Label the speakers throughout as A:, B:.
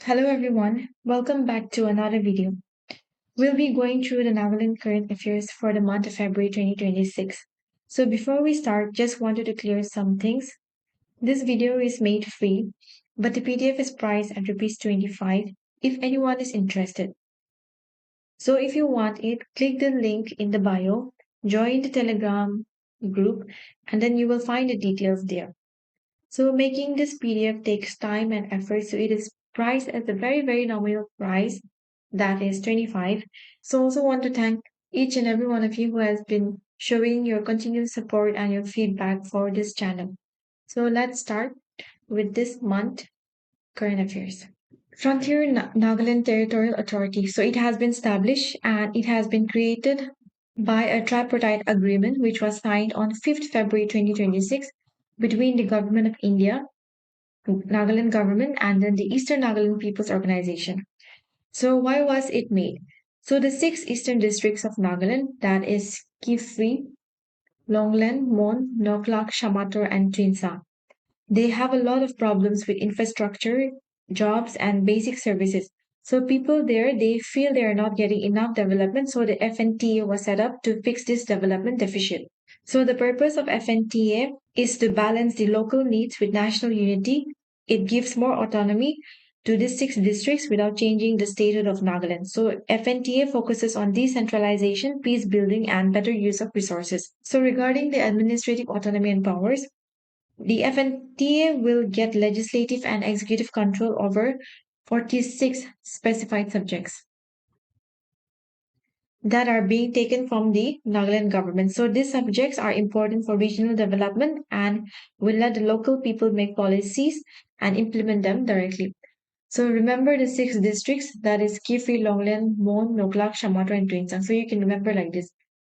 A: Hello everyone, welcome back to another video. We'll be going through the Nagaland current affairs for the month of February 2026. So before we start, just wanted to clear some things. This video is made free, but the PDF is priced at rupees 25 if anyone is interested. So if you want it, click the link in the bio, join the Telegram group, and then you will find the details there. So making this PDF takes time and effort. So it is priced at a very nominal price, that is 25. So also want to thank each and every one of you who has been showing your continued support and your feedback for this channel. So let's start with this month current affairs. Frontier Nagaland Territorial Authority. So it has been established and it has been created by a tripartite agreement which was signed on 5th February 2026 between the Government of India, Nagaland government, and then the Eastern Nagaland People's Organization. So why was it made? So the six eastern districts of Nagaland, that is Kifri, Longland, Mon, Noklak, Shamator, and Twinsa, they have a lot of problems with infrastructure, jobs, and basic services. So people there, they feel they are not getting enough development. So the FNTA was set up to fix this development deficit. So the purpose of FNTA is to balance the local needs with national unity. It gives more autonomy to the six districts without changing the statehood of Nagaland. So FNTA focuses on decentralization, peace building, and better use of resources. So regarding the administrative autonomy and powers, the FNTA will get legislative and executive control over 46 specified subjects that are being taken from the Nagaland government. So these subjects are important for regional development and will let the local people make policies and implement them directly. So remember the six districts, that is Kifi, Longland, Mon, Noklak, Shamatra, and Tuinsang. So you can remember like this: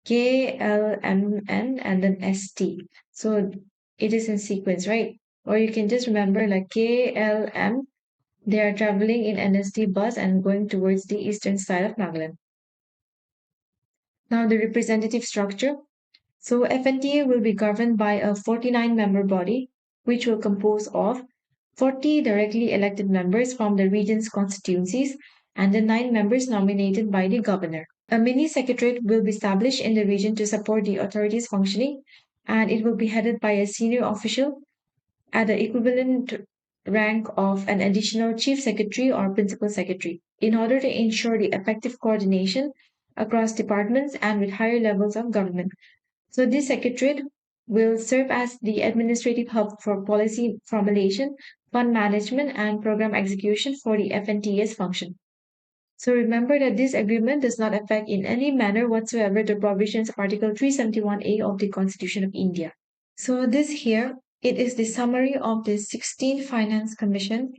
A: K, L, M, N, and then S, T. So it is in sequence, right? Or you can just remember like K, L, M. They are traveling in NST bus and going towards the eastern side of Nagaland. Now the representative structure. So FNTA will be governed by a 49-member body, which will compose of 40 directly elected members from the region's constituencies and the 9 members nominated by the governor. A mini secretariat will be established in the region to support the authority's functioning, and it will be headed by a senior official at the equivalent rank of an additional chief secretary or principal secretary in order to ensure the effective coordination across departments and with higher levels of government. So this secretariat will serve as the administrative hub for policy formulation, fund management, and program execution for the FNTA's function. So remember that this agreement does not affect in any manner whatsoever the provisions of Article 371A of the Constitution of India. So this here, it is the summary of the 16th Finance Commission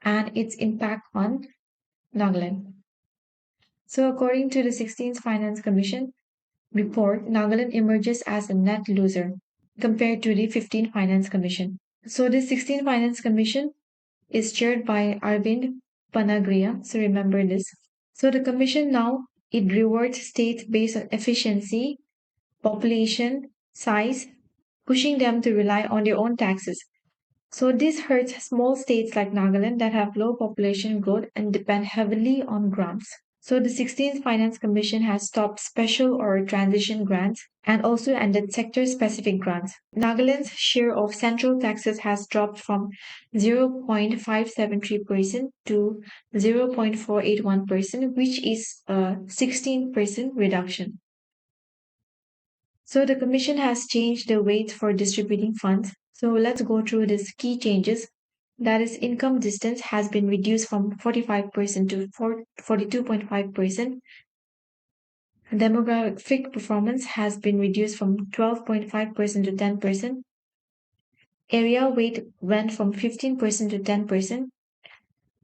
A: and its impact on Nagaland. So according to the 16th Finance Commission report, Nagaland emerges as a net loser compared to the 15th Finance Commission. So the 16th Finance Commission is chaired by Arvind Panagria. So remember this. So the commission now, it rewards states based on efficiency, population, size, pushing them to rely on their own taxes. So this hurts small states like Nagaland that have low population growth and depend heavily on grants. So the 16th Finance Commission has stopped special or transition grants and also ended sector-specific grants. Nagaland's share of central taxes has dropped from 0.573% to 0.481%, which is a 16% reduction. So the commission has changed the weight for distributing funds. So let's go through these key changes. That is, income distance has been reduced from 45% to 42.5%. Demographic performance has been reduced from 12.5% to 10%. Area weight went from 15% to 10%.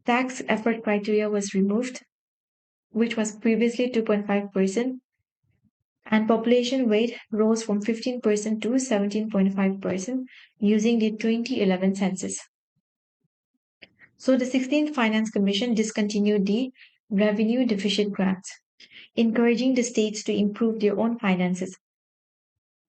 A: Tax effort criteria was removed, which was previously 2.5%. And population weight rose from 15% to 17.5% using the 2011 census. So the 16th Finance Commission discontinued the revenue deficit grants, encouraging the states to improve their own finances.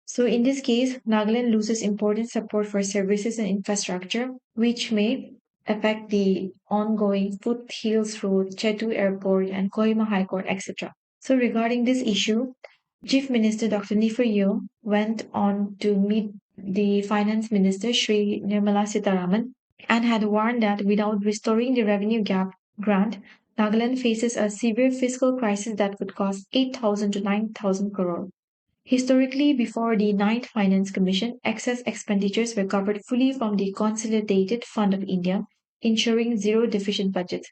A: So in this case, Nagaland loses important support for services and infrastructure, which may affect the ongoing foothills road, Chetu Airport, and Kohima High Court, etc. So, regarding this issue, Chief Minister Dr. Nifer went on to meet the Finance Minister Sri Nirmala Sitharaman and had warned that without restoring the revenue gap grant, Nagaland faces a severe fiscal crisis that could cost 8,000 to 9,000 crore. Historically, before the Ninth Finance Commission, excess expenditures were covered fully from the Consolidated Fund of India, ensuring zero deficit budgets.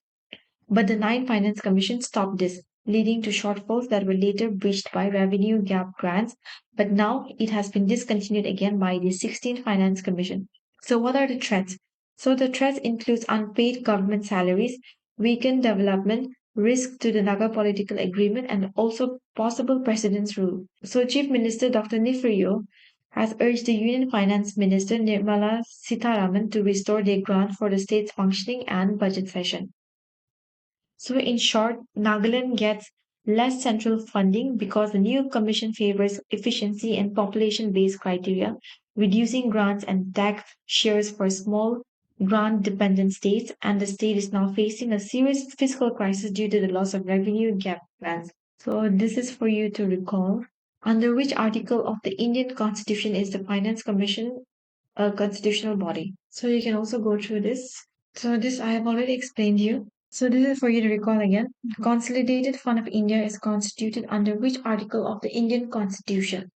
A: But the Ninth Finance Commission stopped this, leading to shortfalls that were later breached by revenue gap grants. But now it has been discontinued again by the 16th Finance Commission. So, what are the threats? So, the threats includes unpaid government salaries, weakened development, risk to the Naga political agreement, and also possible president's rule. So, Chief Minister Dr. Nifrio has urged the Union Finance Minister Nirmala Sitharaman to restore their grant for the state's functioning and budget session. So, in short, Nagaland gets less central funding because the new commission favors efficiency and population based criteria, reducing grants and tax shares for small grant dependent states, and the state is now facing a serious fiscal crisis due to the loss of revenue gap grants. So, this is for you to recall. Under which article of the Indian Constitution is the Finance Commission a constitutional body? So, you can also go through this. So this I have already explained you. So this is for you to recall again. The Consolidated Fund of India is constituted under which article of the Indian Constitution?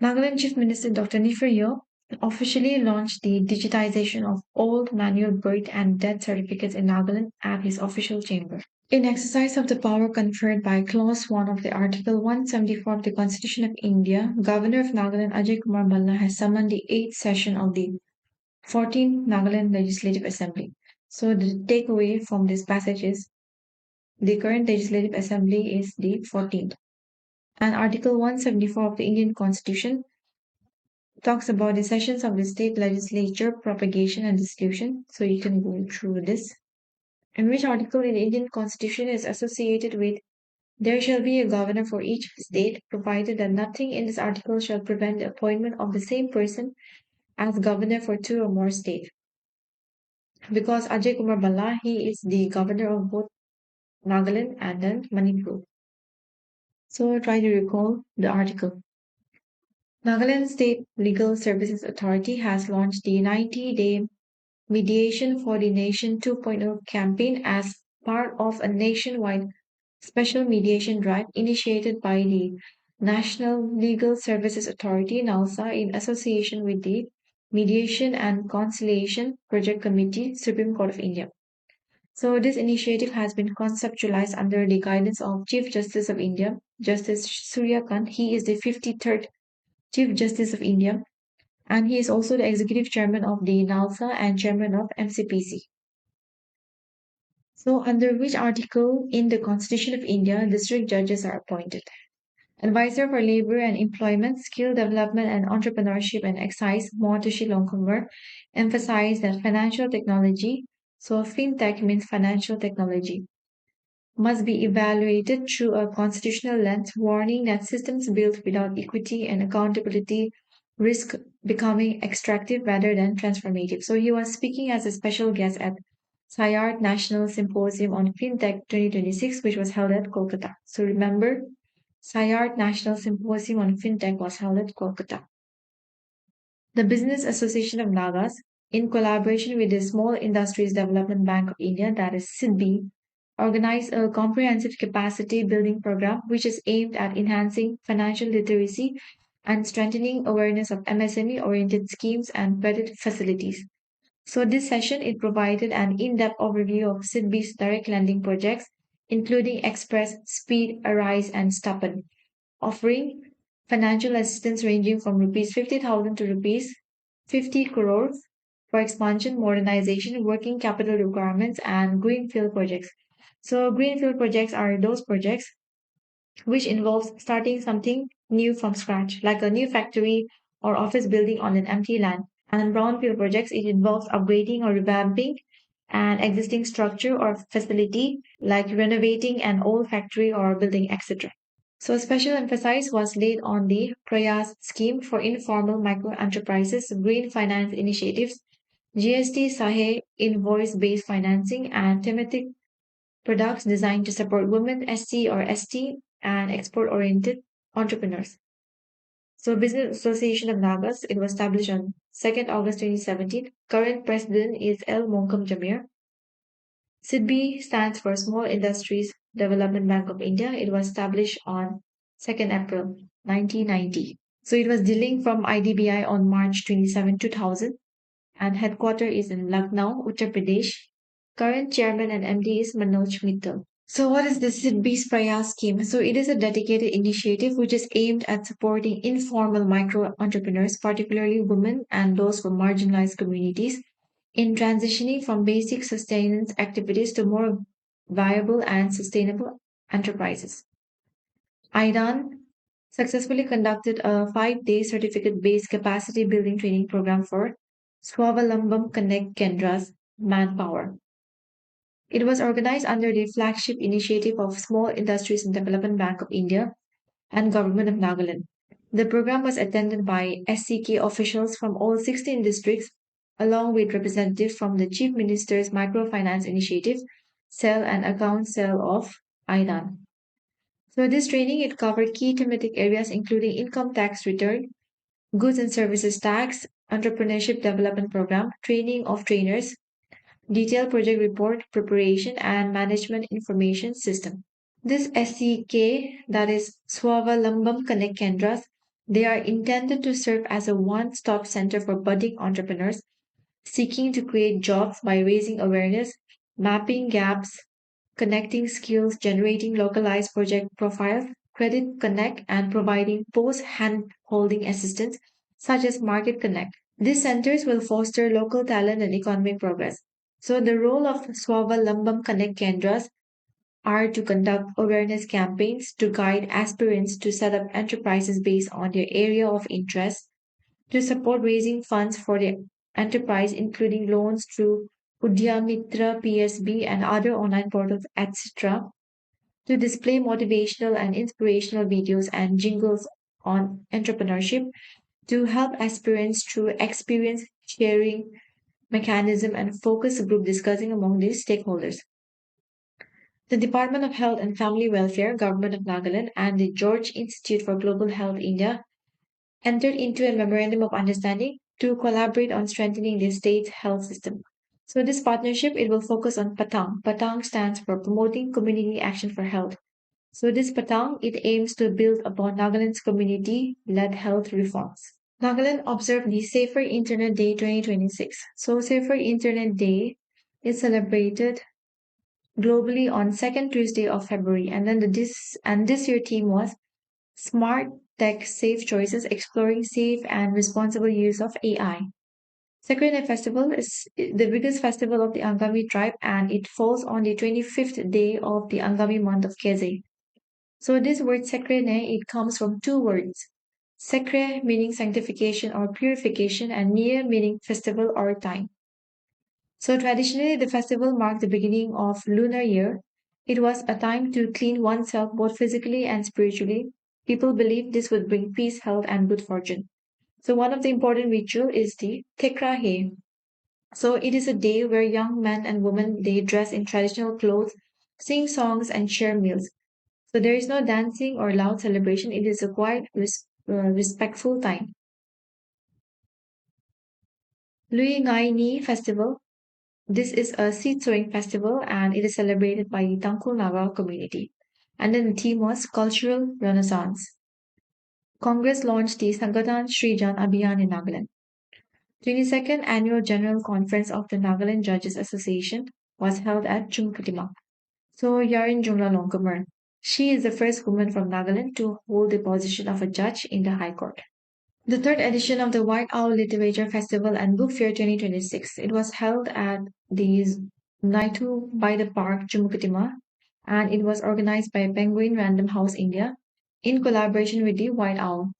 A: Nagaland Chief Minister Dr. Nifer officially launched the digitization of old manual birth and death certificates in Nagaland at his official chamber. In exercise of the power conferred by Clause 1 of the Article 174 of the Constitution of India, Governor of Nagaland Ajay Kumar Bhalla has summoned the 8th session of the 14th Nagaland Legislative Assembly. So the takeaway from this passage is the current Legislative Assembly is the 14th. And Article 174 of the Indian Constitution talks about the sessions of the state legislature, propagation and dissolution. So you can go through this. And which article in the Indian Constitution is associated with there shall be a governor for each state, provided that nothing in this article shall prevent the appointment of the same person as governor for two or more states. Because Ajay Kumar Bhalla, he is the governor of both Nagaland and then Manipur. So try to recall the article. Nagaland State Legal Services Authority has launched the 90-day Mediation for the Nation 2.0 campaign as part of a nationwide special mediation drive initiated by the National Legal Services Authority (NALSA) in association with the Mediation and Conciliation Project Committee, Supreme Court of India. So this initiative has been conceptualized under the guidance of Chief Justice of India, Justice Surya Kant. He is the 53rd Chief Justice of India, and he is also the Executive Chairman of the NALSA and Chairman of MCPC. So under which article in the Constitution of India district judges are appointed? Advisor for Labor and Employment, Skill Development and Entrepreneurship and Excise, Motoshi Longkumar, emphasized that financial technology, so fintech means financial technology, must be evaluated through a constitutional lens, warning that systems built without equity and accountability risk becoming extractive rather than transformative. So he was speaking as a special guest at SIART National Symposium on FinTech 2026, which was held at Kolkata. So remember, SIART National Symposium on FinTech was held at Kolkata. The Business Association of Nagas, in collaboration with the Small Industries Development Bank of India, that is SIDBI, organized a comprehensive capacity building program which is aimed at enhancing financial literacy and strengthening awareness of MSME oriented schemes and credit facilities. So this session it provided an in-depth overview of SIDBI's direct lending projects, including Express, Speed, Arise, and Stapan, offering financial assistance ranging from rupees 50,000 to rupees 50 crores for expansion, modernization, working capital requirements, and greenfield projects. So greenfield projects are those projects which involves starting something new from scratch, like a new factory or office building on an empty land. And brownfield projects, it involves upgrading or revamping an existing structure or facility, like renovating an old factory or building, etc. So special emphasis was laid on the Prayas scheme for informal micro enterprises, green finance initiatives, GST Sahe invoice-based financing and thematic products designed to support women, SC or ST, and export-oriented entrepreneurs. So Business Association of Nagas, it was established on 2nd August 2017. Current president is L. Monkam Jamir. SIDBI stands for Small Industries Development Bank of India. It was established on 2nd April 1990. So it was dealing from IDBI on March 27, 2000, and headquarter is in Lucknow, Uttar Pradesh. Current chairman and MD is Manoj Mittal. So what is the SIDBI Spraya scheme? So it is a dedicated initiative which is aimed at supporting informal micro entrepreneurs, particularly women and those from marginalized communities, in transitioning from basic sustenance activities to more viable and sustainable enterprises. IDAN successfully conducted a 5-day certificate-based capacity building training program for Swavalambam Connect Kendra's manpower. It was organized under the flagship initiative of Small Industries and Development Bank of India and Government of Nagaland. The program was attended by SCK officials from all 16 districts, along with representatives from the Chief Minister's Microfinance Initiative, Cell and Account Cell of IDAN. So this training, it covered key thematic areas including income tax return, goods and services tax, entrepreneurship development program, training of trainers, detailed project report preparation, and management information system. This SCK, that is Swavalambam Connect Kendras, they are intended to serve as a one-stop center for budding entrepreneurs seeking to create jobs by raising awareness, mapping gaps, connecting skills, generating localized project profiles, credit connect, and providing post-hand holding assistance such as Market Connect. These centers will foster local talent and economic progress. So the role of Swavalambam Connect Kendras are to conduct awareness campaigns to guide aspirants to set up enterprises based on their area of interest, to support raising funds for the enterprise, including loans through Udyamitra, PSB, and other online portals, etc., to display motivational and inspirational videos and jingles on entrepreneurship, to help aspirants through experience sharing mechanism and focus group discussing among these stakeholders. The Department of Health and Family Welfare, Government of Nagaland, and the George Institute for Global Health India entered into a memorandum of understanding to collaborate on strengthening the state's health system. So this partnership, it will focus on PATANG. PATANG stands for Promoting Community Action for Health. So this PATANG, it aims to build upon Nagaland's community-led health reforms. Nagaland observed the Safer Internet Day 2026. So Safer Internet Day is celebrated globally on second Tuesday of February, and then this year theme was Smart Tech Safe Choices, Exploring Safe and Responsible Use of AI. Sakrene Festival is the biggest festival of the Angami tribe, and it falls on the 25th day of the Angami month of Keze. So this word Sakrene, it comes from two words. Sekre meaning sanctification or purification, and Nia meaning festival or time. So traditionally, the festival marked the beginning of lunar year. It was a time to clean oneself both physically and spiritually. People believed this would bring peace, health, and good fortune. So one of the important ritual is the Tekrahe. So it is a day where young men and women they dress in traditional clothes, sing songs, and share meals. So there is no dancing or loud celebration. It is a quiet, respectful time. Lui Ngai Ni Festival. This is a seed sowing festival and it is celebrated by the Tangkul Naga community. And then the theme was Cultural Renaissance. Congress launched the Sangadan Srijan Abhiyan in Nagaland. 22nd Annual General Conference of the Nagaland Judges Association was held at Chungpatima. So Yarin Jungla Longkamar. She is the first woman from Nagaland to hold the position of a judge in the High Court. The third edition of the White Owl Literature Festival and Book Fair 2026. It was held at the Naitu by the Park, Chumukutima, and it was organized by Penguin Random House India in collaboration with the White Owl.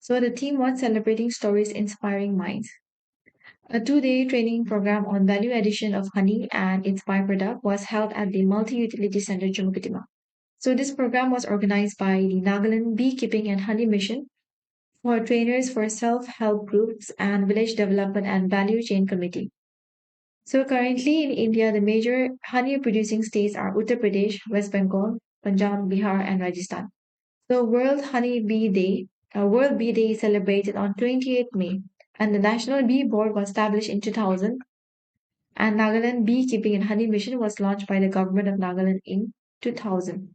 A: So the theme was celebrating stories inspiring minds. A 2-day training program on value addition of honey and its byproduct was held at the Multi-Utility Center, Chumukutima. So this program was organized by the Nagaland Beekeeping and Honey Mission for trainers for self-help groups and village development and value chain committee. So currently in India, the major honey producing states are Uttar Pradesh, West Bengal, Punjab, Bihar, and Rajasthan. So World Bee Day is celebrated on 28th May, and the National Bee Board was established in 2000, and Nagaland Beekeeping and Honey Mission was launched by the government of Nagaland in 2000.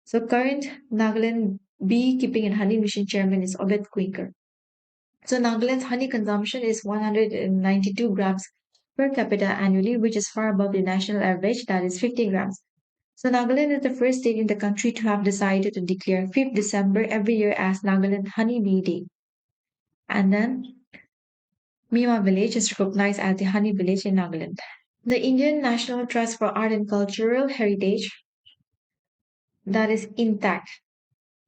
A: So current Nagaland Beekeeping and Honey Mission chairman is Obed Quinker. So Nagaland's honey consumption is 192 grams per capita annually, which is far above the national average, that is 50 grams. So Nagaland is the first state in the country to have decided to declare 5th December every year as Nagaland Honey Bee Day. And then Mima Village is recognized as the honey village in Nagaland. The Indian National Trust for Art and Cultural Heritage, that is intact,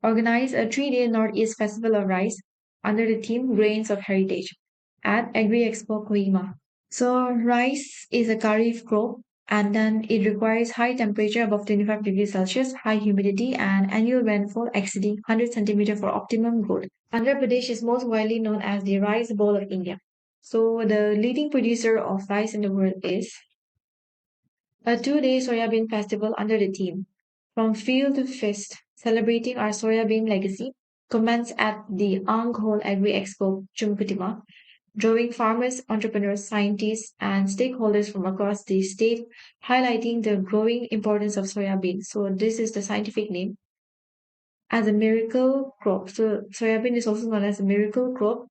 A: organized a 3-day Northeast Festival of Rice under the theme Grains of Heritage at Agri Expo Kohima. So rice is a kharif crop, and then it requires high temperature above 25 degrees Celsius, high humidity, and annual rainfall exceeding 100 centimeter for optimum growth. Andhra Pradesh is most widely known as the rice bowl of India. So the leading producer of rice in the world is a 2-day soybean festival under the theme From Field to Fist, celebrating our soybean legacy, commenced at the Anghole Agri Expo, Chumkutima, drawing farmers, entrepreneurs, scientists, and stakeholders from across the state, highlighting the growing importance of soybean. So this is the scientific name as a miracle crop. So soybean is also known as a miracle crop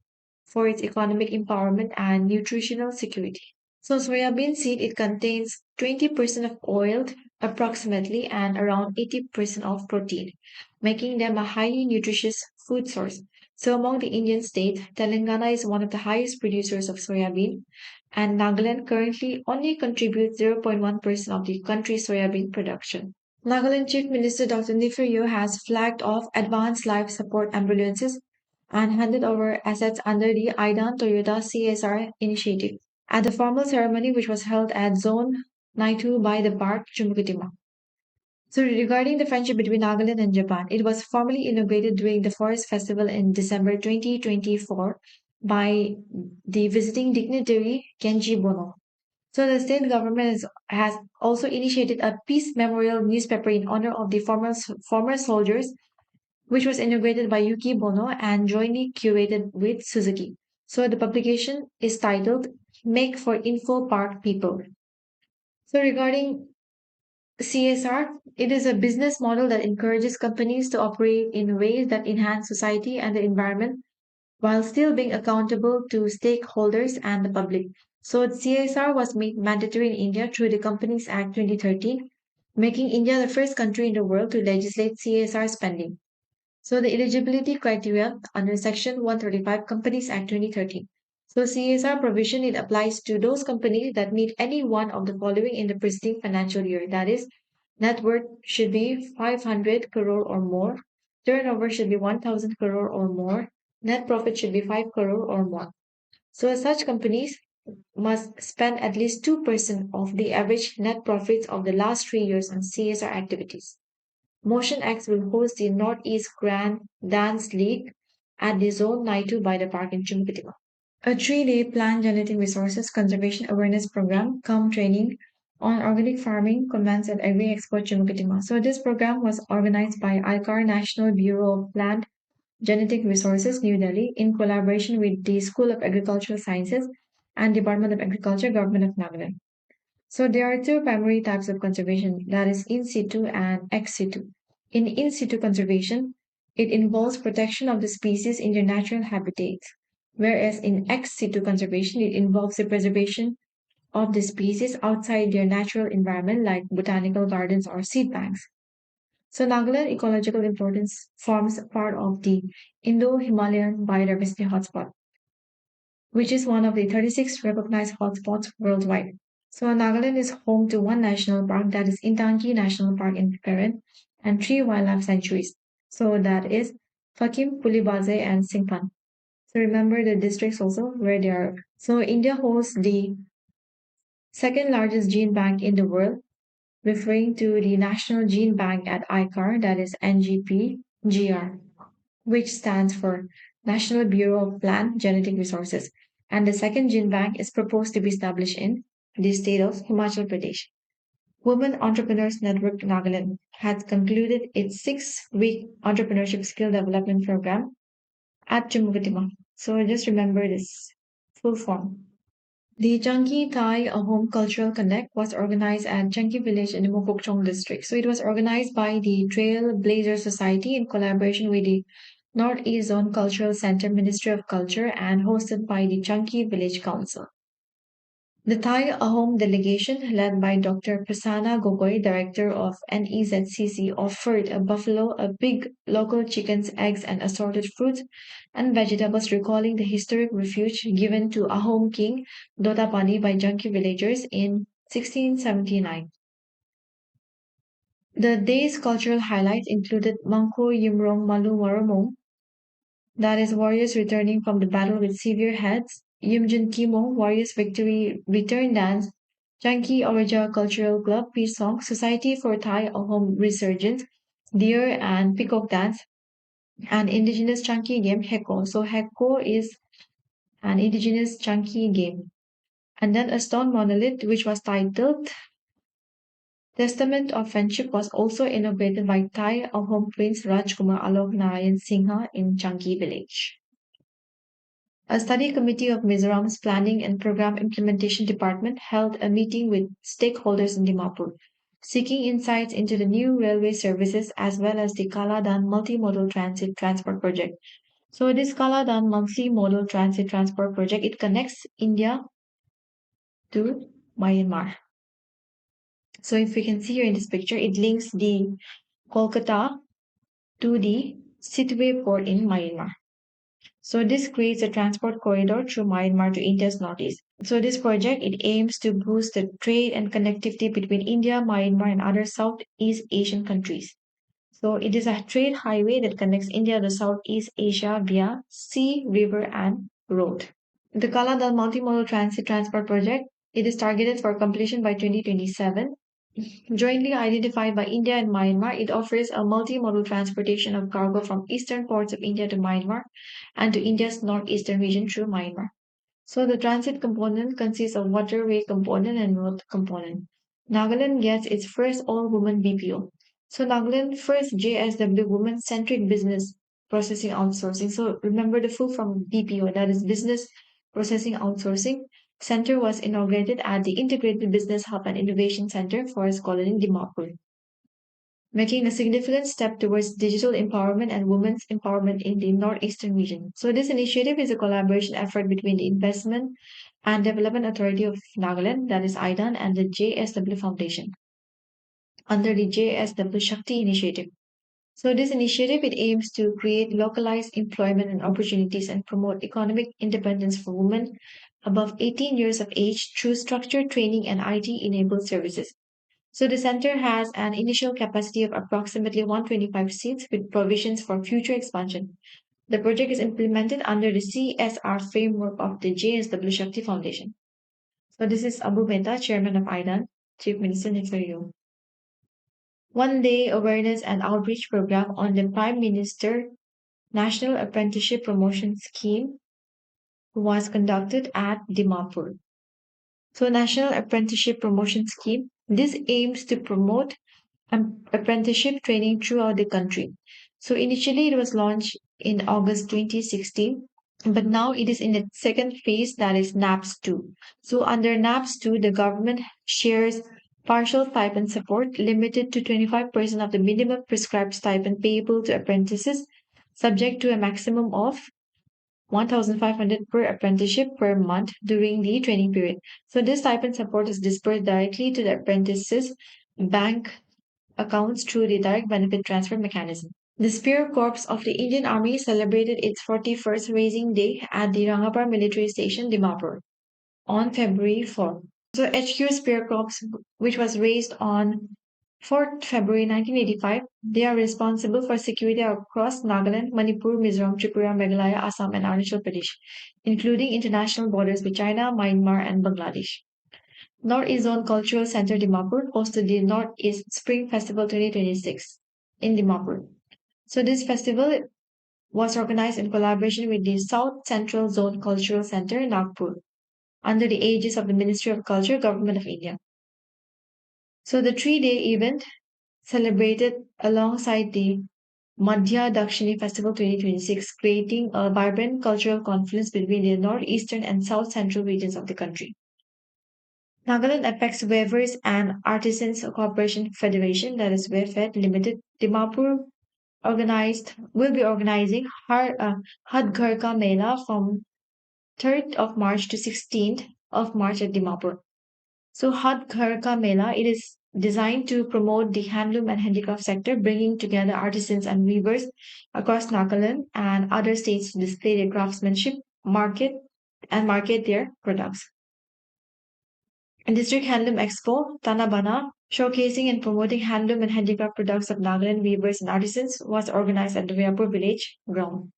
A: for its economic empowerment and nutritional security. So soybean seed, it contains 20% of oil approximately and around 80% of protein, making them a highly nutritious food source. So among the Indian states, Telangana is one of the highest producers of soybean, and Nagaland currently only contributes 0.1% of the country's soybean production. Nagaland Chief Minister Dr. Nifir has flagged off advanced life support ambulances and handed over assets under the Aidan Toyota CSR initiative at the formal ceremony which was held at Zone 92 by the park, Chumukutima. So regarding the friendship between Nagaland and Japan, it was formally inaugurated during the Forest Festival in December 2024 by the visiting dignitary Kenji Bono. So the state government has also initiated a peace memorial newspaper in honor of the former soldiers, which was inaugurated by Yuki Bono and jointly curated with Suzuki. So the publication is titled Make for Info Park People. So regarding CSR, it is a business model that encourages companies to operate in ways that enhance society and the environment while still being accountable to stakeholders and the public. So CSR was made mandatory in India through the Companies Act 2013, making India the first country in the world to legislate CSR spending. So the eligibility criteria under Section 135 Companies Act 2013. So CSR provision, it applies to those companies that meet any one of the following in the preceding financial year. That is, net worth should be 500 crore or more, turnover should be 1,000 crore or more, net profit should be 5 crore or more. So such companies must spend at least 2% of the average net profits of the last 3 years on CSR activities. Motion X will host the Northeast Grand Dance League at the Zone 92 by the park in Chumpitima. A 3-day plant genetic resources conservation awareness program come training on organic farming commenced at Agri Expo Chumukitima. So this program was organized by ICAR National Bureau of Plant Genetic Resources, New Delhi, in collaboration with the School of Agricultural Sciences and Department of Agriculture, Government of Nagaland. So there are two primary types of conservation, that is in situ and ex situ. In situ conservation, it involves protection of the species in their natural habitats, whereas in ex situ conservation, it involves the preservation of the species outside their natural environment like botanical gardens or seed banks. So Nagaland ecological importance forms part of the Indo-Himalayan biodiversity hotspot, which is one of the 36 recognized hotspots worldwide. So Nagaland is home to one national park, that is Intanki National Park in Peren, and three wildlife sanctuaries. So that is Fakim, Pulibaze, and Singpan. So remember the districts also where they are. So India hosts the second largest gene bank in the world, referring to the National Gene Bank at ICAR, that is NGP-GR, which stands for National Bureau of Plant Genetic Resources. And the second gene bank is proposed to be established in the state of Himachal Pradesh. Women Entrepreneurs Network Nagaland has concluded its 6-week entrepreneurship skill development program at Chumukatima. So just remember this full form. The Changi Thai A Home Cultural Connect was organized at Changi Village in the Mokokchung district. So it was organized by the Trailblazer Society in collaboration with the Northeast Zone Cultural Center Ministry of Culture and hosted by the Changi Village Council. The Thai Ahom delegation, led by Dr. Prasanna Gogoi, director of NEZCC, offered a buffalo, a pig, local chickens, eggs, and assorted fruits and vegetables, recalling the historic refuge given to Ahom king Dotapani by Janki villagers in 1679. The day's cultural highlights included Mangko Yumrong Malu Waromong, that is, warriors returning from the battle with severe heads, Yumjin Kimo, Warriors Victory Return Dance, Janki Orija Cultural Club, Peace Song, Society for Thai Home Resurgence, Deer and Peacock Dance, and indigenous chunky game Heko. So Heko is an indigenous chunky game. And then a stone monolith which was titled Testament of Friendship was also inaugurated by Thai Ahom Prince Rajkumar Alok Narayan Singha in Changi village. A study committee of Mizoram's Planning and Program Implementation Department held a meeting with stakeholders in Dimapur, seeking insights into the new railway services as well as the Kaladan Multimodal Transit Transport Project. So this Kaladan Multimodal Transit Transport Project, it connects India to Myanmar. So if we can see here in this picture, it links the Kolkata to the Sitwe port in Myanmar. So this creates a transport corridor through Myanmar to India's northeast. So this project, it aims to boost the trade and connectivity between India, Myanmar, and other Southeast Asian countries. So it is a trade highway that connects India to Southeast Asia via sea, river, and road. The Kala-Dal Multimodal Transit Transport Project, it is targeted for completion by 2027. Jointly identified by India and Myanmar, it offers a multimodal transportation of cargo from eastern ports of India to Myanmar and to India's northeastern region through Myanmar. So the transit component consists of waterway component and road component. Nagaland gets its first all-woman BPO. So Nagaland first JSW woman-centric business processing outsourcing. So remember the full form of BPO, that is business processing outsourcing. Center was inaugurated at the Integrated Business Hub and Innovation Center, Forest Colony, Dimapur, making a significant step towards digital empowerment and women's empowerment in the northeastern region. So this initiative is a collaboration effort between the Investment and Development Authority of Nagaland, that is IDAN, and the JSW Foundation under the JSW Shakti initiative. So this initiative, it aims to create localized employment and opportunities and promote economic independence for women above 18 years of age through structured training and IT-enabled services. So the center has an initial capacity of approximately 125 seats with provisions for future expansion. The project is implemented under the CSR framework of the JSW Shakti Foundation. So this is Abu Mehta, Chairman of IDAN, Chief Minister Neferyu. One-day awareness and outreach program on the Prime Minister National Apprenticeship Promotion Scheme was conducted at Dimapur. So National Apprenticeship Promotion Scheme, this aims to promote apprenticeship training throughout the country. So initially it was launched in August 2016, but now it is in its second phase, that is NAPS 2. So under NAPS 2, the government shares partial stipend support limited to 25% of the minimum prescribed stipend payable to apprentices, subject to a maximum of 1,500 per apprenticeship per month during the training period. So this stipend support is disbursed directly to the apprentices' bank accounts through the direct benefit transfer mechanism. The Spear Corps of the Indian Army celebrated its 41st Raising Day at the Rangapur Military Station, Dimapur, on February 4th. So HQ Spear Corps, which was raised on 4th February 1985, they are responsible for security across Nagaland, Manipur, Mizoram, Tripura, Meghalaya, Assam, and Arunachal Pradesh, including international borders with China, Myanmar, and Bangladesh. Northeast Zone Cultural Center Dimapur hosted the Northeast Spring Festival 2026 in Dimapur. So this festival was organized in collaboration with the South Central Zone Cultural Center, Nagpur. under the aegis of the Ministry of Culture, Government of India. So the 3 day event celebrated alongside the Madhya Dakshini Festival 2026, creating a vibrant cultural confluence between the northeastern and south central regions of the country. Nagaland Apex Weavers and Artisans Cooperation Federation, that is WEFED Limited, Dimapur will be organizing Hadgarka Mela from 3rd of March to 16th of March at Dimapur. So Hadgarka Mela, it is designed to promote the handloom and handicraft sector, bringing together artisans and weavers across Nagaland and other states to display their craftsmanship, market their products. And District Handloom Expo, Tanabana, showcasing and promoting handloom and handicraft products of Nagaland weavers and artisans, was organized at the Viapur village ground.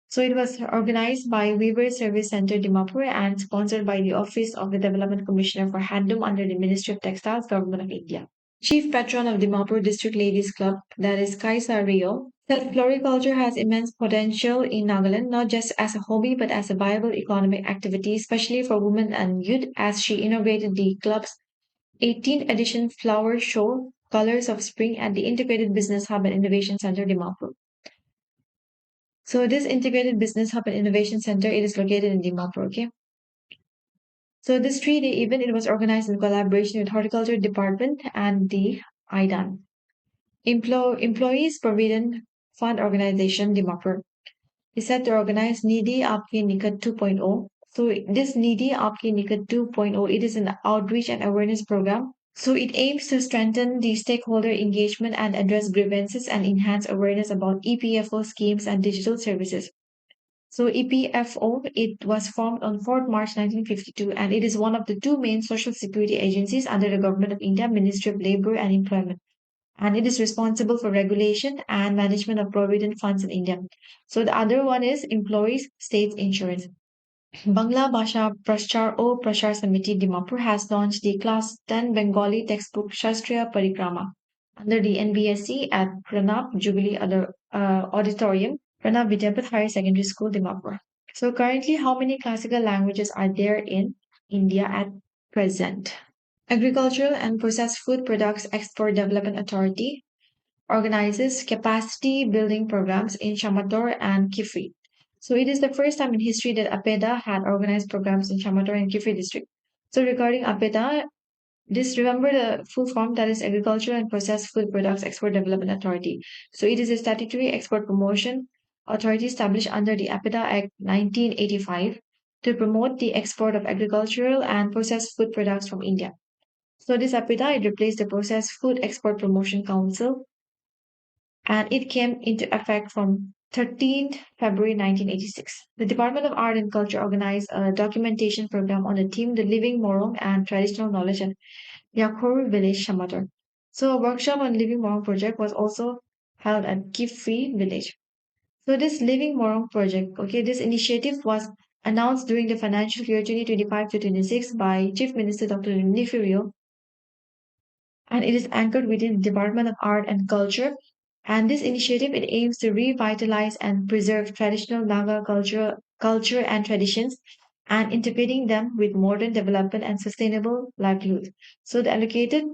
A: So it was organized by Weaver Service Center Dimapur and sponsored by the Office of the Development Commissioner for Handloom under the Ministry of Textiles, Government of India. Chief patron of Dimapur District Ladies Club, that is Kaisa Rio, said floriculture has immense potential in Nagaland, not just as a hobby but as a viable economic activity, especially for women and youth, as she inaugurated the club's 18th edition flower show, Colors of Spring, at the Integrated Business Hub and Innovation Center, Dimapur. So this Integrated Business Hub and Innovation Center, it is located in Dimapur, okay? So this 3 day event, it was organized in collaboration with Horticulture Department and the IDAN. Employees Provident Fund Organization, Dimapur, is set to organize Nidhi Aapki Nikat 2.0. So this Nidhi Aapki Nikat 2.0, it is an outreach and awareness program. So it aims to strengthen the stakeholder engagement and address grievances and enhance awareness about EPFO schemes and digital services. So EPFO, it was formed on 4th March 1952 and it is one of the two main social security agencies under the Government of India, Ministry of Labour and Employment. And it is responsible for regulation and management of provident funds in India. So the other one is Employees State Insurance. Bangla Bhasha Prachar O Prashar Samiti Dimapur has launched the Class 10 Bengali textbook Shastriya Parikrama under the NBSC at Pranab Jubilee Auditorium, Pranab Vidyapat Higher Secondary School, Dimapur. So currently, how many classical languages are there in India at present? Agricultural and Processed Food Products Export Development Authority organizes capacity building programs in Shamator and Kifri. So it is the first time in history that APEDA had organized programs in Shamator and Kifri district. So regarding APEDA, just remember the full form, that is Agricultural and Processed Food Products Export Development Authority. So it is a statutory export promotion authority established under the APEDA Act 1985 to promote the export of agricultural and processed food products from India. So this APEDA, it replaced the Processed Food Export Promotion Council and it came into effect from 13th February 1986. The Department of Art and Culture organized a documentation program on the theme The Living Morong and Traditional Knowledge at Yakur Village, Shamator. So a workshop on Living Morong project was also held at Kifri village. So this Living Morong project, okay, this initiative was announced during the financial year 2025 to 26 by Chief Minister Dr. Nifirio, and it is anchored within the Department of Art and Culture. And this initiative, it aims to revitalize and preserve traditional Naga culture and traditions and integrating them with modern development and sustainable livelihood. So the allocated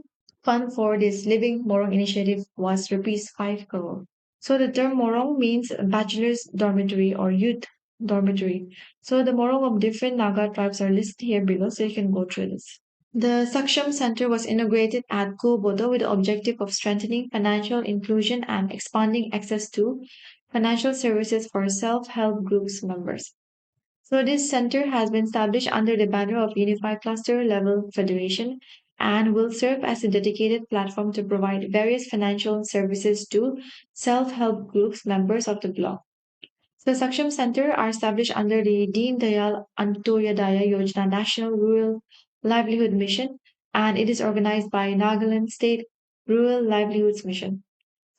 A: fund for this Living Morong initiative was rupees 5 crore. So the term Morong means bachelor's dormitory or youth dormitory. So the Morong of different Naga tribes are listed here below, so you can go through this. The Saksham Center was inaugurated at Kubodo with the objective of strengthening financial inclusion and expanding access to financial services for self-help groups members. So this center has been established under the banner of Unified Cluster Level Federation and will serve as a dedicated platform to provide various financial services to self-help groups members of the bloc. The Saksham Center are established under the Deen Dayal Antyodaya Yojana National Rural Livelihood Mission and it is organized by Nagaland State Rural Livelihoods Mission.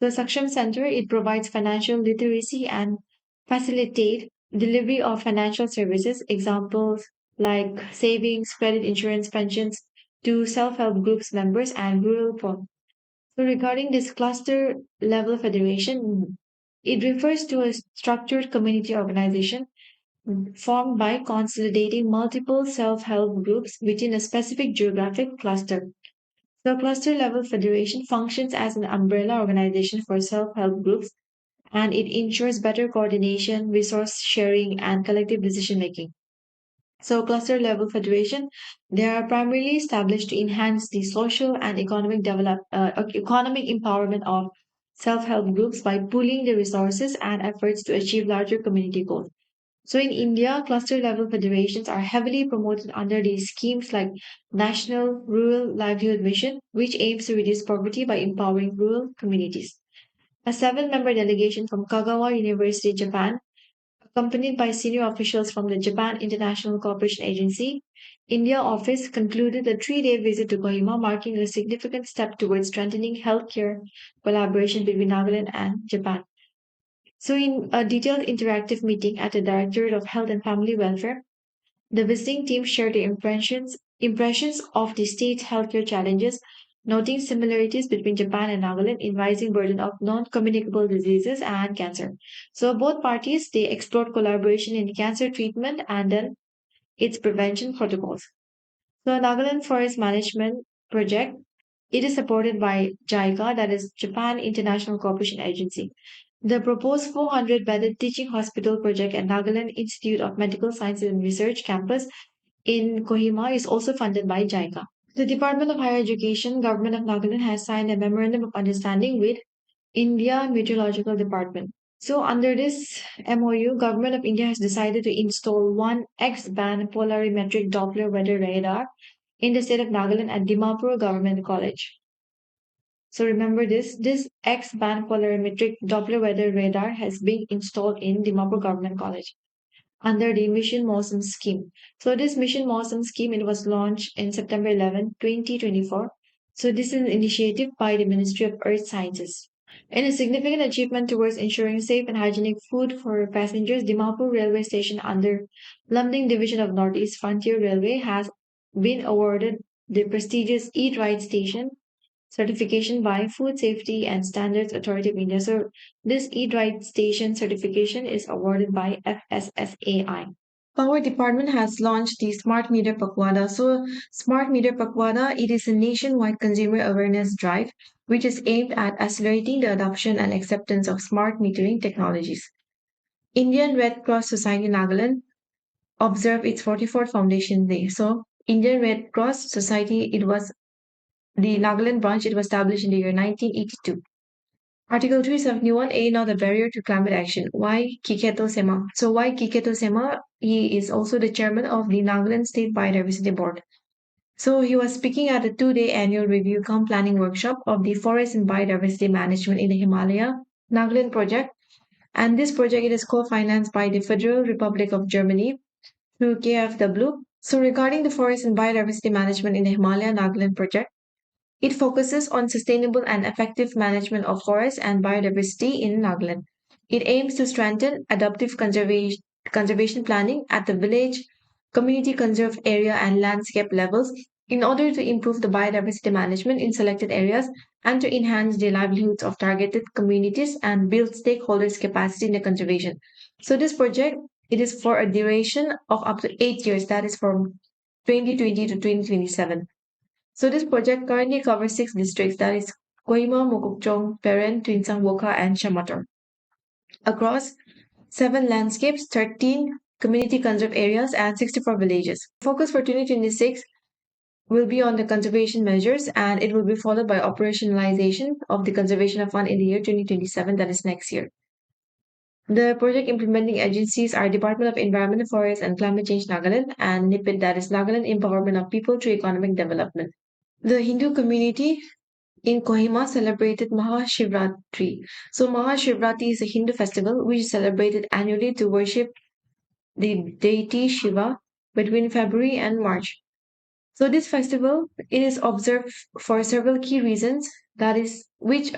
A: The Saksham Center, it provides financial literacy and facilitate delivery of financial services, examples like savings, credit insurance, pensions to self-help groups members and rural poor. So regarding this cluster level federation, it refers to a structured community organization formed by consolidating multiple self-help groups within a specific geographic cluster. The cluster level federation functions as an umbrella organization for self-help groups, and it ensures better coordination, resource sharing, and collective decision making. So, cluster level federation, they are primarily established to enhance the social and economic empowerment of self-help groups by pooling the resources and efforts to achieve larger community goals. So, in India, cluster level federations are heavily promoted under these schemes like National Rural Livelihood Mission, which aims to reduce poverty by empowering rural communities. A seven-member delegation from Kagawa University, Japan, accompanied by senior officials from the Japan International Cooperation Agency, India office concluded a 3-day visit to Kohima, marking a significant step towards strengthening healthcare collaboration between Nagaland and Japan. So, in a detailed interactive meeting at the Directorate of Health and Family Welfare, the visiting team shared their impressions of the state's healthcare challenges, noting similarities between Japan and Nagaland in rising burden of non-communicable diseases and cancer. So both parties they explored collaboration in cancer treatment and then its prevention protocols. So Nagaland Forest Management Project it is supported by JICA, that is Japan International Cooperation Agency. The proposed 400-bedded teaching hospital project at Nagaland Institute of Medical Sciences and Research campus in Kohima is also funded by JICA. The Department of Higher Education, Government of Nagaland has signed a memorandum of understanding with India Meteorological Department. So under this MOU, Government of India has decided to install one X-band polarimetric Doppler weather radar in the state of Nagaland at Dimapur Government College. So remember this X-band polarimetric Doppler weather radar has been installed in Dimapur Government College under the Mission Mawsum scheme. So this Mission Mawsum scheme it was launched in September 11, 2024. So this is an initiative by the Ministry of Earth Sciences. In a significant achievement towards ensuring safe and hygienic food for passengers, Dimapur Railway Station under Lumding Division of Northeast Frontier Railway has been awarded the prestigious Eat Right Station certification by Food Safety and Standards Authority of India. So this Eat Right Station certification is awarded by FSSAI. Power Department has launched the Smart Meter Pakwada. So Smart Meter Pakwada, it is a nationwide consumer awareness drive which is aimed at accelerating the adoption and acceptance of smart metering technologies. Indian Red Cross Society Nagaland observed its 44th Foundation Day. So Indian Red Cross Society, it was the Nagaland branch, it was established in the year 1982. Article 371A, now the barrier to climate action. Why Kiketo Sema? So why Kiketo Sema? He is also the chairman of the Nagaland State Biodiversity Board. So he was speaking at a 2-day annual review cum planning workshop of the Forest and Biodiversity Management in the Himalaya Nagaland project. And this project it is co-financed by the Federal Republic of Germany through KfW. So regarding the forest and biodiversity management in the Himalaya Nagaland project, it focuses on sustainable and effective management of forests and biodiversity in Nagaland. It aims to strengthen adaptive conservation planning at the village, community conserved area, and landscape levels in order to improve the biodiversity management in selected areas and to enhance the livelihoods of targeted communities and build stakeholders' capacity in the conservation. So this project it is for a duration of up to 8 years, that is from 2020 to 2027. So this project currently covers 6 districts, that is Kohima, Mokokchung, Peren, Twinsang, Woka, and Shamator. Across 7 landscapes, 13 community conserved areas, and 64 villages. Focus for 2026 will be on the conservation measures and it will be followed by operationalization of the conservation fund in the year 2027, that is next year. The project implementing agencies are Department of Environment, Forest and Climate Change Nagaland and NIPID, that is Nagaland Empowerment of People through Economic Development. The Hindu community in Kohima celebrated Mahashivratri. So Mahashivratri is a Hindu festival which is celebrated annually to worship the deity Shiva between February and March. So this festival it is observed for several key reasons. That is which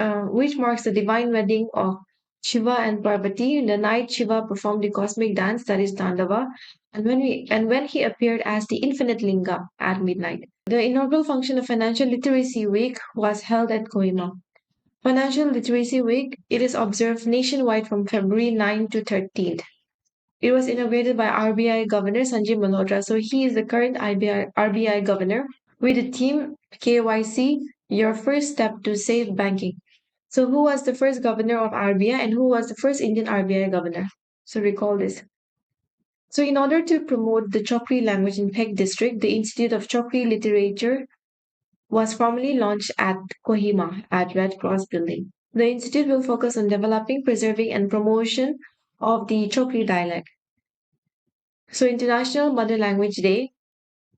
A: marks the divine wedding of Shiva and Parvati. In the night, Shiva performed the cosmic dance, that is Tandava, and when he appeared as the infinite linga at midnight. The inaugural function of Financial Literacy Week was held at Kohima. Financial Literacy Week it is observed nationwide from February 9 to 13th. It was inaugurated by RBI Governor Sanjay Malhotra. So he is the current RBI governor with the theme KYC, your first step to safe banking. So who was the first governor of RBI and who was the first Indian RBI governor? So recall this. So in order to promote the Chokri language in Peg district, the Institute of Chokri Literature was formally launched at Kohima at Red Cross Building. The institute will focus on developing, preserving, and promotion of the Chokri dialect. So International Mother Language Day,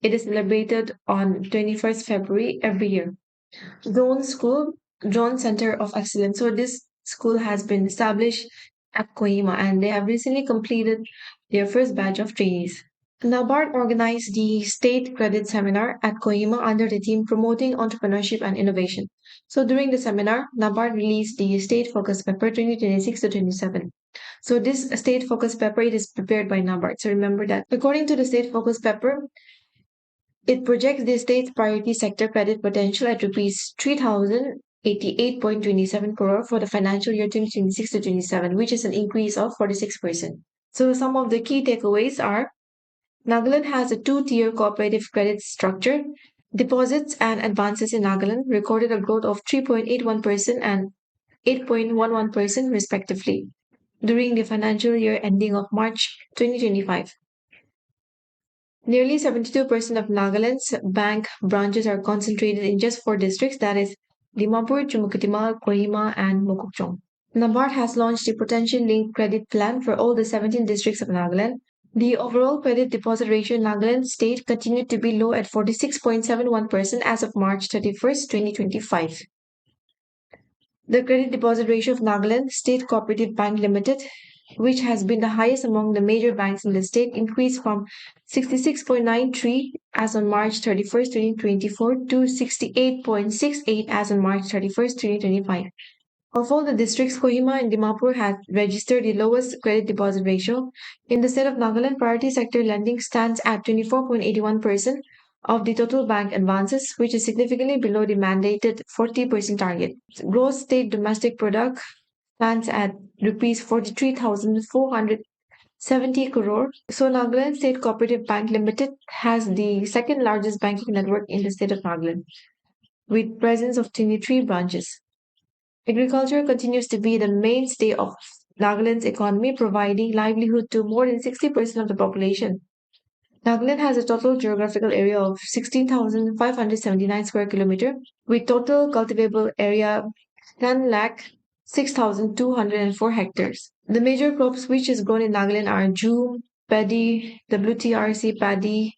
A: it is celebrated on 21st February every year. Drone School, Drone Center of Excellence. So this school has been established at Kohima and they have recently completed their first batch of trainees. NABARD organized the State Credit Seminar at Kohima under the theme Promoting Entrepreneurship and Innovation. So during the seminar, NABARD released the State Focus Paper 2026 to 27. So this State Focus Paper, it is prepared by NABARD. So remember that. According to the State Focus Paper, it projects the state's priority sector credit potential at rupees 3,088.27 crore for the financial year 2026 to 27, which is an increase of 46%. So some of the key takeaways are Nagaland has a two-tier cooperative credit structure. Deposits and advances in Nagaland recorded a growth of 3.81% and 8.11% respectively during the financial year ending of March 2025. Nearly 72% of Nagaland's bank branches are concentrated in just four districts, that is, Dimapur, Chumukutima, Kohima, and Mokokchung. NABARD has launched a potential linked credit plan for all the 17 districts of Nagaland. The overall credit deposit ratio in Nagaland state continued to be low at 46.71% as of March 31st, 2025. The credit deposit ratio of Nagaland State Cooperative Bank Limited, which has been the highest among the major banks in the state, increased from 66.93 as on March 31st, 2024 to 68.68 as on March 31st, 2025. Of all the districts, Kohima and Dimapur had registered the lowest credit deposit ratio. In the state of Nagaland, priority sector lending stands at 24.81% of the total bank advances, which is significantly below the mandated 40% target. Gross state domestic product stands at rupees 43,470 crore. So Nagaland State Cooperative Bank Limited has the second largest banking network in the state of Nagaland, with presence of 23 branches. Agriculture continues to be the mainstay of Nagaland's economy, providing livelihood to more than 60% of the population. Nagaland has a total geographical area of 16,579 square kilometer, with total cultivable area 10 lakh 6,204 hectares. The major crops which is grown in Nagaland are jute, paddy, WTRC paddy,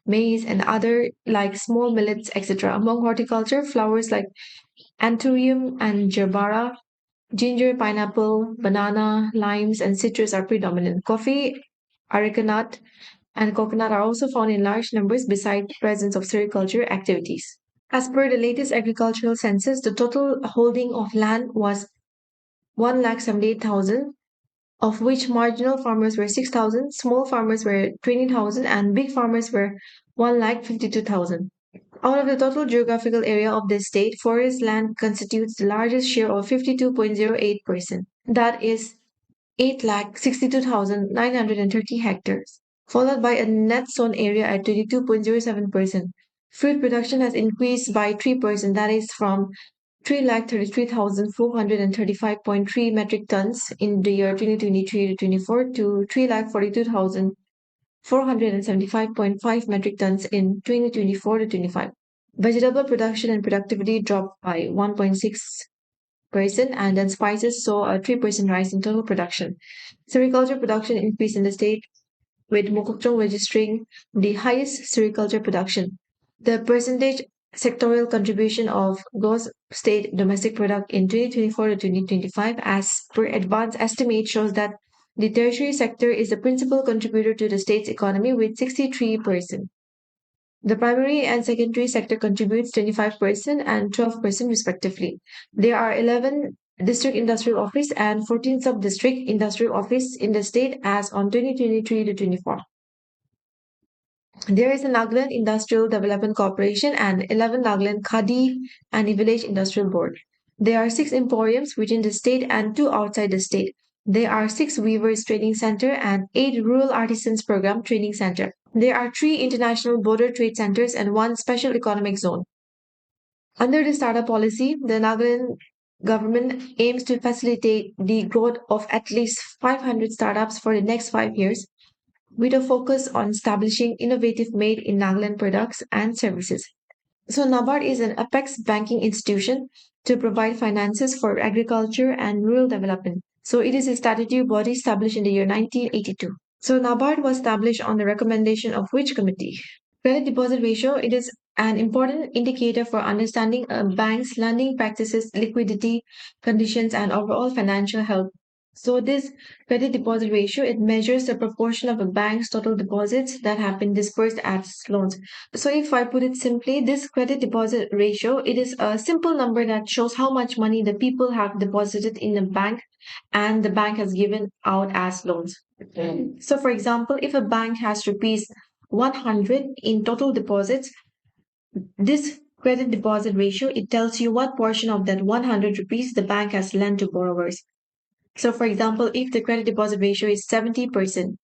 A: maize, and other like small millets, etc. Among horticulture, flowers like anthurium and gerbera, ginger, pineapple, banana, limes, and citrus are predominant. Coffee, areca nut, and coconut are also found in large numbers besides the presence of sericulture activities. As per the latest agricultural census, the total holding of land was 1,78,000, of which marginal farmers were 6,000, small farmers were 20,000, and big farmers were 1,52,000. Out of the total geographical area of the state, forest land constitutes the largest share of 52.08%. That is 8,62,930 hectares, followed by a net sown area at 22.07%. Fruit production has increased by 3%, that is from 3,33,435.3 metric tons in the year 2023 to 24 to 3,42,475.5 metric tons in 2024 to 25. Vegetable production and productivity dropped by 1.6%, and then spices saw a 3% rise in total production. Sericulture production increased in the state, with Mokokchung registering the highest sericulture production. The percentage sectorial contribution of gross state domestic product in 2024 to 2025 as per advanced estimate shows that the tertiary sector is the principal contributor to the state's economy with 63%. The primary and secondary sector contributes 25% and 12% respectively. There are 11 district industrial office and 14 sub-district industrial office in the state as on 2023 to 24. There is a Nagaland Industrial Development Corporation and 11 Nagaland Khadi and Village Industrial Board. There are 6 emporiums within the state and 2 outside the state. There are six weavers training center and eight rural artisans program training center. There are three international border trade centers and one special economic zone. Under the startup policy, the Nagaland government aims to facilitate the growth of at least 500 startups for the next 5 years, with a focus on establishing innovative made in Nagaland products and services. So, NABARD is an apex banking institution to provide finances for agriculture and rural development. So, it is a statutory body established in the year 1982. So, NABARD was established on the recommendation of which committee? Credit deposit ratio, it is an important indicator for understanding a bank's lending practices, liquidity conditions, and overall financial health. So this credit deposit ratio, it measures the proportion of a bank's total deposits that have been dispersed as loans. So if I put it simply, this credit deposit ratio, it is a simple number that shows how much money the people have deposited in the bank and the bank has given out as loans. So for example, if a bank has rupees 100 in total deposits, this credit deposit ratio, it tells you what portion of that 100 rupees the bank has lent to borrowers. So for example, if the credit deposit ratio is 70%,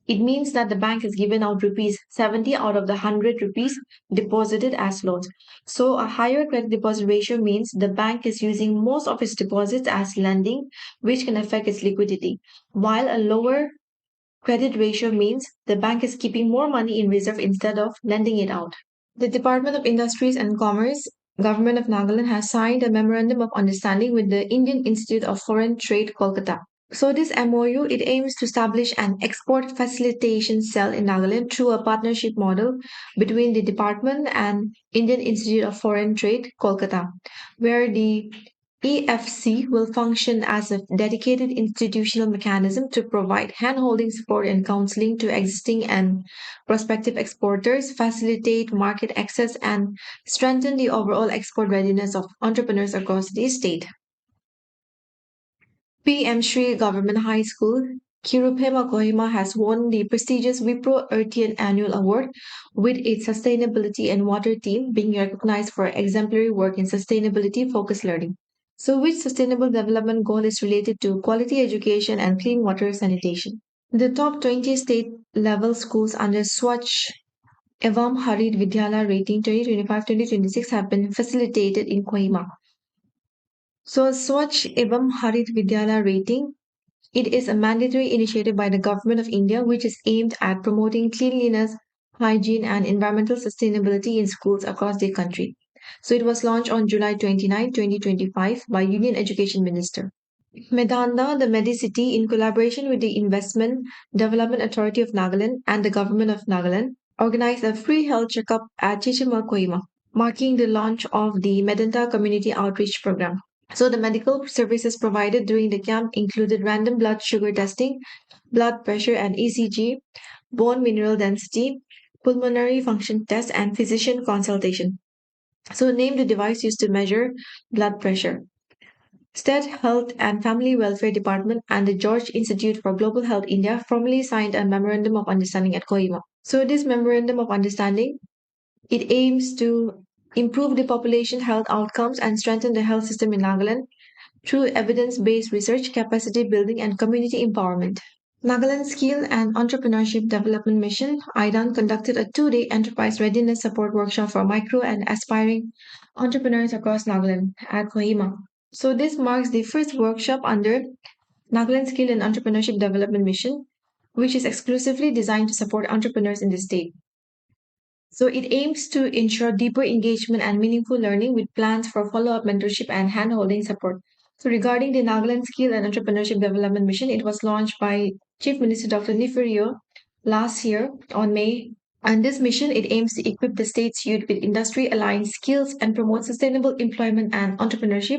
A: it means that the bank has given out rupees 70 out of the 100 rupees deposited as loans. So a higher credit deposit ratio means the bank is using most of its deposits as lending, which can affect its liquidity, while a lower credit ratio means the bank is keeping more money in reserve instead of lending it out. The Department of Industries and Commerce, Government of Nagaland has signed a memorandum of understanding with the Indian Institute of Foreign Trade, Kolkata. So this MOU, it aims to establish an export facilitation cell in Nagaland through a partnership model between the department and Indian Institute of Foreign Trade, Kolkata, where the EFC will function as a dedicated institutional mechanism to provide hand-holding support and counseling to existing and prospective exporters, facilitate market access, and strengthen the overall export readiness of entrepreneurs across the state. PM Shri Government High School, Kirupema Kohima has won the prestigious Wipro Earthian Annual Award with its sustainability and water team being recognized for exemplary work in sustainability focused learning. So, which sustainable development goal is related to quality education and clean water sanitation? The top 20 state level schools under Swachh Evam Harit Vidyalaya rating 2025-2026 have been facilitated in Kohima. So, Swachh Evam Harit Vidyalaya rating, it is a mandatory initiative by the Government of India which is aimed at promoting cleanliness, hygiene, and environmental sustainability in schools across the country. So it was launched on July 29, 2025 by Union Education Minister. Medanda, the Medicity, in collaboration with the Investment Development Authority of Nagaland and the Government of Nagaland, organized a free health checkup at Chichima, Koima, marking the launch of the Medanta Community Outreach Program. So the medical services provided during the camp included random blood sugar testing, blood pressure and ECG, bone mineral density, pulmonary function test, and physician consultation. So name the device used to measure blood pressure. State Health and Family Welfare Department and the George Institute for Global Health India formally signed a memorandum of understanding at Kohima. So this memorandum of understanding, it aims to improve the population health outcomes and strengthen the health system in Nagaland through evidence-based research, capacity building, and community empowerment. Nagaland Skill and Entrepreneurship Development Mission, IDAN, conducted a 2-day enterprise readiness support workshop for micro and aspiring entrepreneurs across Nagaland at Kohima. So this marks the first workshop under Nagaland Skill and Entrepreneurship Development Mission, which is exclusively designed to support entrepreneurs in the state. So it aims to ensure deeper engagement and meaningful learning with plans for follow-up mentorship and hand-holding support. So regarding the Nagaland Skill and Entrepreneurship Development Mission, it was launched by Chief Minister Dr. Niferio last year on May. And this mission, it aims to equip the state's youth with industry-aligned skills and promote sustainable employment and entrepreneurship,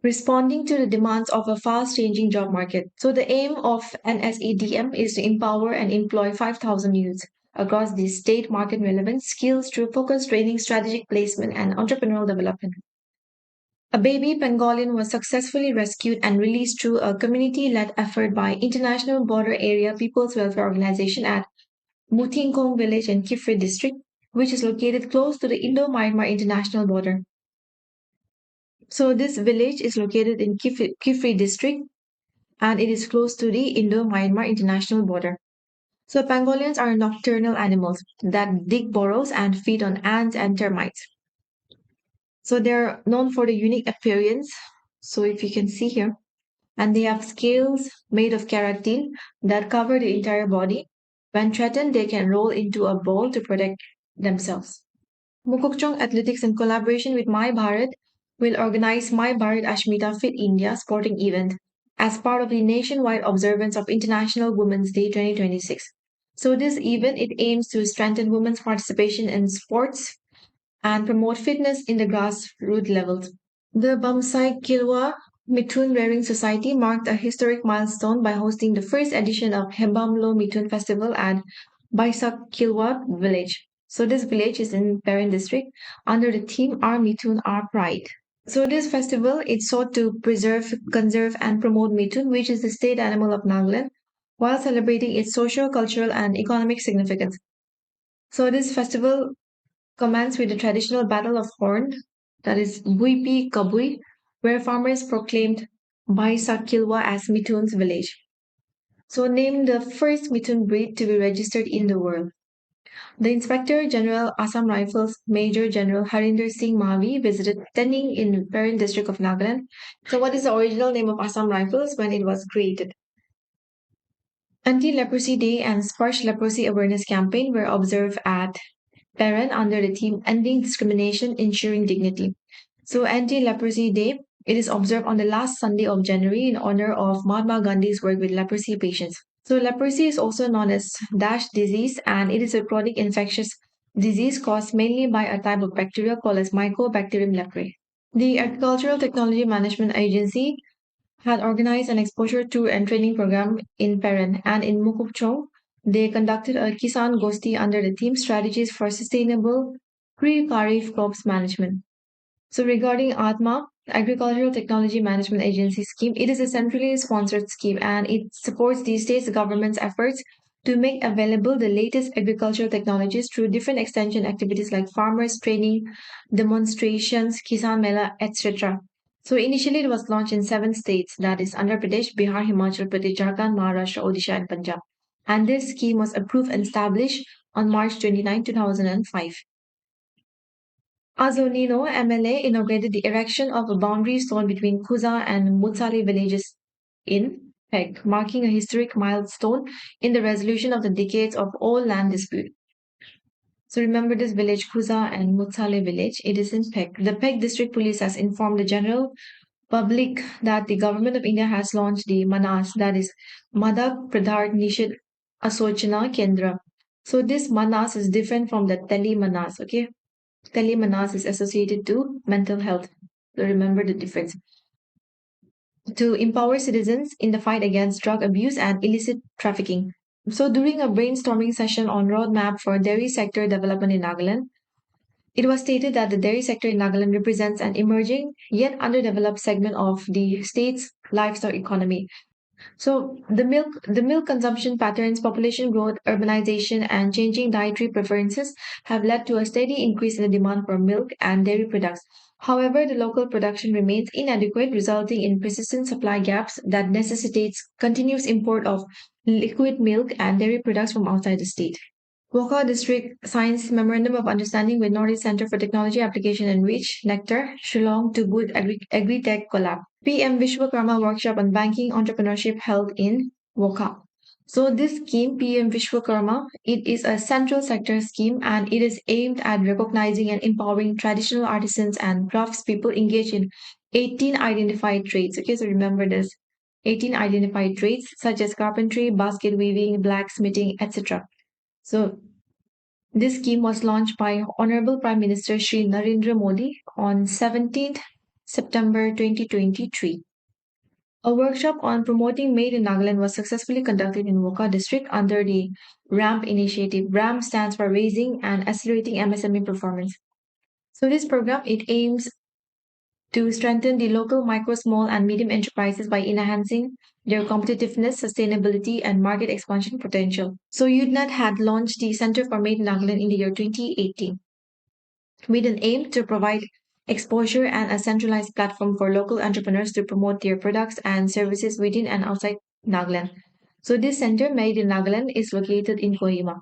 A: responding to the demands of a fast changing job market. So, the aim of NSEDM is to empower and employ 5,000 youths across the state market relevant skills through focused training, strategic placement, and entrepreneurial development. A baby pangolin was successfully rescued and released through a community led effort by International Border Area People's Welfare Organization at Mutingkong village in Kifri district, which is located close to the Indo Myanmar international border. So this village is located in Kifri district and it is close to the Indo-Myanmar international border. So pangolins are nocturnal animals that dig burrows and feed on ants and termites. So they're known for the unique appearance. So if you can see here, and they have scales made of keratin that cover the entire body. When threatened, they can roll into a ball to protect themselves. Mukokchung Athletics, in collaboration with My Bharat, will organize My Bharat Ashmita Fit India sporting event as part of the nationwide observance of International Women's Day 2026. So this event it aims to strengthen women's participation in sports and promote fitness in the grassroots levels. The Bamsai Kilwa Mithun Rearing Society marked a historic milestone by hosting the first edition of Hebamlo Mithun Festival at Baisak Kilwa village. So this village is in Perin district under the theme Our Mithun, Our Pride. So this festival it sought to preserve, conserve and promote Mithun, which is the state animal of Nagaland, while celebrating its social, cultural and economic significance. So this festival commenced with the traditional Battle of Horn, that is Buipi Kabui, where farmers proclaimed Baisakilwa as Mitun's village. So named the first Mitun breed to be registered in the world. The Inspector General Assam Rifles Major General Harinder Singh Mavi visited Tening in Perin district of Nagaland. So what is the original name of Assam Rifles when it was created? Anti-Leprosy Day and Sparsh Leprosy Awareness Campaign were observed at Perin under the theme Ending Discrimination, Ensuring Dignity. So Anti-Leprosy Day, it is observed on the last Sunday of January in honor of Mahatma Gandhi's work with leprosy patients. So leprosy is also known as Dash disease and it is a chronic infectious disease caused mainly by a type of bacteria called as Mycobacterium leprae. The Agricultural Technology Management Agency had organized an exposure tour and training program in Peran and in Mukupchong. They conducted a Kisan Gosti under the theme Strategies for Sustainable Pre-Kharif Crops Management. So regarding ATMA, Agricultural Technology Management Agency scheme, it is a centrally sponsored scheme and it supports the state's government's efforts to make available the latest agricultural technologies through different extension activities like farmers training, demonstrations, Kisan Mela, etc. So initially it was launched in 7 states, that is Andhra Pradesh, Bihar, Himachal Pradesh, Jharkhand, Maharashtra, Odisha and Punjab. And this scheme was approved and established on March 29, 2005. Azonino MLA inaugurated the erection of a boundary stone between Kuza and Mutsali villages in Peg, marking a historic milestone in the resolution of the decades of all land dispute. So remember this village, Kuza and Mutsali village, it is in Peg. The Peg District Police has informed the general public that the government of India has launched the Manas, that is Madak Pradhar Nishid Asochana Kendra. So this Manas is different from the Tele Manas, okay? Telemanas is associated to mental health. So remember the difference. To empower citizens in the fight against drug abuse and illicit trafficking. So during a brainstorming session on roadmap for dairy sector development in Nagaland, it was stated that the dairy sector in Nagaland represents an emerging yet underdeveloped segment of the state's livestock economy. So the milk consumption patterns, population growth, urbanization, and changing dietary preferences have led to a steady increase in the demand for milk and dairy products. However, the local production remains inadequate, resulting in persistent supply gaps that necessitates continuous import of liquid milk and dairy products from outside the state. Wokha District signs Memorandum of Understanding with Northeast Center for Technology Application and Reach, Nectar, Shillong to boost agri-tech collab. PM Vishwakarma Workshop on Banking Entrepreneurship held in Wokha. So this scheme, PM Vishwakarma, it is a central sector scheme and it is aimed at recognizing and empowering traditional artisans and craftspeople engaged in 18 identified trades. Okay, so remember this. 18 identified trades such as carpentry, basket weaving, blacksmithing, etc. So this scheme was launched by Honorable Prime Minister Shri Narendra Modi on 17th September 2023. A workshop on promoting Made in Nagaland was successfully conducted in Wokha district under the RAMP initiative. RAMP stands for Raising and Accelerating MSME Performance. So this program, it aims to strengthen the local micro, small and medium enterprises by enhancing their competitiveness, sustainability, and market expansion potential. So UNED had launched the Center for Made in Nagaland in the year 2018 with an aim to provide exposure, and a centralized platform for local entrepreneurs to promote their products and services within and outside Nagaland. So this center made in Nagaland is located in Kohima.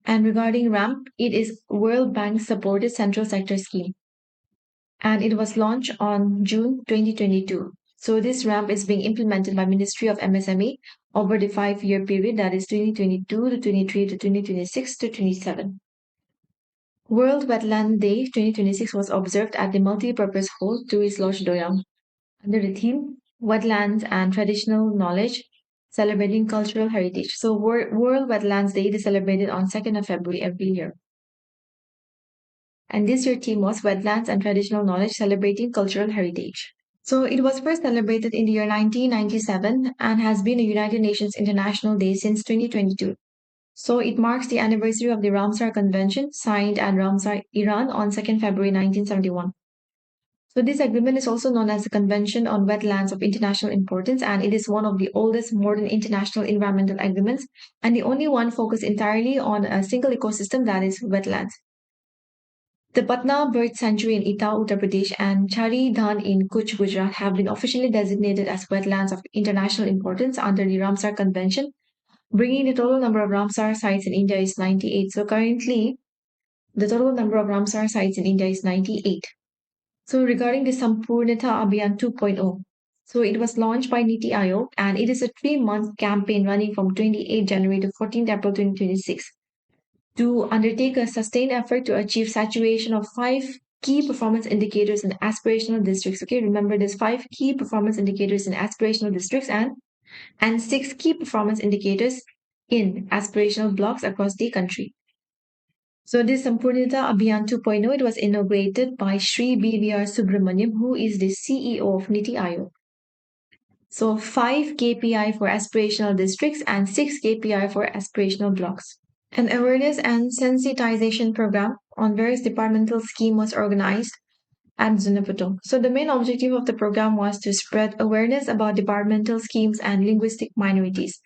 A: And regarding RAMP, it is World Bank supported central sector scheme and it was launched on June 2022. So this ramp is being implemented by Ministry of MSME over the 5-year period that is 2022 to 23 to 2026 to 27. World Wetland Day 2026 was observed at the multi-purpose hall Tourist Lodge Doyang under the theme Wetlands and Traditional Knowledge Celebrating Cultural Heritage. So World Wetlands Day is celebrated on 2nd of February every year. And this year theme was Wetlands and Traditional Knowledge Celebrating Cultural Heritage. So it was first celebrated in the year 1997 and has been a United Nations International Day since 2022. So it marks the anniversary of the Ramsar Convention signed at Ramsar, Iran on 2nd February 1971. So this agreement is also known as the Convention on Wetlands of International Importance and it is one of the oldest modern international environmental agreements and the only one focused entirely on a single ecosystem that is wetlands. The Patna Bird Sanctuary in Etah, Uttar Pradesh, and Chari Dhan in Kutch, Gujarat have been officially designated as wetlands of international importance under the Ramsar Convention, bringing the total number of Ramsar sites in India is 98. So currently, the total number of Ramsar sites in India is 98. So regarding the Sampurnata Abhiyan 2.0, so it was launched by Niti Aayog and it is a 3-month campaign running from 28 January to 14 April 2026 to undertake a sustained effort to achieve saturation of 5 key performance indicators in aspirational districts. Okay, remember there's 5 key performance indicators in aspirational districts and 6 key performance indicators in aspirational blocks across the country. So this Sampurnita Abhiyan 2.0, it was inaugurated by Sri BVR Subramaniam, who is the CEO of Niti Aayog. So 5 KPI for aspirational districts and 6 KPI for aspirational blocks. An awareness and sensitization program on various departmental scheme was organized at Zunaputo. So the main objective of the program was to spread awareness about departmental schemes and linguistic minorities.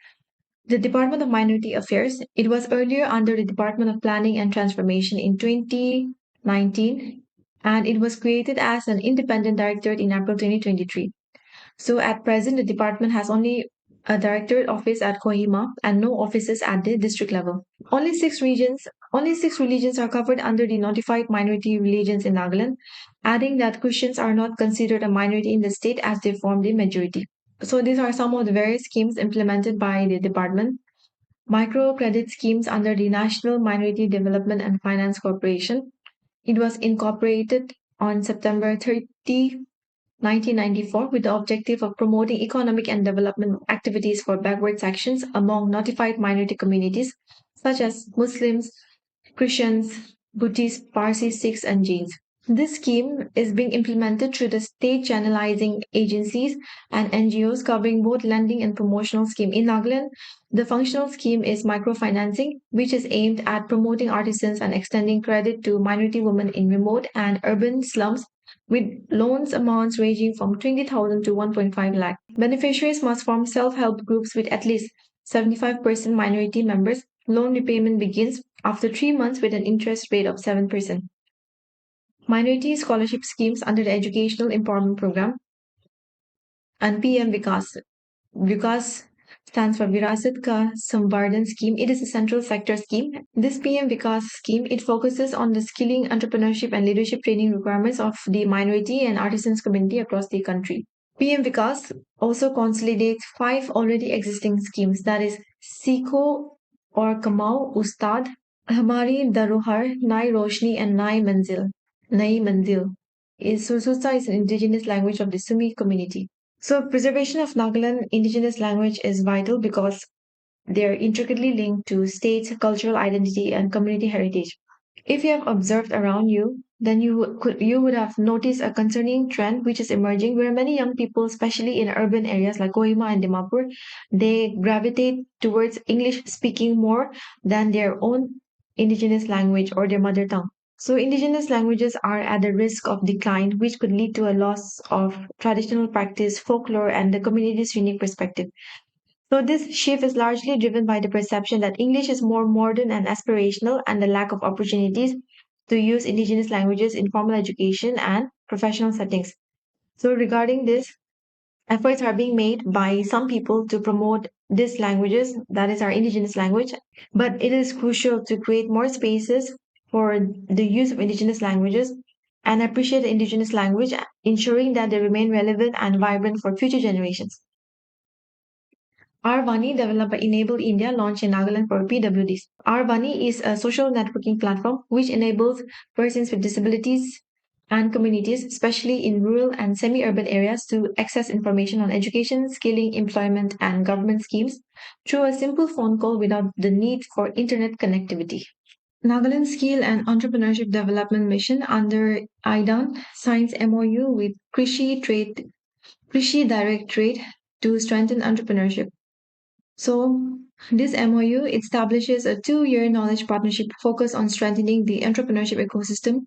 A: The Department of Minority Affairs, it was earlier under the Department of Planning and Transformation in 2019 and it was created as an independent directorate in April 2023. So at present, the department has only a directorate office at Kohima and no offices at the district level. Only six religions are covered under the notified minority religions in Nagaland, adding that Christians are not considered a minority in the state as they form the majority. So these are some of the various schemes implemented by the department. Microcredit schemes under the National Minority Development and Finance Corporation. It was incorporated on September 30, 1994 with the objective of promoting economic and development activities for backward sections among notified minority communities such as Muslims, Christians, Buddhists, Parsis, Sikhs, and Jains. This scheme is being implemented through the state channelizing agencies and NGOs covering both lending and promotional scheme. In Nagaland, the functional scheme is microfinancing, which is aimed at promoting artisans and extending credit to minority women in remote and urban slums with loans amounts ranging from 20,000 to 1.5 lakh. Beneficiaries must form self-help groups with at least 75% minority members. Loan repayment begins after 3 months with an interest rate of 7%. Minority scholarship schemes under the Educational Empowerment Program and PM Vikas. Vikas stands for Virasat Ka Samvardhan Scheme. It is a central sector scheme. This PM Vikas scheme, it focuses on the skilling, entrepreneurship and leadership training requirements of the minority and artisans community across the country. PM Vikas also consolidates 5 already existing schemes that is Sikho or Kamau Ustad, Hamari Darohar, Nai Roshni and Nai Manzil. Nai Manzil. Susa is an indigenous language of the Sumi community. So preservation of Nagaland indigenous language is vital because they are intricately linked to state's cultural identity and community heritage. If you have observed around you, then you would have noticed a concerning trend which is emerging where many young people, especially in urban areas like Kohima and Dimapur, they gravitate towards English speaking more than their own indigenous language or their mother tongue. So indigenous languages are at the risk of decline, which could lead to a loss of traditional practice, folklore, and the community's unique perspective. So this shift is largely driven by the perception that English is more modern and aspirational and the lack of opportunities to use indigenous languages in formal education and professional settings. So, regarding this, efforts are being made by some people to promote these languages, that is our indigenous language, but it is crucial to create more spaces for the use of indigenous languages and appreciate the indigenous language, ensuring that they remain relevant and vibrant for future generations. R-Vani, developed by Enable India, launched in Nagaland for PWDs. R-Vani is a social networking platform which enables persons with disabilities and communities, especially in rural and semi-urban areas, to access information on education, skilling, employment, and government schemes through a simple phone call without the need for internet connectivity. Nagaland Skill and Entrepreneurship Development Mission under IDAN signs MOU with Krishi Directorate to strengthen entrepreneurship. So, this MOU establishes a 2-year knowledge partnership focused on strengthening the entrepreneurship ecosystem,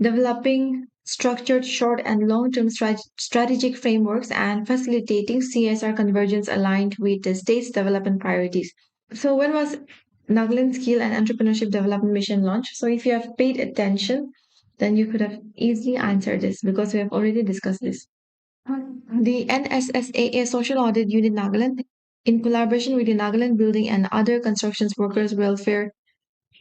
A: developing structured short and long term strategic frameworks, and facilitating CSR convergence aligned with the state's development priorities. So, when was Nagaland Skill and Entrepreneurship Development Mission launched? So, if you have paid attention, then you could have easily answered this because we have already discussed this. The NSSAA Social Audit Unit Nagaland, in collaboration with the Nagaland Building and other constructions workers welfare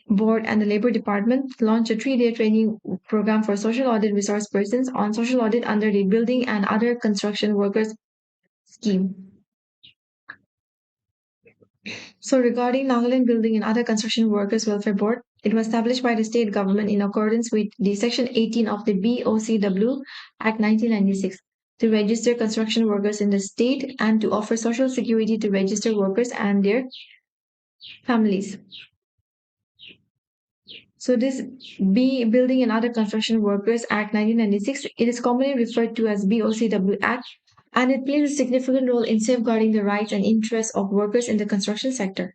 A: board and the labor department, launched a 3-day training program for social audit resource persons on social audit under the building and other construction workers scheme. So regarding Nagaland Building and Other Construction Workers Welfare Board, it was established by the state government in accordance with the Section 18 of the BOCW Act 1996 to register construction workers in the state and to offer social security to registered workers and their families. So this Building and Other Construction Workers Act 1996, it is commonly referred to as BOCW Act, and it plays a significant role in safeguarding the rights and interests of workers in the construction sector.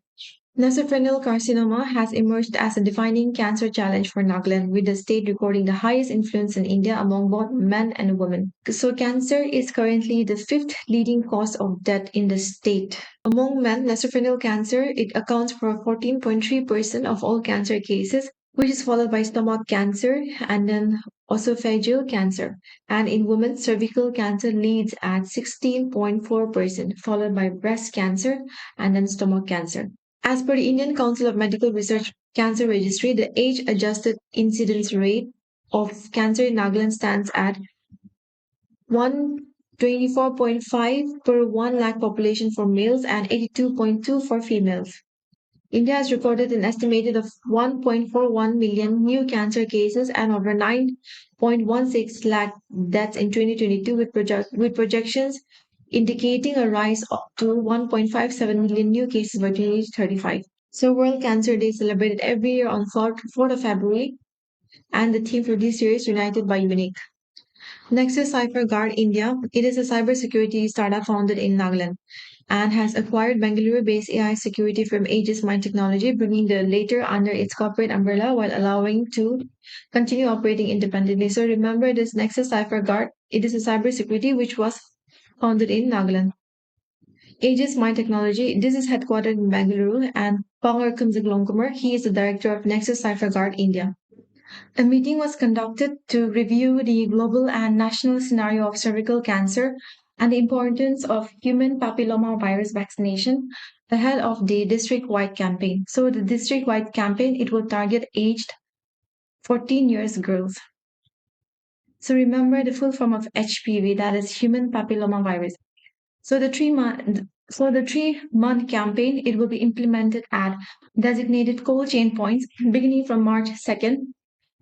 A: Nasopharyngeal carcinoma has emerged as a defining cancer challenge for Nagaland, with the state recording the highest influence in India among both men and women. So, cancer is currently the 5th leading cause of death in the state. Among men, nasopharyngeal cancer, it accounts for 14.3% of all cancer cases, which is followed by stomach cancer and then esophageal cancer. And in women, cervical cancer leads at 16.4%, followed by breast cancer and then stomach cancer. As per the Indian Council of Medical Research Cancer Registry, the age-adjusted incidence rate of cancer in Nagaland stands at 124.5 per 1 lakh population for males and 82.2 for females. India has recorded an estimated of 1.41 million new cancer cases and over 9.16 lakh deaths in 2022, with projections indicating a rise up to 1.57 million new cases by 2035. So, World Cancer Day is celebrated every year on 4th of February, and the theme for this year is United by Unique. Next is CypherGuard India. It is a cybersecurity startup founded in Nagaland and has acquired Bangalore-based AI security firm Aegis Mind Technology, bringing the latter under its corporate umbrella while allowing to continue operating independently. So remember this Nexus CypherGuard. It is a cybersecurity which was founded in Nagaland. Aegis Mind Technology, this is headquartered in Bangalore, and Pangar Kumar, he is the director of Nexus CypherGuard India. A meeting was conducted to review the global and national scenario of cervical cancer and the importance of human papilloma virus vaccination ahead of the district-wide campaign. So the district-wide campaign, it will target aged 14 years girls. So remember the full form of HPV, that is human papilloma virus. So the 3-month campaign, it will be implemented at designated cold chain points beginning from March 2nd.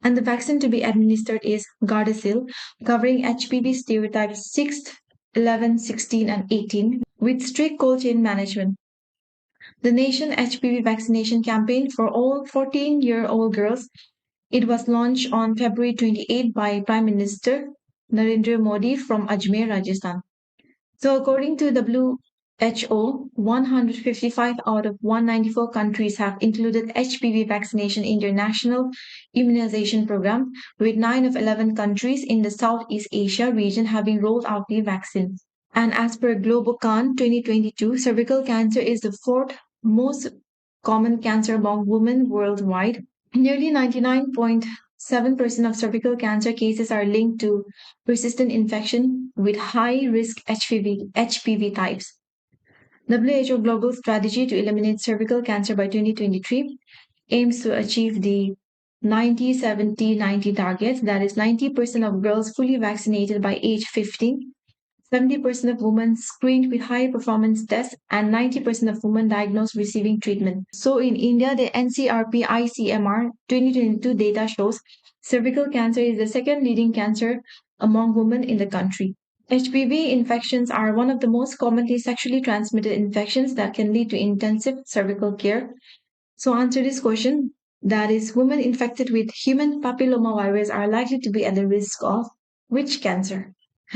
A: And the vaccine to be administered is Gardasil, covering HPV serotypes 6, 11, 16, and 18 with strict cold chain management. The nation HPV vaccination campaign for all 14-year-old girls, it was launched on February 28 by Prime Minister Narendra Modi from Ajmer, Rajasthan. So according to WHO, 155 out of 194 countries have included HPV vaccination in their national immunization program, with 9 of 11 countries in the Southeast Asia region having rolled out the vaccine. And as per Globocan 2022, cervical cancer is the 4th most common cancer among women worldwide. Nearly 99% 7% of cervical cancer cases are linked to persistent infection with high risk HPV types. WHO Global Strategy to Eliminate Cervical Cancer by 2023 aims to achieve the 90-70-90 targets, that is 90% of girls fully vaccinated by age 15, 70% of women screened with high performance tests, and 90% of women diagnosed receiving treatment. So in India, the NCRP ICMR 2022 data shows cervical cancer is the second leading cancer among women in the country. HPV infections are one of the most commonly sexually transmitted infections that can lead to intensive cervical care. So answer this question, that is, women infected with human papillomavirus are likely to be at the risk of which cancer?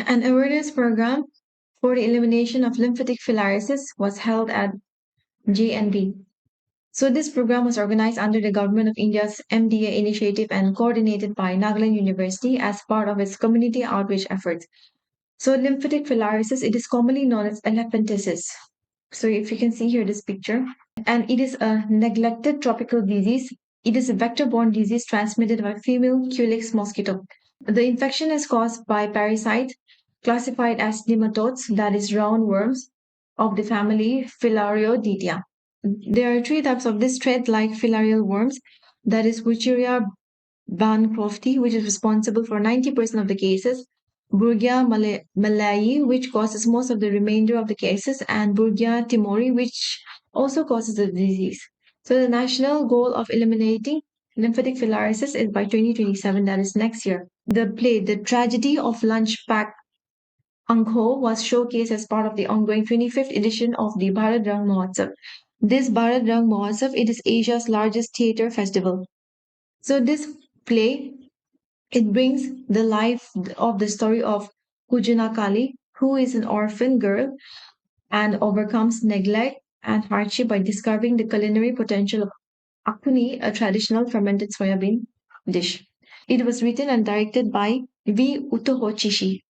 A: An awareness program for the elimination of lymphatic filariasis was held at JNB. So this program was organized under the Government of India's MDA initiative and coordinated by Nagaland University as part of its community outreach efforts. So lymphatic filariasis, it is commonly known as elephantiasis. So if you can see here this picture, and it is a neglected tropical disease. It is a vector-borne disease transmitted by female Culex mosquito. The infection is caused by parasite classified as nematodes, that is roundworms of the family Filariodidia. There are three types of this thread-like filarial worms, that is Wucheria bancrofti, which is responsible for 90% of the cases, Burgia malayi, which causes most of the remainder of the cases, and Burgia timori, which also causes the disease. So the national goal of eliminating lymphatic filariasis is by 2027, that is next year. The play, The Tragedy of Lunch Pack Angho, was showcased as part of the ongoing 25th edition of the Bharat Rang Mahotsav. This Bharat Rang Mahotsav, it is Asia's largest theatre festival. So this play, it brings the life of the story of Kujuna Kali, who is an orphan girl and overcomes neglect and hardship by discovering the culinary potential of akuni, a traditional fermented soybean dish. It was written and directed by V. Utohochishi.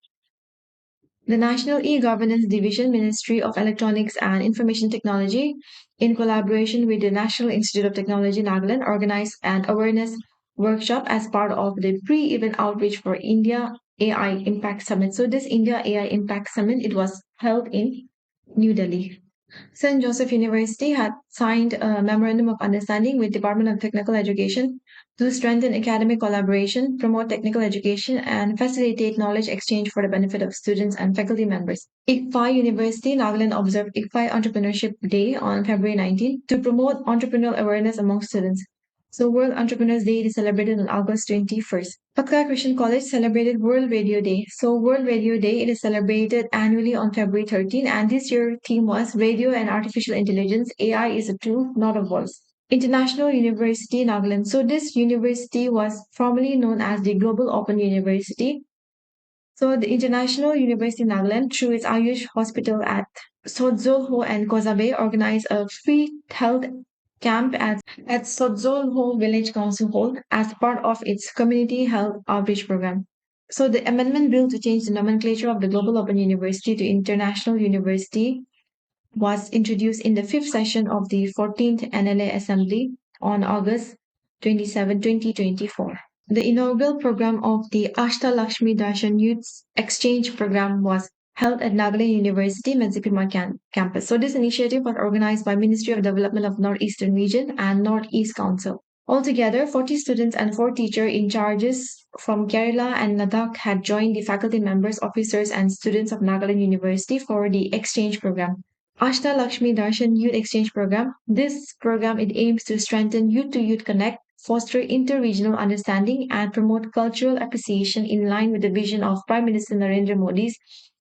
A: The National E-Governance Division, Ministry of Electronics and Information Technology, in collaboration with the National Institute of Technology Nagaland, organized an awareness workshop as part of the pre-event outreach for India AI Impact Summit. So this India AI Impact Summit, it was held in New Delhi. St. Joseph University had signed a memorandum of understanding with Department of Technical Education to strengthen academic collaboration, promote technical education, and facilitate knowledge exchange for the benefit of students and faculty members. ICFI University Nagaland observed ICFI Entrepreneurship Day on February 19 to promote entrepreneurial awareness among students. So World Entrepreneurs Day is celebrated on August 21st. Patka Christian College celebrated World Radio Day. So World Radio Day, it is celebrated annually on February 13, and this year theme was Radio and Artificial Intelligence. AI is a tool, not a voice. International University Nagaland. So this university was formerly known as the Global Open University. So the International University Nagaland, through its Ayush Hospital at Sodzolho and Kozabe, organized a free health camp at Sodzolho Village Council Hall as part of its community health outreach program. So the amendment bill to change the nomenclature of the Global Open University to International University was introduced in the fifth session of the 14th NLA Assembly on August 27, 2024. The inaugural program of the Ashta Lakshmi Darshan Youth Exchange Program was held at Nagaland University Menzipima campus. So this initiative was organized by Ministry of Development of Northeastern Region and Northeast Council. Altogether, 40 students and 4 teacher in charges from Kerala and Ladakh had joined the faculty members, officers, and students of Nagaland University for the exchange program. Ashta Lakshmi Darshan Youth Exchange Program. This program, it aims to strengthen youth-to-youth connect, foster inter-regional understanding, and promote cultural appreciation in line with the vision of Prime Minister Narendra Modi's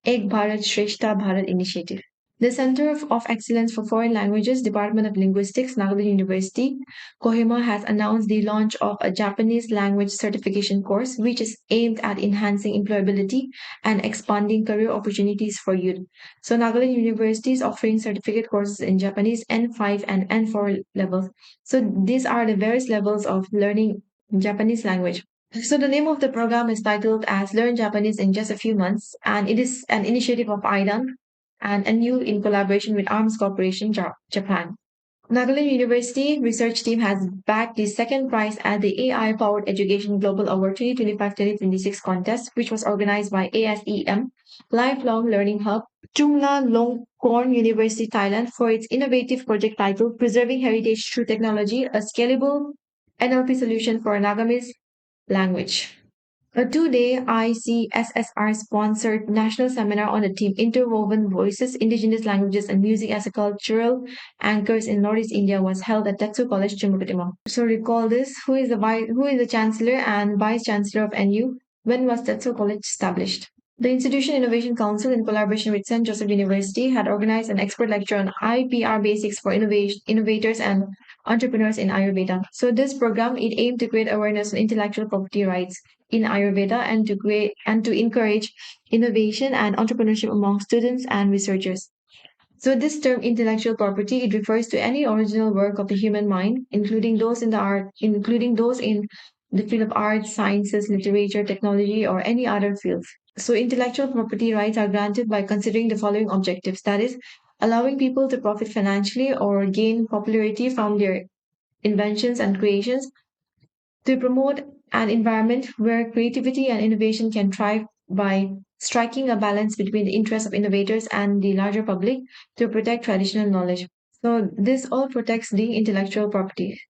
A: Ek Bharat Shrestha Bharat initiative. The Center of Excellence for Foreign Languages, Department of Linguistics, Nagaland University, Kohima has announced the launch of a Japanese language certification course, which is aimed at enhancing employability and expanding career opportunities for youth. So Nagaland University is offering certificate courses in Japanese N5 and N4 levels. So these are the various levels of learning Japanese language. So the name of the program is titled as Learn Japanese in Just a Few Months, and it is an initiative of IDAN and NU in collaboration with Arms Corporation Japan. Nagaland University research team has bagged the second prize at the AI-powered Education Global Award 2025-2026 contest, which was organized by ASEM, Lifelong Learning Hub, Chulalongkorn University, Thailand, for its innovative project titled Preserving Heritage Through Technology, a Scalable NLP Solution for Nagamese Language. A two-day ICSSR-sponsored national seminar on the theme Interwoven Voices, Indigenous Languages and Music as a Cultural Anchors in Northeast India was held at Tetsu College, Chimbukutima. So recall this, who is the Chancellor and Vice Chancellor of NU? When was Tetsu College established? The Institution Innovation Council, in collaboration with St. Joseph University, had organized an expert lecture on IPR basics for innovators and entrepreneurs in Ayurveda. So this program, it aimed to create awareness on intellectual property rights in Ayurveda and to encourage innovation and entrepreneurship among students and researchers. So this term intellectual property, it refers to any original work of the human mind, including those in the field of arts, sciences, literature, technology, or any other fields. So intellectual property rights are granted by considering the following objectives, that is, allowing people to profit financially or gain popularity from their inventions and creations, to promote an environment where creativity and innovation can thrive by striking a balance between the interests of innovators and the larger public, to protect traditional knowledge. So this all protects the intellectual property,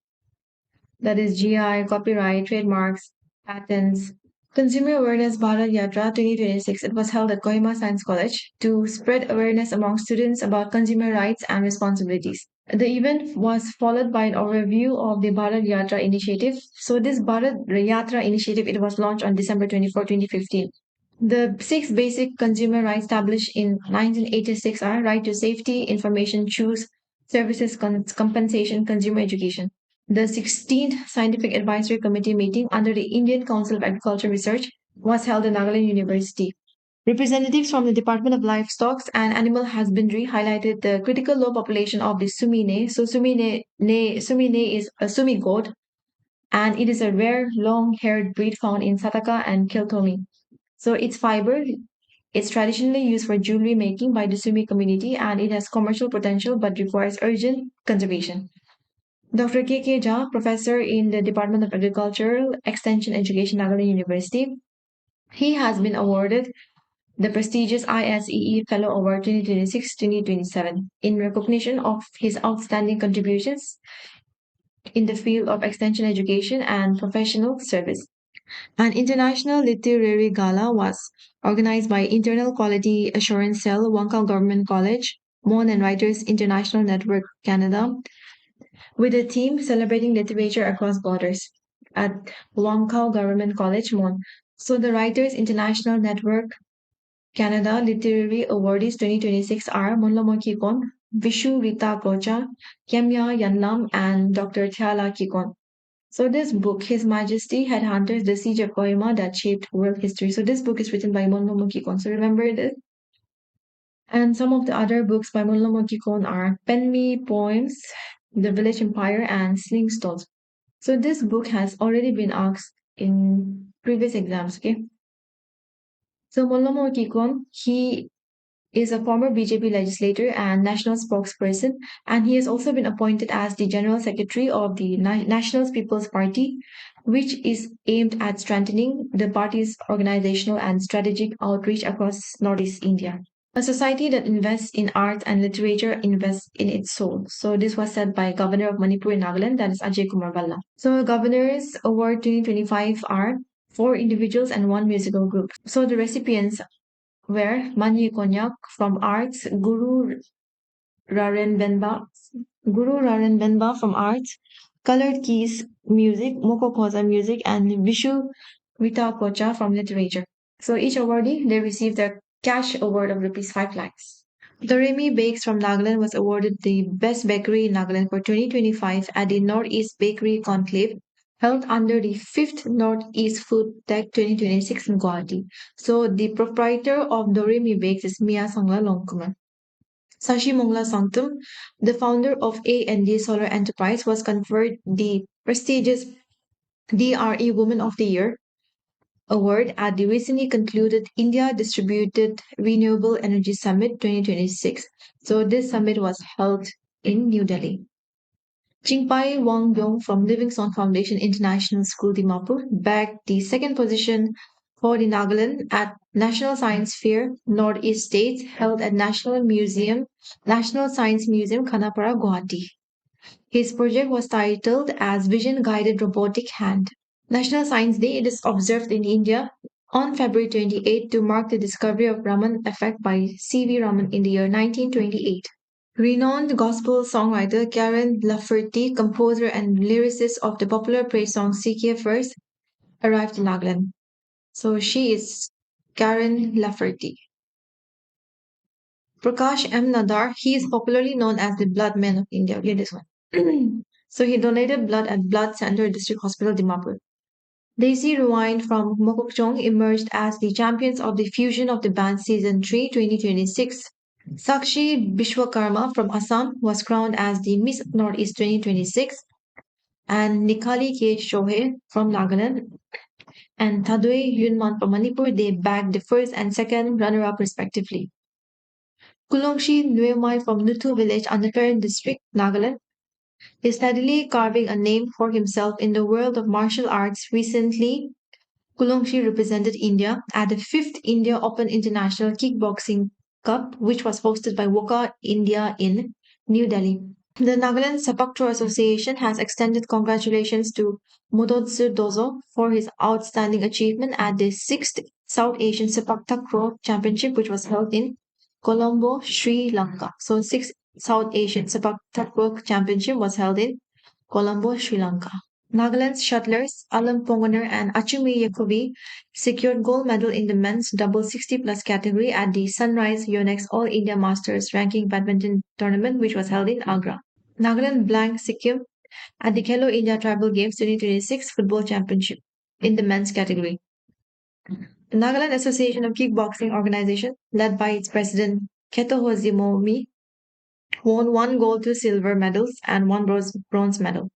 A: that is GI, copyright, trademarks, patents. Consumer Awareness Bharat Yatra 2026. It was held at Kohima Science College to spread awareness among students about consumer rights and responsibilities. The event was followed by an overview of the Bharat Yatra initiative. So this Bharat Yatra initiative, it was launched on December 24, 2015. The six basic consumer rights established in 1986 are right to safety, information, choose, services, compensation, consumer education. The 16th Scientific Advisory Committee meeting under the Indian Council of Agriculture Research was held in Nagaland University. Representatives from the Department of Livestock and Animal Husbandry highlighted the critical low population of the sumine. So sumine is a sumi goat, and it is a rare long-haired breed found in Sataka and Kiltomi. So its fiber is traditionally used for jewelry making by the Sumi community, and it has commercial potential but requires urgent conservation. Dr. K. Jha, professor in the Department of Agricultural Extension Education, Nagaland University, he has been awarded the prestigious ISEE Fellow Award 2026-2027 in recognition of his outstanding contributions in the field of extension education and professional service. An international literary gala was organized by Internal Quality Assurance Cell, Wankau Government College, Mon and Writers International Network Canada, with a theme celebrating literature across borders at Wankau Government College, Mon. So the Writers International Network Canada Literary Awardees 2026 are Monlomo Kikon, Vishu Rita Kocha, Kemya Yanlam, and Dr. Thiala Kikon. So this book, His Majesty Headhunters, The Siege of Kohima That Shaped World History. So this book is written by Monlomo Kikon. So remember this. And some of the other books by Monlomo Kikon are Penme Poems, The Village Empire, and Sling Stones. So this book has already been asked in previous exams, okay? So Monlomo Kikon, he is a former BJP legislator and national spokesperson, and he has also been appointed as the General Secretary of the National People's Party, which is aimed at strengthening the party's organizational and strategic outreach across Northeast India. A society that invests in art and literature invests in its soul. So this was said by Governor of Manipur in Nagaland, that is Ajay Kumar Balla. So Governor's Award 2025 are 4 individuals and 1 musical group. So the recipients where Manyi Konyak from arts, Rarenbenba, Guru Rarenbenba from arts, Colored Keys music, Moko Koza music, and Vishu Vita Kocha from literature. So each awardee, they received a cash award of rupees 5 lakhs. Doremi Bakes from Nagaland was awarded the Best Bakery in Nagaland for 2025 at the Northeast Bakery Conclave held under the 5th Northeast Food Tech 2026 in Guwahati. So the proprietor of Doremi Bakes is Mia Sangla Longkumar. Sashi Mongla Sangtum, the founder of A&D Solar Enterprise, was conferred the prestigious DRE Woman of the Year award at the recently concluded India Distributed Renewable Energy Summit 2026. So this summit was held in New Delhi. Jingpai Wangyong from Livingstone Foundation International School, Dimapur, bagged the second position for the Nagaland at National Science Fair Northeast States held at National Science Museum, Khanapara, Guwahati. His project was titled as Vision Guided Robotic Hand. National Science Day it is observed in India on February 28 to mark the discovery of Raman effect by C.V. Raman in the year 1928. Renowned gospel songwriter Karen Lafferty, composer and lyricist of the popular praise song Sikhiya First, arrived in Nagaland. So she is Karen Lafferty. Prakash M. Nadar, he is popularly known as the Blood Man of India. Okay, this one. So he donated blood at Blood Center District Hospital, Dimapur. Daisy Ruine from Mokokchung emerged as the champions of the fusion of the band season 3 2026. Sakshi Bishwakarma from Assam was crowned as the Miss Northeast 2026, and Nikali K. Shohei from Nagaland and Thadoi Yunman from Manipur they bagged the first and second runner-up respectively. Kulongshi Nuemai from Nuthu village, Andhra district, Nagaland, is steadily carving a name for himself in the world of martial arts. Recently, Kulongshi represented India at the 5th India Open International Kickboxing Cup, which was hosted by Woka India in New Delhi. The Nagaland Sepak Takraw Association has extended congratulations to Mudotsu Dozo for his outstanding achievement at the 6th South Asian Sepak Takraw Championship, which was held in Colombo, Sri Lanka. So, 6th South Asian Sepak Takraw Championship was held in Colombo, Sri Lanka. Nagaland's shuttlers Alam Pongoner and Achumi Yakobi secured gold medal in the men's double 60 plus category at the Sunrise Yonex All India Masters Ranking Badminton Tournament, which was held in Agra. Nagaland blanked Sikkim at the Khelo India Tribal Games 2026 Football Championship in the men's category. The Nagaland Association of Kickboxing Organization, led by its president Keto Hozimomi, won 1 gold, 2 silver medals, and 1 bronze medal.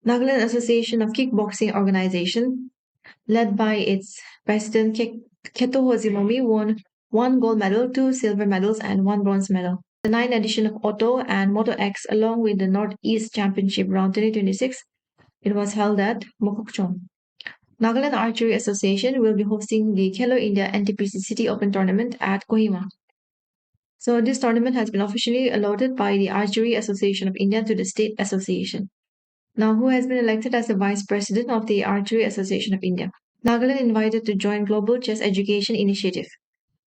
A: Nagaland Association of Kickboxing Organization, led by its president Keto Hozimomi, won 1 gold medal, 2 silver medals, and 1 bronze medal. The 9th edition of Auto and Moto X, along with the Northeast Championship Round 2026, it was held at Mokokchung. Nagaland Archery Association will be hosting the Khelo India NTPC City Open Tournament at Kohima. So this tournament has been officially allotted by the Archery Association of India to the State Association. Now, who has been elected as the Vice President of the Archery Association of India? Nagaland invited to join Global Chess Education Initiative.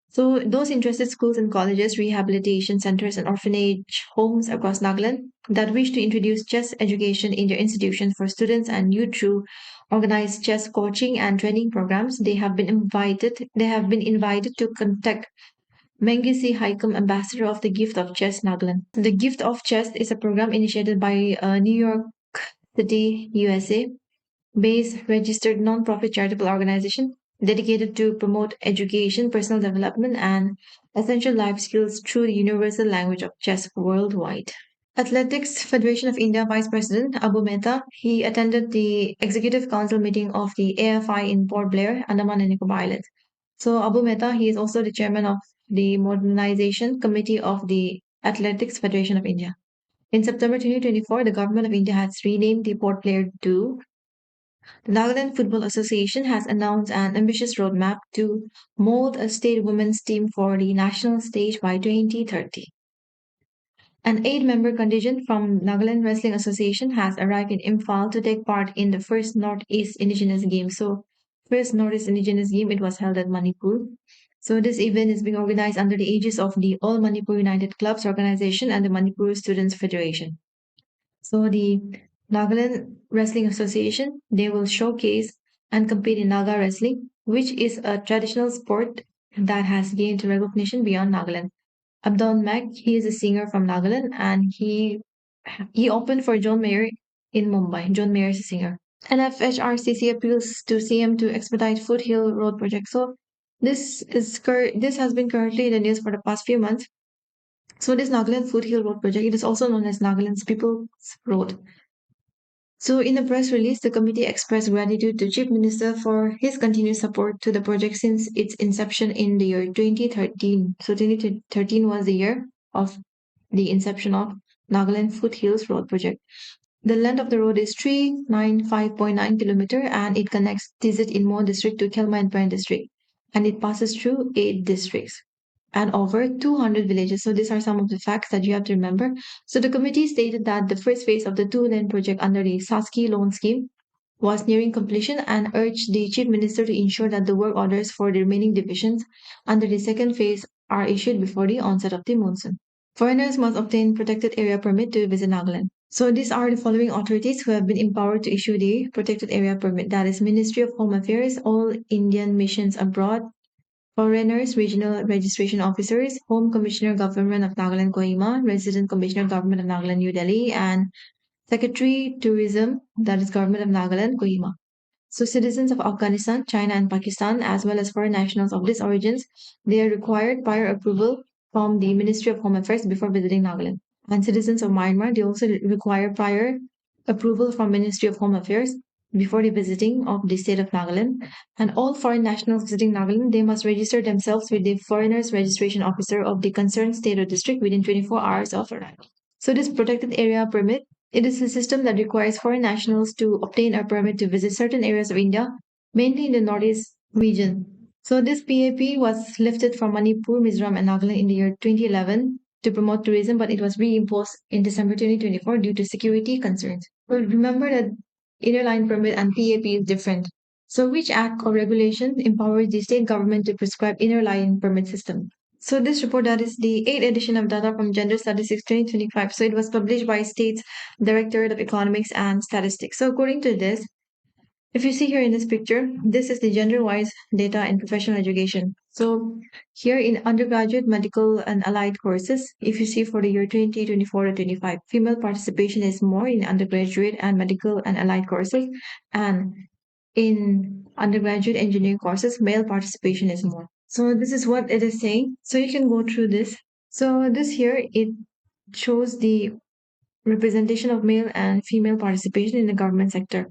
A: So, those interested schools and colleges, rehabilitation centers, and orphanage homes across Nagaland that wish to introduce chess education in their institutions for students and youth through organized chess coaching and training programs, they have been invited to contact Mengisi Haikum, ambassador of the Gift of Chess Nagaland. The Gift of Chess is a program initiated by New York City, USA, based registered non-profit charitable organization dedicated to promote education, personal development, and essential life skills through the universal language of chess worldwide. Athletics Federation of India Vice President Abu Mehta, he attended the Executive Council meeting of the AFI in Port Blair, Andaman and Nicobar Islands. So Abu Mehta, he is also the chairman of the Modernization Committee of the Athletics Federation of India. In September 2024, the government of India has renamed the Port Blair to the Nagaland Football Association has announced an ambitious roadmap to mold a state women's team for the national stage by 2030. An 8-member contingent from Nagaland Wrestling Association has arrived in Imphal to take part in the first Northeast Indigenous Games. So, first Northeast Indigenous Game, it was held at Manipur. So, this event is being organized under the aegis of the All Manipur United Clubs Organization and the Manipur Students Federation. So, the Nagaland Wrestling Association, they will showcase and compete in Naga wrestling, which is a traditional sport that has gained recognition beyond Nagaland. Abdon Mac, he is a singer from Nagaland and he opened for John Mayer in Mumbai. John Mayer is a singer. NFHRCC appeals to CM to expedite Foothill Road project. So this has been currently in the news for the past few months. So this Nagaland Foothill Road project, it is also known as Nagaland's People's Road. So in a press release, the committee expressed gratitude to Chief Minister for his continued support to the project since its inception in the year 2013. So 2013 was the year of the inception of Nagaland Foothills Road project. The length of the road is 395.9 kilometer and it connects Tizit in Mo district to Kelma in Pine district. And it passes through 8 districts and over 200 villages. So these are some of the facts that you have to remember. So the committee stated that the first phase of the two-lane project under the Saski loan scheme was nearing completion and urged the chief minister to ensure that the work orders for the remaining divisions under the second phase are issued before the onset of the monsoon. Foreigners must obtain protected area permit to visit Nagaland. So these are the following authorities who have been empowered to issue the protected area permit. That is Ministry of Home Affairs, all Indian missions abroad, foreigners, regional registration officers, Home Commissioner Government of Nagaland Kohima, Resident Commissioner Government of Nagaland New Delhi, and Secretary Tourism, that is Government of Nagaland Kohima. So citizens of Afghanistan, China, and Pakistan, as well as foreign nationals of these origins, they are required prior approval from the Ministry of Home Affairs before visiting Nagaland. And citizens of Myanmar, they also require prior approval from Ministry of Home Affairs before the visiting of the state of Nagaland. And all foreign nationals visiting Nagaland, they must register themselves with the Foreigners Registration Officer of the concerned state or district within 24 hours of arrival. So this protected area permit, it is a system that requires foreign nationals to obtain a permit to visit certain areas of India, mainly in the northeast region. So this PAP was lifted from Manipur, Mizoram, and Nagaland in the year 2011 to promote tourism, but it was reimposed in December 2024 due to security concerns. Well, remember that inner line permit and PAP is different. So which act or regulation empowers the state government to prescribe inner line permit system? So this report, that is the 8th edition of data from Gender Statistics 2025. So it was published by State's Directorate of Economics and Statistics. So according to this, if you see here in this picture, this is the gender-wise data in professional education. So here in undergraduate, medical, and allied courses, if you see for the year 2024 to 25, female participation is more in undergraduate and medical and allied courses, and in undergraduate engineering courses, male participation is more. So this is what it is saying. So you can go through this. So this here, it shows the representation of male and female participation in the government sector.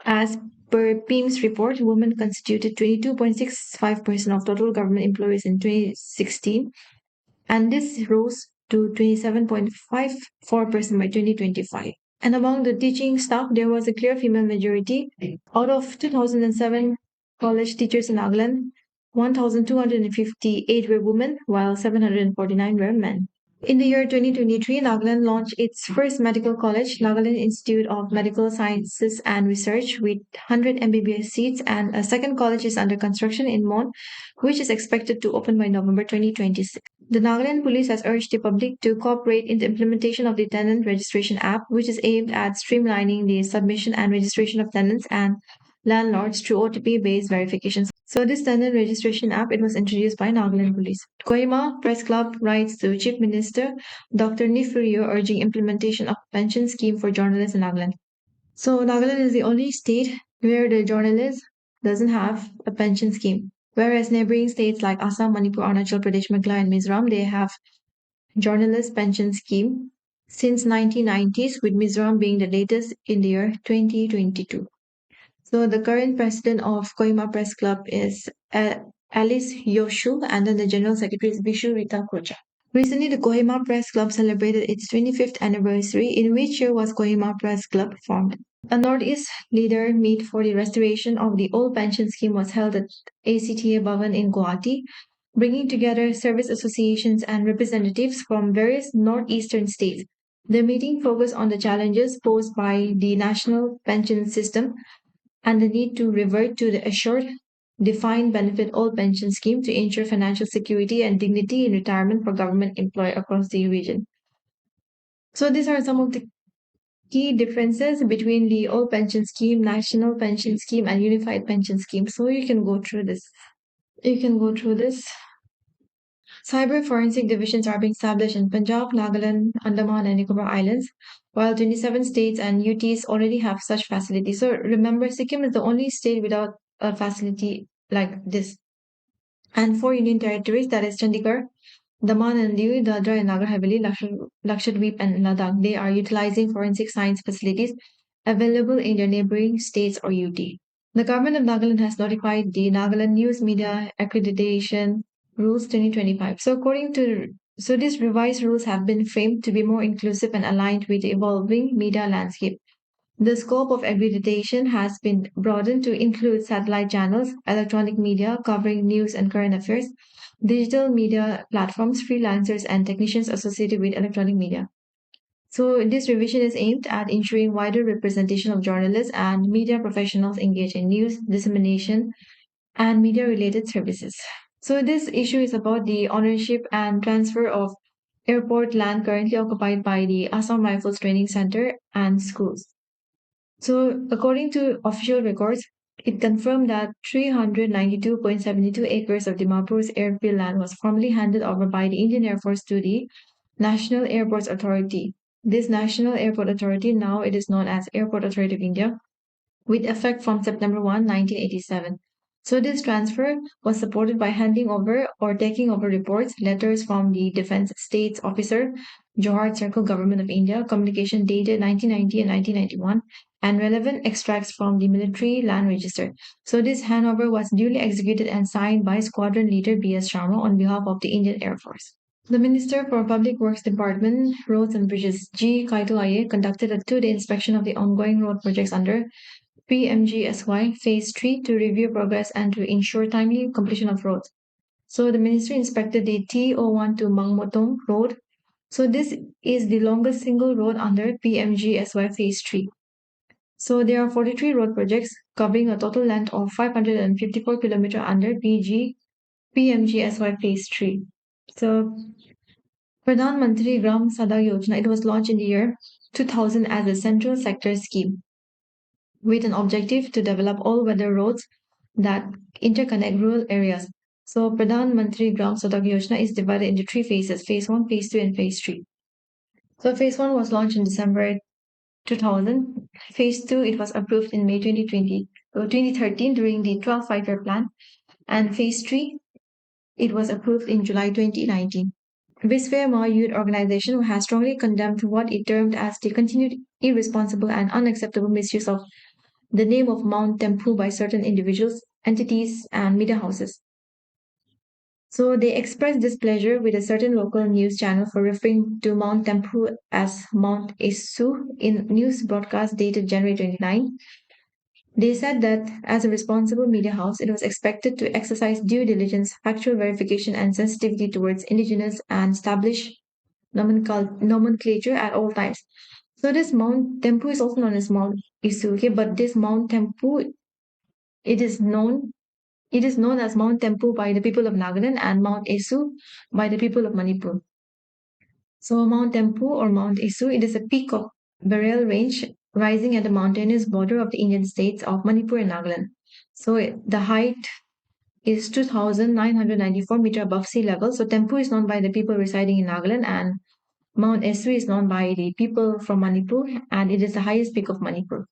A: As per PIMS report, women constituted 22.65% of total government employees in 2016, and this rose to 27.54% by 2025. And among the teaching staff, there was a clear female majority. Out of 2007 college teachers in Nagaland, 1,258 were women, while 749 were men. In the year 2023, Nagaland launched its first medical college, Nagaland Institute of Medical Sciences and Research, with 100 MBBS seats, and a second college is under construction in Mon, which is expected to open by November 2026. The Nagaland Police has urged the public to cooperate in the implementation of the Tenant Registration App, which is aimed at streamlining the submission and registration of tenants and landlords through OTP-based verifications. So this tenant registration app, it was introduced by Nagaland Police. Kohima Press Club writes to Chief Minister Dr. Nifurio urging implementation of pension scheme for journalists in Nagaland. So Nagaland is the only state where the journalist doesn't have a pension scheme. Whereas neighboring states like Assam, Manipur, Arunachal Pradesh, Meghalaya, and Mizoram, they have journalist pension scheme since 1990s, with Mizoram being the latest in the year 2022. So the current president of Kohima Press Club is Alice Yoshu, and then the general secretary is Bishu Rita Kocha. Recently, the Kohima Press Club celebrated its 25th anniversary. In which year was Kohima Press Club formed? A Northeast leader meet for the restoration of the old pension scheme was held at ACTA Bhavan in Guwahati, bringing together service associations and representatives from various northeastern states. The meeting focused on the challenges posed by the national pension system and the need to revert to the assured defined benefit old pension scheme to ensure financial security and dignity in retirement for government employees across the region. So these are some of the key differences between the old pension scheme, national pension scheme, and unified pension scheme. So you can go through this. You can go through this. Cyber forensic divisions are being established in Punjab, Nagaland, Andaman, and Nicobar Islands, while 27 states and UTs already have such facilities. So remember, Sikkim is the only state without a facility like this. And 4 union territories, that is Chandigarh, Daman and Diu, Dadra and Nagar Haveli, Lakshadweep, and Ladakh, they are utilizing forensic science facilities available in their neighboring states or UT. The government of Nagaland has notified the Nagaland News Media Accreditation Rules 2025. So these revised rules have been framed to be more inclusive and aligned with the evolving media landscape. The scope of accreditation has been broadened to include satellite channels, electronic media covering news and current affairs, digital media platforms, freelancers, and technicians associated with electronic media. So, this revision is aimed at ensuring wider representation of journalists and media professionals engaged in news, dissemination, and media related services. So, this issue is about the ownership and transfer of airport land currently occupied by the Assam Rifles Training Center and schools. So, according to official records, it confirmed that 392.72 acres of Dimapur's airfield land was formerly handed over by the Indian Air Force to the National Airports Authority. This National Airport Authority, now it is known as Airport Authority of India, with effect from September 1, 1987. So this transfer was supported by handing over or taking over reports, letters from the Defense States Officer, Johor Circle Government of India, communication dated 1990 and 1991, and relevant extracts from the Military Land Register. So this handover was duly executed and signed by Squadron Leader B.S. Sharma on behalf of the Indian Air Force. The Minister for Public Works Department, Roads and Bridges, G. Kaito Aye, conducted a two-day inspection of the ongoing road projects under PMGSY Phase 3 to review progress and to ensure timely completion of roads. So the ministry inspected the T01 to Mangmotong Road. So this is the longest single road under PMGSY Phase 3. So there are 43 road projects covering a total length of 554 km under PMGSY Phase 3. So Pradhan Mantri Gram Sadak Yojana, it was launched in the year 2000 as a central sector scheme with an objective to develop all-weather roads that interconnect rural areas. So Pradhan Mantri Gram Sadak Yojana is divided into three phases, phase 1, phase 2 and phase 3. So phase 1 was launched in December 2000. Phase 2, it was approved in May 2013 during the 12th five-year plan. And phase 3, it was approved in July 2019. Visva Youth Organization has strongly condemned what it termed as the continued irresponsible and unacceptable misuse of the name of Mount Tempu by certain individuals, entities, and media houses. So they expressed displeasure with a certain local news channel for referring to Mount Tempu as Mount Esu in news broadcast dated January 29. They said that as a responsible media house, it was expected to exercise due diligence, factual verification, and sensitivity towards indigenous and established nomenclature at all times. So this Mount Tempu is also known as Mount Isu, okay, but this Mount Tempu, it is known as Mount Tempu by the people of Nagaland and Mount Esu by the people of Manipur. So Mount Tempu or Mount Esu, it is a peak of burial range rising at the mountainous border of the Indian states of Manipur and Nagaland. So the height is 2,994 meters above sea level. So Tempu is known by the people residing in Nagaland and Mount Esu is known by the people from Manipur and it is the highest peak of Manipur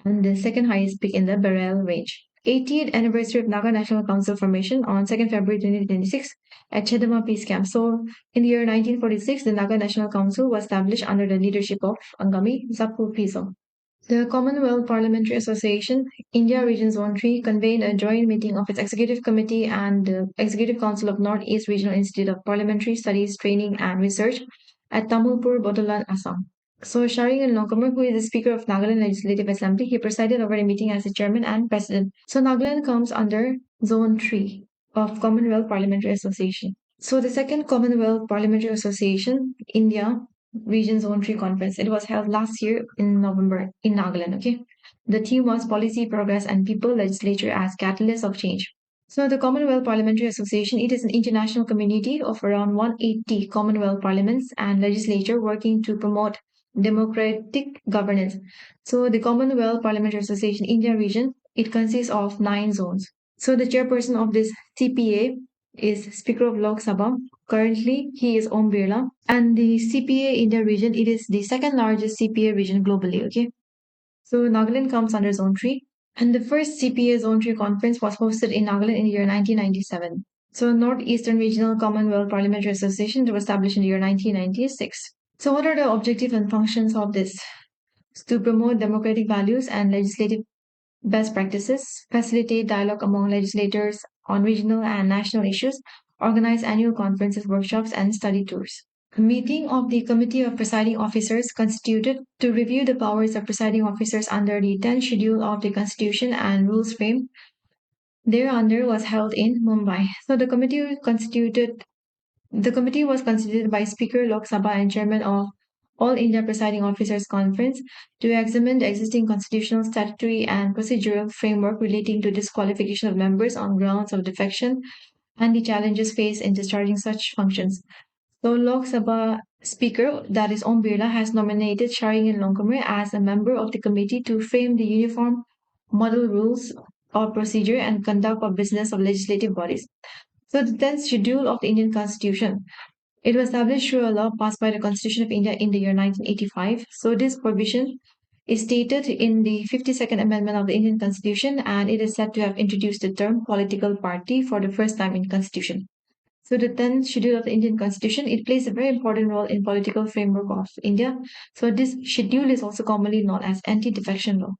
A: and the second highest peak in the Beryl Range. 80th anniversary of Naga National Council formation on 2nd February 2026 at Chedama Peace Camp. So, in the year 1946, the Naga National Council was established under the leadership of Angami Zapu Piso. The Commonwealth Parliamentary Association, India Region Zone 3, convened a joint meeting of its Executive Committee and the Executive Council of Northeast Regional Institute of Parliamentary Studies, Training and Research at Tamulpur, Bodolan, Assam. So Sharingan Lokamur, who is the Speaker of Nagaland Legislative Assembly, he presided over the meeting as the Chairman and President. So Nagaland comes under Zone 3 of Commonwealth Parliamentary Association. So the second Commonwealth Parliamentary Association, India Region Zone 3 Conference, it was held last year in November in Nagaland, okay? The theme was Policy, Progress and People Legislature as Catalyst of Change. So the Commonwealth Parliamentary Association, it is an international community of around 180 Commonwealth parliaments and legislature working to promote democratic governance. So the Commonwealth Parliamentary Association India region, it consists of 9 zones. So the chairperson of this CPA is Speaker of Lok Sabha. Currently, he is Om Birla. And the CPA India region, it is the second largest CPA region globally, okay? So Nagaland comes under Zone 3. And the first CPA Zone 3 conference was hosted in Nagaland in the year 1997. So Northeastern Regional Commonwealth Parliamentary Association was established in the year 1996. So what are the objectives and functions of this? It's to promote democratic values and legislative best practices, facilitate dialogue among legislators on regional and national issues, organize annual conferences, workshops, and study tours. Meeting of the Committee of Presiding Officers constituted to review the powers of presiding officers under the 10th schedule of the Constitution and rules frame thereunder was held in Mumbai. So the committee was constituted by Speaker Lok Sabha and Chairman of All India Presiding Officers Conference to examine the existing constitutional, statutory, and procedural framework relating to disqualification of members on grounds of defection and the challenges faced in discharging such functions. So Lok Sabha Speaker, that is Om Birla, has nominated Sharian Longkamre as a member of the committee to frame the uniform model rules of procedure and conduct of business of legislative bodies. So the 10th schedule of the Indian Constitution. It was established through a law passed by the Constitution of India in the year 1985. So this provision is stated in the 52nd Amendment of the Indian Constitution, and it is said to have introduced the term political party for the first time in Constitution. So the 10th schedule of the Indian Constitution, it plays a very important role in political framework of India. So this schedule is also commonly known as anti-defection law.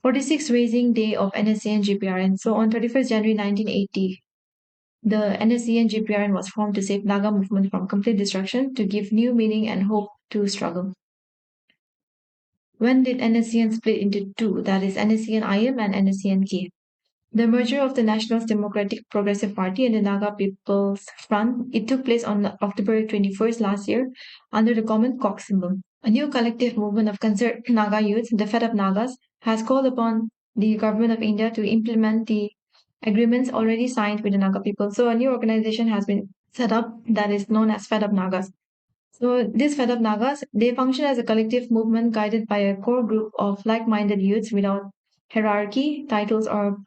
A: 46th raising day of NSC and GPRN. So on 31st January 1980, the NSC and GPRN was formed to save Naga movement from complete destruction, to give new meaning and hope to struggle. When did NSCN split into two, that is NSCN IM and NSCN K? The merger of the National Democratic Progressive Party and the Naga People's Front, it took place on October 21st last year under the common cock symbol. A new collective movement of concerned Naga youth, the Fed Up Nagas, has called upon the government of India to implement the agreements already signed with the Naga people. So a new organization has been set up that is known as Fed Up Nagas. So these Fed Up Nagas, they function as a collective movement guided by a core group of like-minded youths without hierarchy, titles, or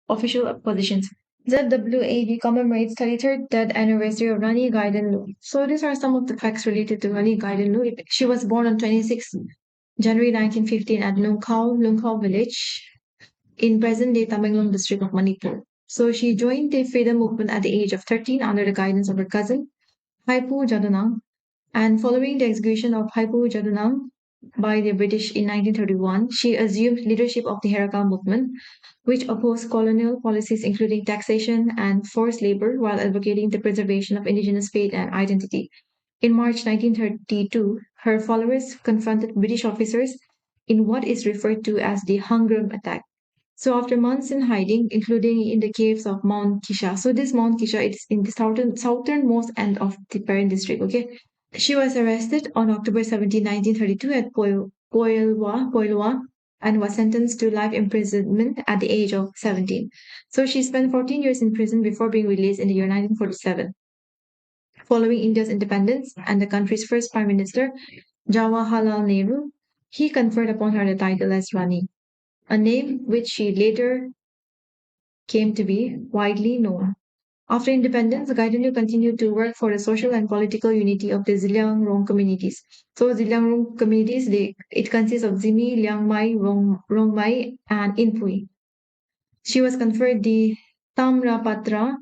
A: official positions. ZWAB commemorates 33rd death anniversary of Rani Gaidanlu. So these are some of the facts related to Rani Gaidanlu. She was born on 26 January 1915 at Lungkhau village in present-day Tamenglong district of Manipur. So she joined the freedom movement at the age of 13 under the guidance of her cousin, Haipu Jadonang, and following the execution of Haipu Jadonang by the British in 1931, she assumed leadership of the Heraka movement, which opposed colonial policies including taxation and forced labor while advocating the preservation of indigenous faith and identity. In March 1932, her followers confronted British officers in what is referred to as the Hungrum attack. So after months in hiding, including in the caves of Mount Kisha. So this Mount Kisha, it's in the southernmost end of the Perin district, okay? She was arrested on October 17, 1932 at Poilwa, and was sentenced to life imprisonment at the age of 17. So she spent 14 years in prison before being released in the year 1947. Following India's independence and the country's first Prime Minister, Jawaharlal Nehru, he conferred upon her the title as Rani, a name which she later came to be widely known. After independence, Gaidanlu continued to work for the social and political unity of the Ziliang-Rong communities. So Ziliang-Rong communities, it consists of Zimi, Liangmai, Rongmai, and Inpui. She was conferred the Tamrapatra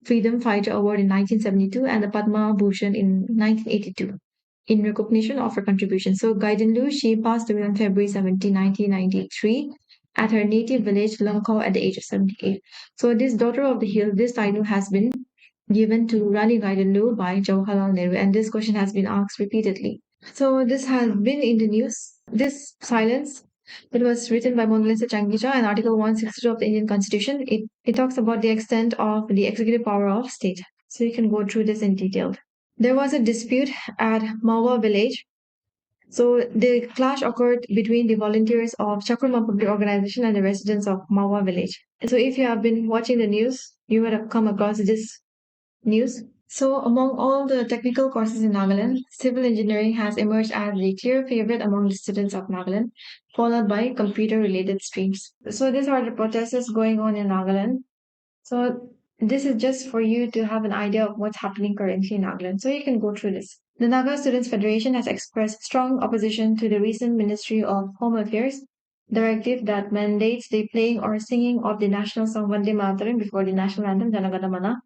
A: Freedom Fighter Award in 1972 and the Padma Bhushan in 1982 in recognition of her contribution. So Gaidanlu, she passed away on February 17, 1993 at her native village, Langkau, at the age of 78. So this Daughter of the Hill, this title has been given to Rani Gaidanlu by Jawaharlal Nehru, and this question has been asked repeatedly. So this has been in the news. This silence, it was written by Mona Lisa Changicha and Article 162 of the Indian Constitution. It talks about the extent of the executive power of state. So you can go through this in detail. There was a dispute at Mawa village. So the clash occurred between the volunteers of Chakrama Public Organization and the residents of Mawa village. So if you have been watching the news, you would have come across this news. So among all the technical courses in Nagaland, civil engineering has emerged as the clear favorite among the students of Nagaland, followed by computer-related streams. So these are the protests going on in Nagaland. So this is just for you to have an idea of what's happening currently in Nagaland. So you can go through this. The Naga Students Federation has expressed strong opposition to the recent Ministry of Home Affairs directive that mandates the playing or singing of the national song Vande Mataram before the national anthem Jana Gana Mana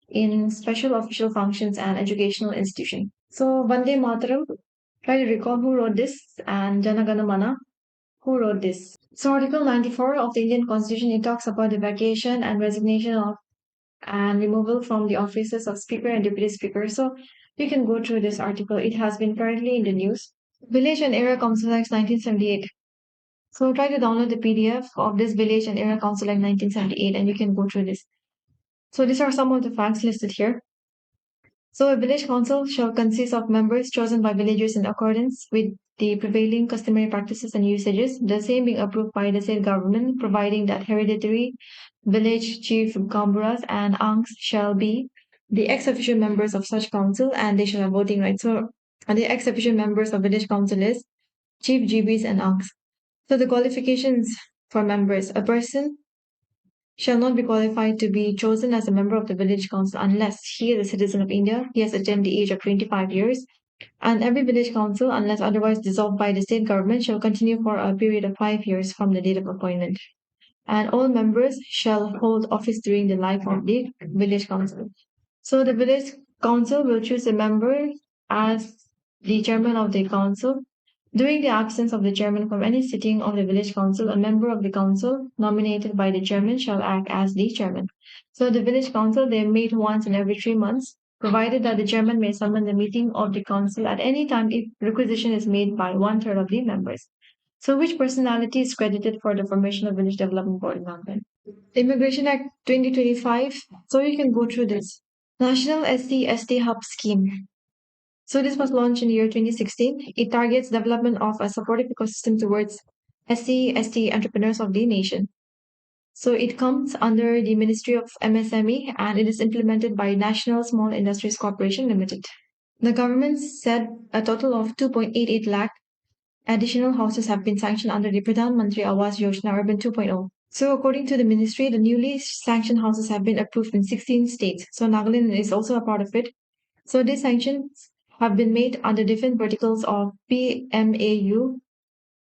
A: in special official functions and educational institutions. So Vande Mataram, try to recall who wrote this, and Jana Gana Mana, who wrote this. So Article 94 of the Indian Constitution, it talks about the vacation and resignation of and removal from the offices of Speaker and Deputy Speaker. So You can go through this article. It has been currently in the news. Village and Area Council Act 1978. So try to download the PDF of this Village and Area Council Act 1978 and you can go through this. So these are some of the facts listed here. So a village council shall consist of members chosen by villagers in accordance with the prevailing customary practices and usages, the same being approved by the state government, providing that hereditary village chief gamburas and angs shall be the ex officio members of such council and they shall have voting rights. So the ex officio members of village council is chief GBs and angs. So the qualifications for members, a person shall not be qualified to be chosen as a member of the village council unless he is a citizen of India, he has attained the age of 25 years, and every village council, unless otherwise dissolved by the state government, shall continue for a period of 5 years from the date of appointment. And all members shall hold office during the life of the village council. So the village council will choose a member as the chairman of the council. During the absence of the chairman from any sitting of the village council, a member of the council nominated by the chairman shall act as the chairman. So the village council, they meet once in every 3 months, provided that the chairman may summon the meeting of the council at any time if requisition is made by one-third of the members. So which personality is credited for the formation of Village Development Board in Nagaland? Immigration Act 2025. So you can go through this. National SC/ST Hub Scheme. So this was launched in the year 2016. It targets development of a supportive ecosystem towards SC/ST entrepreneurs of the nation. So it comes under the Ministry of MSME and it is implemented by National Small Industries Corporation Limited. The government said a total of 2.88 lakh additional houses have been sanctioned under the Pradhan Mantri Awas Yojana Urban 2.0. So according to the ministry, the newly sanctioned houses have been approved in 16 states. So Nagaland is also a part of it. So these sanctions have been made under different verticals of PMAU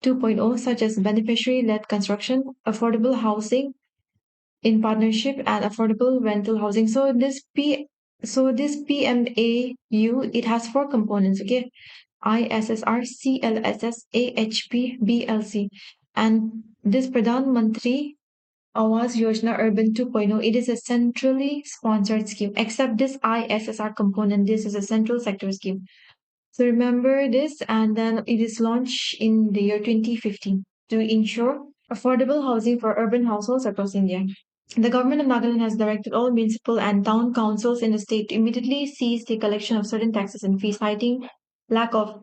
A: 2.0, such as beneficiary-led construction, affordable housing in partnership, and affordable rental housing. So this PMAU, it has four components. Okay, ISSR, CLSS, AHP, BLC, and this Pradhan Mantri Awas Yojana Urban 2.0, it is a centrally sponsored scheme. Except this ISSR component, this is a central sector scheme. So remember this, and then it is launched in the year 2015 to ensure affordable housing for urban households across India. The government of Nagaland has directed all municipal and town councils in the state to immediately cease the collection of certain taxes and fees, citing lack of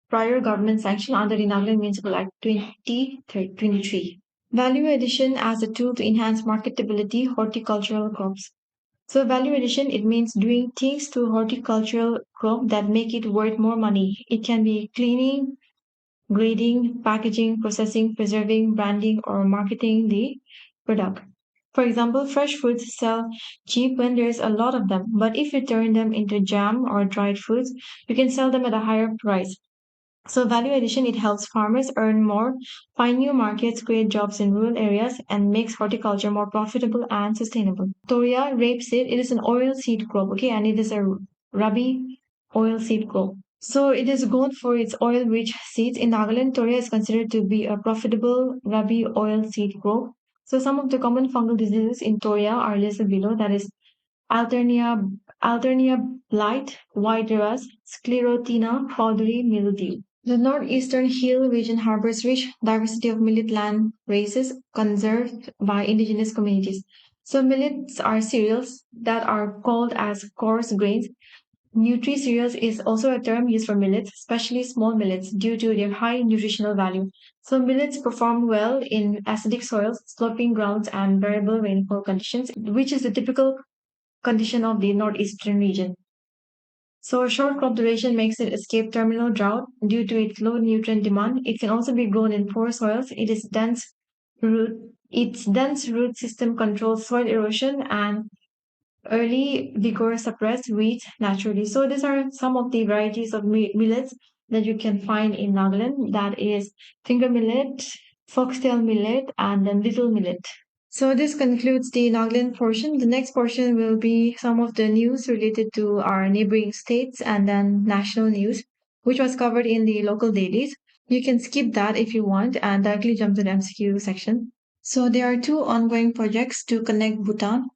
A: prior government sanction under the Nagaland Municipal Act 2023. Value addition as a tool to enhance marketability horticultural crops. So value addition, it means doing things to horticultural crop that make it worth more money. It can be cleaning, grading, packaging, processing, preserving, branding, or marketing the product. For example, fresh fruits sell cheap when there's a lot of them, but if you turn them into jam or dried fruits, you can sell them at a higher price. So value addition, it helps farmers earn more, find new markets, create jobs in rural areas, and makes horticulture more profitable and sustainable. Toria rapeseed, it is an oil seed crop, okay, and it is a rabi oil seed crop. So it is grown for its oil-rich seeds. In Nagaland, Toria is considered to be a profitable rabi oil seed crop. So some of the common fungal diseases in Toria are listed below. That is Alternia, Alternia blight, white rust, Sclerotina, powdery mildew. The northeastern hill region harbors rich diversity of millet land races conserved by indigenous communities. So millets are cereals that are called as coarse grains. Nutri cereals is also a term used for millets, especially small millets, due to their high nutritional value. So millets perform well in acidic soils, sloping grounds, and variable rainfall conditions, which is the typical condition of the northeastern region. So a short crop duration makes it escape terminal drought due to its low nutrient demand. It can also be grown in poor soils. Its dense root system controls soil erosion and early vigor suppress weeds naturally. So these are some of the varieties of millets that you can find in Nagaland. That is finger millet, foxtail millet, and then little millet. So this concludes the Nagaland portion. The next portion will be some of the news related to our neighboring states and then national news, which was covered in the local dailies. You can skip that if you want and directly jump to the MCQ section. So there are two ongoing projects to connect Bhutan.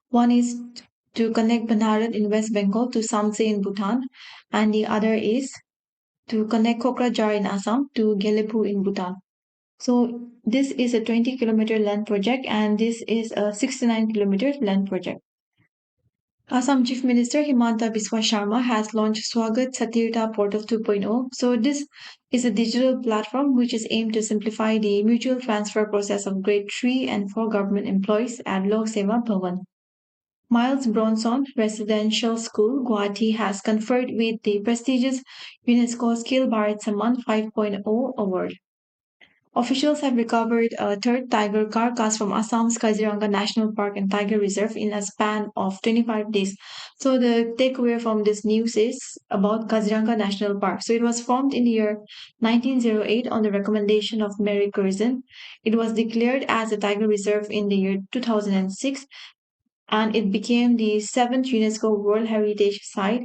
A: One is to connect Banaran in West Bengal to Samse in Bhutan, and the other is to connect Kokrajhar in Assam to Gelepu in Bhutan. So this is a 20-kilometer land project and this is a 69-kilometer land project. Assam Chief Minister Himanta Biswa Sharma has launched Swagat Satirtha Portal 2.0. So this is a digital platform which is aimed to simplify the mutual transfer process of grade 3 and 4 government employees at Lok Seva Bhavan. Miles Bronson Residential School, Guwahati, has conferred with the prestigious UNESCO Skill Bharat Samman 5.0 award. Officials have recovered a third tiger carcass from Assam's Kaziranga National Park and Tiger Reserve in a span of 25 days. So the takeaway from this news is about Kaziranga National Park. So it was formed in the year 1908 on the recommendation of Mary Curzon. It was declared as a tiger reserve in the year 2006 and it became the seventh UNESCO World Heritage Site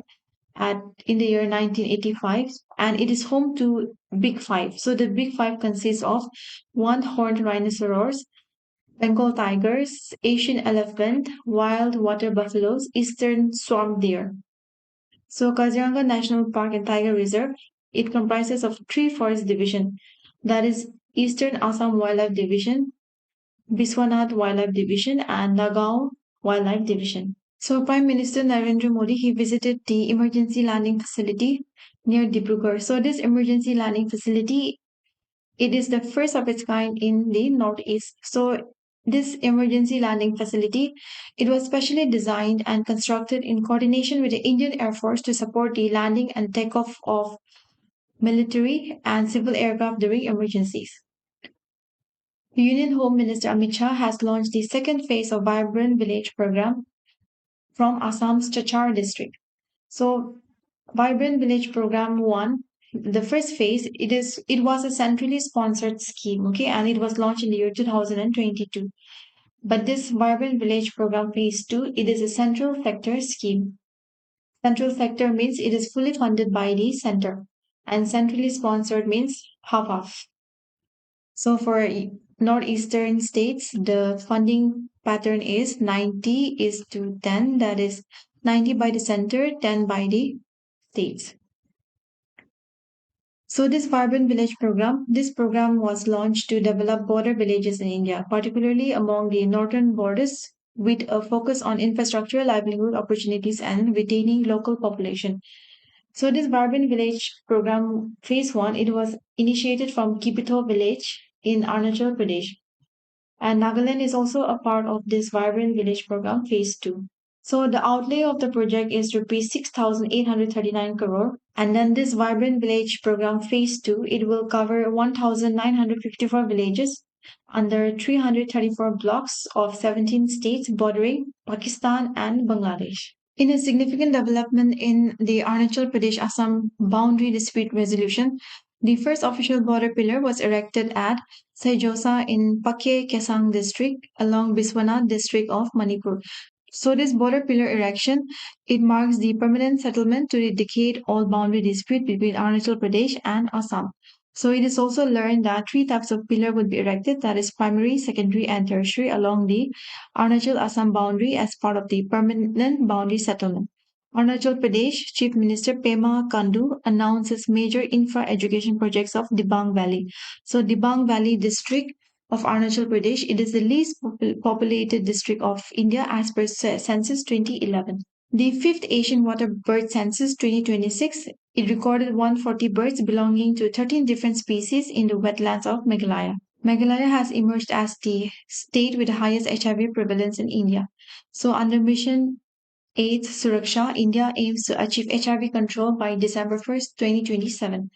A: in the year 1985 and it is home to Big Five. So the Big Five consists of one horned rhinoceros, Bengal tigers, Asian elephant, wild water buffaloes, eastern swamp deer. So Kaziranga National Park and Tiger Reserve, it comprises of three forest division, that is Eastern Assam Wildlife Division, Biswanath Wildlife Division, and Nagaon Wildlife Division. So Prime Minister Narendra Modi, he visited the emergency landing facility near Dibrugarh. So this emergency landing facility, it is the first of its kind in the Northeast. So this emergency landing facility, it was specially designed and constructed in coordination with the Indian Air Force to support the landing and takeoff of military and civil aircraft during emergencies. The Union Home Minister Amit Shah has launched the second phase of Vibrant Village program from Assam's Chachar district. So Vibrant Village Program 1, the first phase, it was a centrally sponsored scheme, okay, and it was launched in the year 2022. But this Vibrant Village Program Phase 2, it is a central sector scheme. Central sector means it is fully funded by the center, and centrally sponsored means half-half. So for northeastern states, the funding pattern is 90 is to 10, that is 90 by the center, 10 by the states. So this Vibrant Village program, this program was launched to develop border villages in India, particularly among the northern borders, with a focus on infrastructure, livelihood opportunities, and retaining local population. So this Vibrant Village program, phase one, it was initiated from Kipito village in Arunachal Pradesh. And Nagaland is also a part of this Vibrant Village program, phase two. So the outlay of the project is rupees 6,839 crore. And then this Vibrant Village program phase 2, it will cover 1,954 villages under 334 blocks of 17 states bordering Pakistan and Bangladesh. In a significant development in the Arunachal Pradesh Assam boundary dispute resolution, the first official border pillar was erected at Saijosa in Pakhe Kesang district along Biswanath district of Manipur. So this border pillar erection, it marks the permanent settlement to eradicate all boundary dispute between Arunachal Pradesh and Assam. So it is also learned that three types of pillar would be erected, that is primary, secondary, and tertiary along the Arunachal Assam boundary as part of the permanent boundary settlement. Arunachal Pradesh Chief Minister Pema Kandu announces major infra education projects of Dibang Valley. So Dibang Valley district of Arunachal Pradesh, it is the least populated district of India as per census 2011. The fifth Asian Water Bird Census 2026, it recorded 140 birds belonging to 13 different species in the wetlands of Meghalaya. Meghalaya has emerged as the state with the highest HIV prevalence in India. So under Mission 8th Suraksha, India aims to achieve HIV control by December 1st, 2027.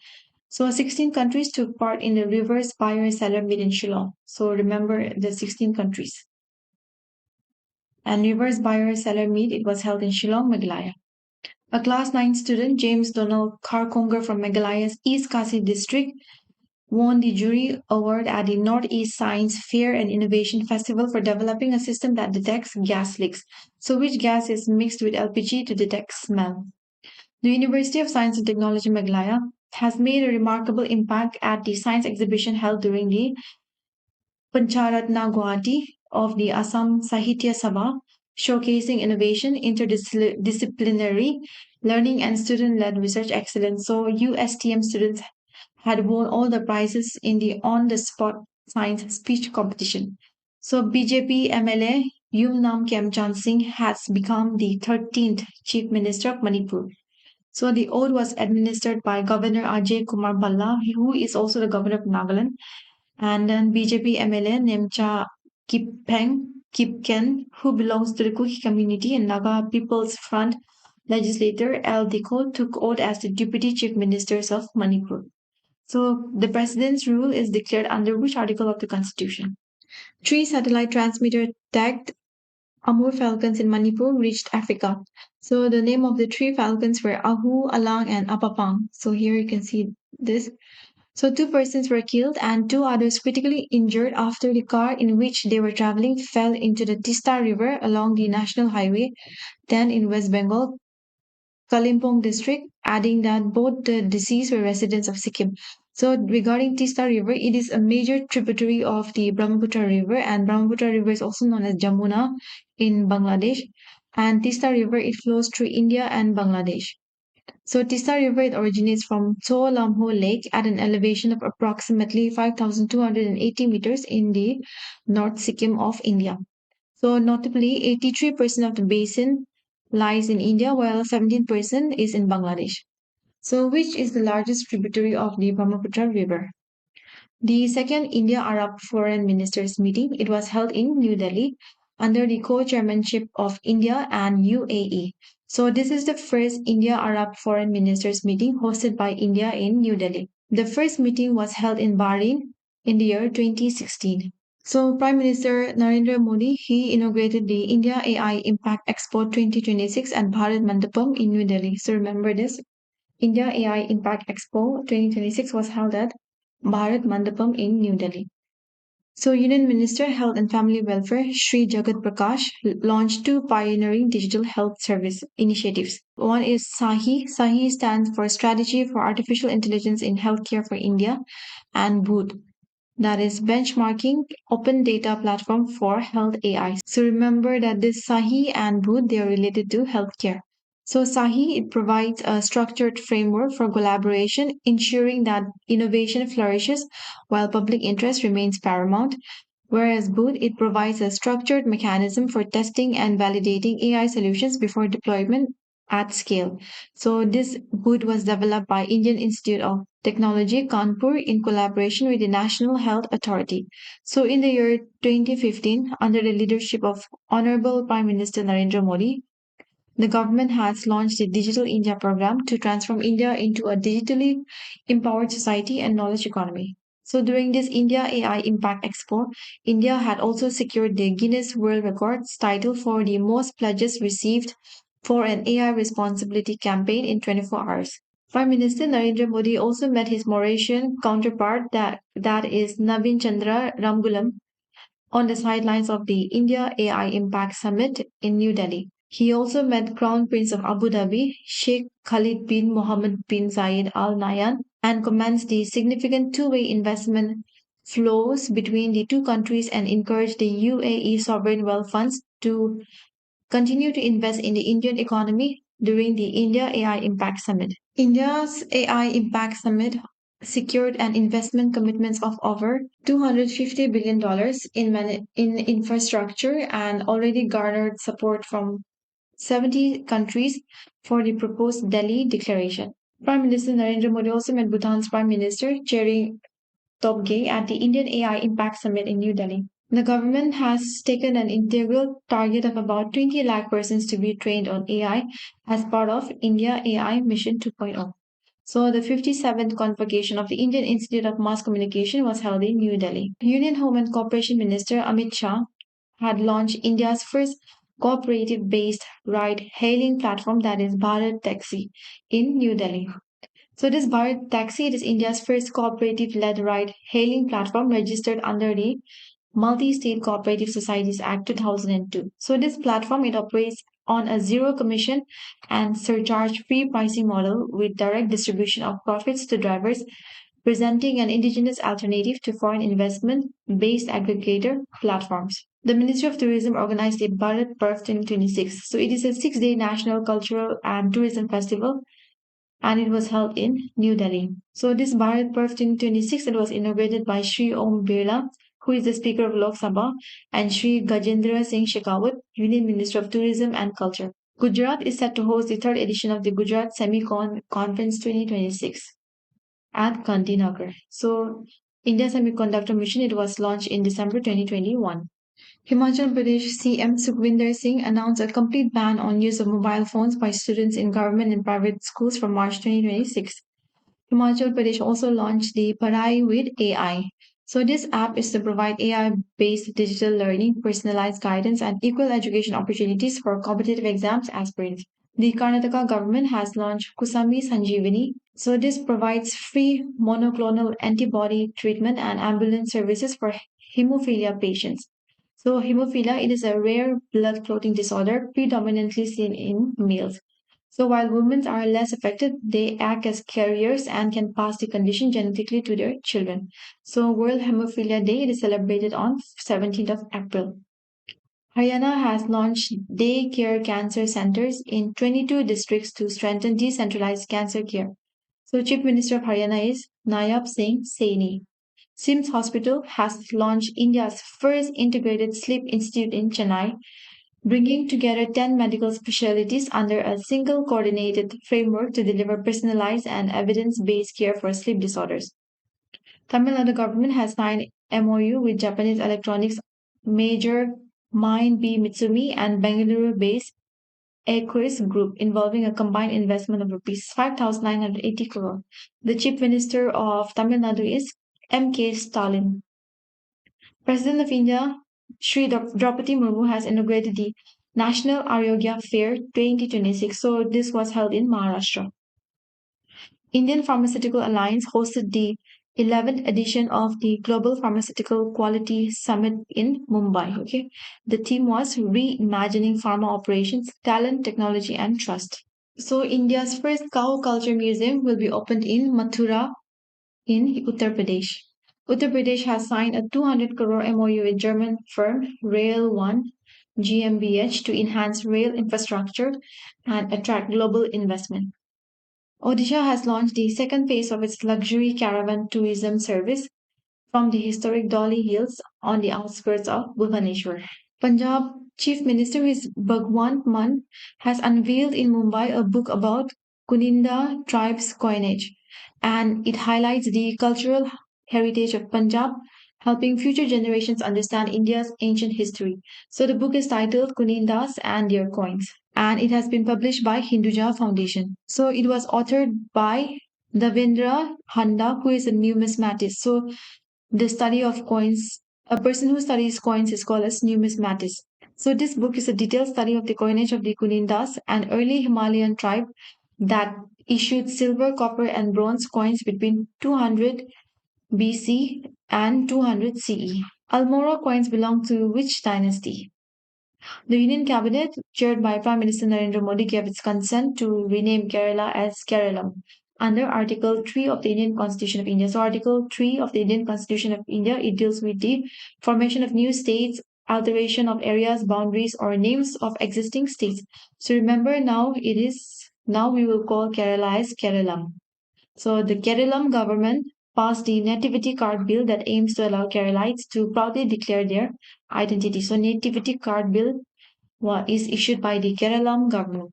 A: So 16 countries took part in the reverse buyer seller meet in Shillong. So remember the 16 countries. And reverse buyer seller meet, it was held in Shillong, Meghalaya. A class 9 student, James Donald Karkonger from Meghalaya's East Kasi district, won the jury award at the Northeast Science Fair and Innovation Festival for developing a system that detects gas leaks. So which gas is mixed with LPG to detect smell? The University of Science and Technology Meghalaya has made a remarkable impact at the science exhibition held during the Pancharatna Guwahati of the Assam Sahitya Sabha showcasing innovation, interdisciplinary learning, and student-led research excellence. So USTM students had won all the prizes in the on-the-spot science speech competition. So BJP MLA Yumnam Kemchan Singh has become the 13th Chief Minister of Manipur. So the oath was administered by Governor Ajay Kumar Balla, who is also the governor of Nagaland, and then BJP MLA Nemcha Kipken, who belongs to the Kuki community, and Naga People's Front legislator L. Diko took oath as the Deputy Chief Ministers of Manipur. So the president's rule is declared under which article of the constitution? Three satellite transmitter tagged Amur falcons in Manipur reached Africa. So the name of the three falcons were Ahu, Alang, and Apapang. So here you can see this. So two persons were killed and two others critically injured after the car in which they were traveling fell into the Tista River along the National Highway 10 in West Bengal, Kalimpong district, adding that both the deceased were residents of Sikkim. So regarding Tista River, it is a major tributary of the Brahmaputra River, and Brahmaputra River is also known as Jamuna in Bangladesh. And Tista River, it flows through India and Bangladesh. So Tista River it originates from Tso Lamho Lake at an elevation of approximately 5,280 meters in the North Sikkim of India. So notably, 83% of the basin lies in India, while 17% is in Bangladesh. So which is the largest tributary of the Brahmaputra River? The second India-Arab Foreign Ministers meeting, it was held in New Delhi under the co-chairmanship of India and UAE. So this is the first India-Arab Foreign Ministers meeting hosted by India in New Delhi. The first meeting was held in Bahrain in the year 2016. So Prime Minister Narendra Modi, he inaugurated the India AI Impact Expo 2026 at Bharat Mandapam in New Delhi. So remember this, India AI Impact Expo 2026 was held at Bharat Mandapam in New Delhi. So Union Minister Health and Family Welfare Sri Jagat Prakash launched two pioneering digital health service initiatives. One is SAHI. SAHI stands for Strategy for Artificial Intelligence in Healthcare for India, and BOOT, that is benchmarking open data platform for health AI. So remember that this SAHI and BOOT, they are related to healthcare. So SAHI, it provides a structured framework for collaboration, ensuring that innovation flourishes while public interest remains paramount. Whereas BOOT, it provides a structured mechanism for testing and validating AI solutions before deployment at scale. So this BOOT was developed by Indian Institute of Technology, Kanpur, in collaboration with the National Health Authority. So in the year 2015, under the leadership of Honorable Prime Minister Narendra Modi, the government has launched the Digital India program to transform India into a digitally empowered society and knowledge economy. So during this India AI Impact Expo, India had also secured the Guinness World Records title for the most pledges received for an AI responsibility campaign in 24 hours. Prime Minister Narendra Modi also met his Mauritian counterpart, that is Navin Chandra Ramgulam, on the sidelines of the India AI Impact Summit in New Delhi. He also met Crown Prince of Abu Dhabi, Sheikh Khalid bin Mohammed bin Zayed Al Nahyan, and commenced the significant two-way investment flows between the two countries and encouraged the UAE sovereign wealth funds to continue to invest in the Indian economy during the India AI Impact Summit. India's AI Impact Summit secured an investment commitments of over $250 billion in infrastructure and already garnered support from 70 countries for the proposed Delhi Declaration. Prime Minister Narendra Modi also met Bhutan's Prime Minister Chering Tobgay at the Indian AI Impact Summit in New Delhi. The government has taken an integral target of about 20 lakh persons to be trained on AI as part of India AI Mission 2.0. So the 57th convocation of the Indian Institute of Mass Communication was held in New Delhi. Union Home and Corporation Minister Amit Shah had launched India's first cooperative-based ride-hailing platform, that is Bharat Taxi, in New Delhi. So this Bharat Taxi, it is India's first cooperative-led ride-hailing platform registered under the Multi-State Cooperative Societies Act 2002. So this platform, it operates on a zero commission and surcharge-free pricing model with direct distribution of profits to drivers, presenting an indigenous alternative to foreign investment-based aggregator platforms. The Ministry of Tourism organized the Bharat Parv 2026. So it is a 6-day national cultural and tourism festival and it was held in New Delhi. So this Bharat Parv 2026 it was inaugurated by Sri Om Birla, who is the Speaker of Lok Sabha, and Sri Gajendra Singh Shekhawat, Union Minister of Tourism and Culture. Gujarat is set to host the third edition of the Gujarat Semicon Conference 2026 at Gandhinagar. So India Semiconductor Mission it was launched in December 2021. Himachal Pradesh CM Sukhvinder Singh announced a complete ban on use of mobile phones by students in government and private schools from March 2026. Himachal Pradesh also launched the Padhai with AI. So this app is to provide AI-based digital learning, personalized guidance, and equal education opportunities for competitive exams aspirants. The Karnataka government has launched Kusami Sanjeevani. So this provides free monoclonal antibody treatment and ambulance services for hemophilia patients. So hemophilia it is a rare blood clotting disorder predominantly seen in males. So while women are less affected, they act as carriers and can pass the condition genetically to their children. So World Hemophilia Day it is celebrated on 17th of April. Haryana has launched day care cancer centers in 22 districts to strengthen decentralized cancer care. So Chief Minister of Haryana is Nayab Singh Saini. SIMS Hospital has launched India's first integrated sleep institute in Chennai, bringing together 10 medical specialties under a single coordinated framework to deliver personalized and evidence-based care for sleep disorders. Tamil Nadu government has signed MOU with Japanese electronics major Mind B Mitsumi and Bengaluru-based Equus Group involving a combined investment of rupees 5,980 crore. The Chief Minister of Tamil Nadu is M.K. Stalin. President of India, Sri Draupadi Murmu, has inaugurated the National Arogya Fair 2026. So this was held in Maharashtra. Indian Pharmaceutical Alliance hosted the 11th edition of the Global Pharmaceutical Quality Summit in Mumbai. Okay, the theme was reimagining pharma operations, talent, technology, and trust. So India's first cow culture museum will be opened in Mathura in Uttar Pradesh. Uttar Pradesh has signed a 200 crore MOU with German firm Rail One GmbH to enhance rail infrastructure and attract global investment. Odisha has launched the second phase of its luxury caravan tourism service from the historic Dolly Hills on the outskirts of Bhubaneswar. Punjab Chief Minister is Bhagwant Mann has unveiled in Mumbai a book about Kuninda tribes coinage and it highlights the cultural heritage of Punjab, helping future generations understand India's ancient history. So the book is titled Kunindas and Their Coins and it has been published by Hinduja Foundation. So it was authored by Davendra Handa, who is a numismatist. So the study of coins, a person who studies coins is called as numismatist. So this book is a detailed study of the coinage of the Kunindas, an early Himalayan tribe that issued silver, copper, and bronze coins between 200 BC and 200 CE. Almora coins belong to which dynasty? The Union Cabinet, chaired by Prime Minister Narendra Modi, gave its consent to rename Kerala as Keralam under Article 3 of the Indian Constitution of India. So, Article 3 of the Indian Constitution of India, it deals with the formation of new states, alteration of areas, boundaries, or names of existing states. So, remember now we will call Kerala as Keralam. So, the Keralam government passed the Nativity Card Bill that aims to allow Keralites to proudly declare their identity. So, Nativity Card Bill is issued by the Keralam government.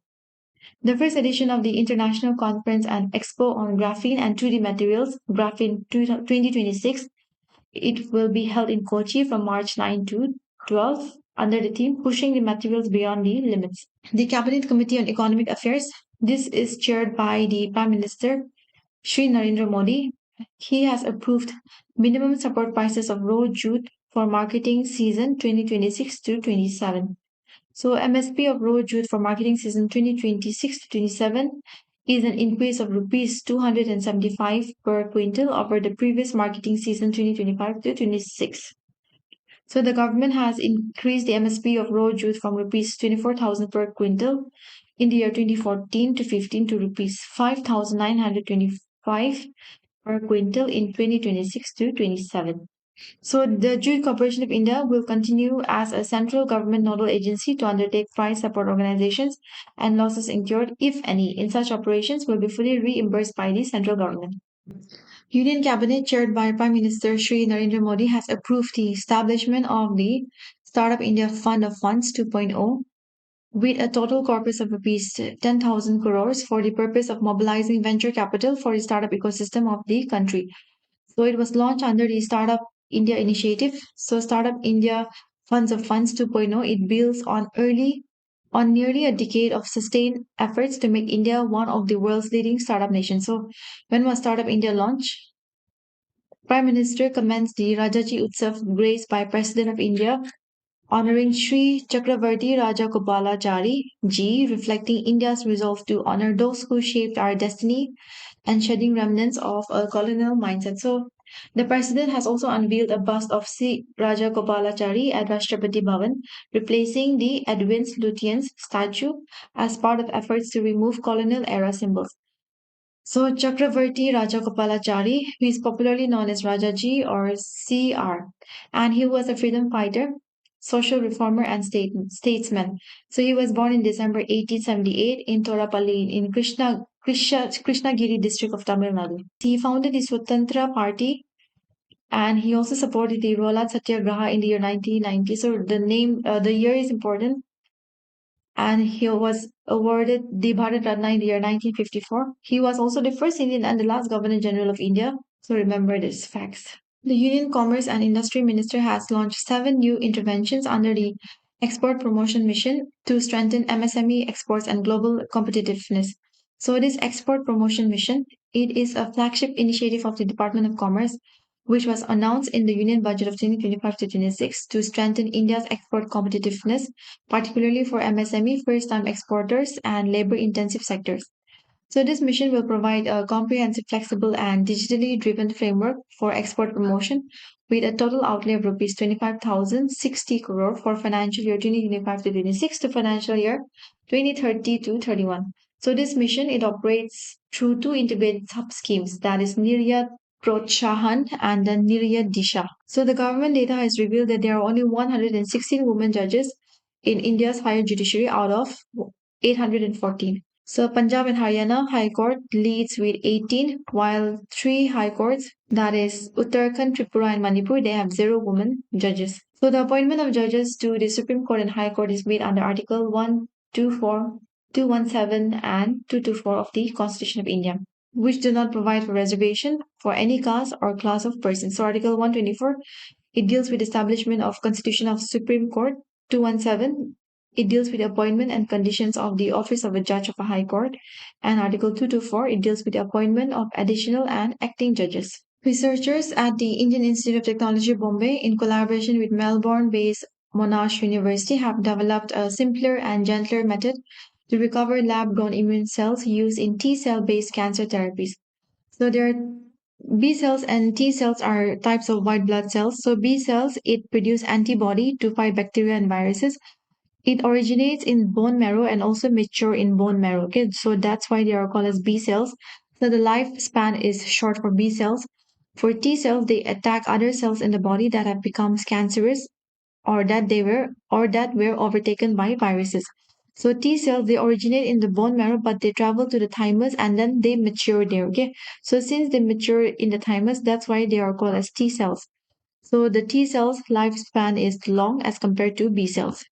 A: The first edition of the International Conference and Expo on Graphene and 2D Materials, Graphene 2026, it will be held in Kochi from March 9 to 12 under the theme Pushing the Materials Beyond the Limits. The Cabinet Committee on Economic Affairs, this is chaired by the Prime Minister Sri Narendra Modi. He has approved minimum support prices of raw jute for marketing season 2026 to 27. So MSP of raw jute for marketing season 2026 to 27 is an increase of rupees 275 per quintal over the previous marketing season 2025 to 26. So the government has increased the MSP of raw jute from rupees 24,000 per quintal in the year 2014 to 15 to rupees 5,925 per quintal in 2026 to 27. So the Joint Corporation of India will continue as a central government nodal agency to undertake price support organizations, and losses incurred, if any, in such operations will be fully reimbursed by the central government. Union Cabinet, chaired by Prime Minister Shri Narendra Modi, has approved the establishment of the Startup India Fund of Funds 2.0 with a total corpus of rupees 10,000 crores for the purpose of mobilizing venture capital for the startup ecosystem of the country. So it was launched under the Startup India initiative. So Startup India Funds of Funds 2.0, it builds on nearly a decade of sustained efforts to make India one of the world's leading startup nations. So when was Startup India launched? Prime Minister commenced the Rajaji Utsav graced by President of India honoring Sri Chakravarti Raja Ji, reflecting India's resolve to honor those who shaped our destiny and shedding remnants of a colonial mindset. So, the president has also unveiled a bust of Sri Rajagopalachari at Rashtrapati Bhavan, replacing the Edwin Lutyens statue as part of efforts to remove colonial era symbols. So Chakravarti Rajagopalachari, who is popularly known as Rajaji or CR, and he was a freedom fighter, social reformer, and statesman. So he was born in December 1878 in Torapalli in Krishnagiri district of Tamil Nadu. He founded the Swatantra Party and he also supported the Rola Satyagraha in the year 1990. So the year is important, and he was awarded the Bharat Ratna in the year 1954. He was also the first Indian and the last Governor General of India. So remember these facts. The Union Commerce and Industry Minister has launched 7 new interventions under the Export Promotion Mission to strengthen MSME exports and global competitiveness. So this Export Promotion Mission, it is a flagship initiative of the Department of Commerce, which was announced in the Union Budget of 2025 to 26 to strengthen India's export competitiveness, particularly for MSME, first-time exporters, and labor-intensive sectors. So this mission will provide a comprehensive, flexible, and digitally driven framework for export promotion with a total outlay of rupees 25,060 crore for financial year 2025 to 26 to financial year 2030 to 31. So this mission, it operates through two integrated sub-schemes, that is Niryat Protsahan and the Niryat Disha. So the government data has revealed that there are only 116 women judges in India's higher judiciary out of 814. So Punjab and Haryana High Court leads with 18, while three high courts, that is Uttarakhand, Tripura, and Manipur, they have zero women judges. So the appointment of judges to the Supreme Court and High Court is made under Article 124, 217, and 224 of the Constitution of India, which do not provide for reservation for any caste or class of persons. So Article 124, it deals with establishment of Constitution of Supreme Court. 217, it deals with the appointment and conditions of the office of a judge of a high court. And Article 224, it deals with the appointment of additional and acting judges. Researchers at the Indian Institute of Technology, Bombay, in collaboration with Melbourne-based Monash University, have developed a simpler and gentler method to recover lab-grown immune cells used in T-cell-based cancer therapies. So there are B cells and T cells are types of white blood cells. So B cells, it produce antibody to fight bacteria and viruses. It originates in bone marrow and also mature in bone marrow. Okay, so that's why they are called as B cells. So the lifespan is short for B cells. For T cells, they attack other cells in the body that have become cancerous or that were overtaken by viruses. So T cells, they originate in the bone marrow, but they travel to the thymus and then they mature there. Okay. So since they mature in the thymus, that's why they are called as T cells. So the T cells lifespan is long as compared to B cells.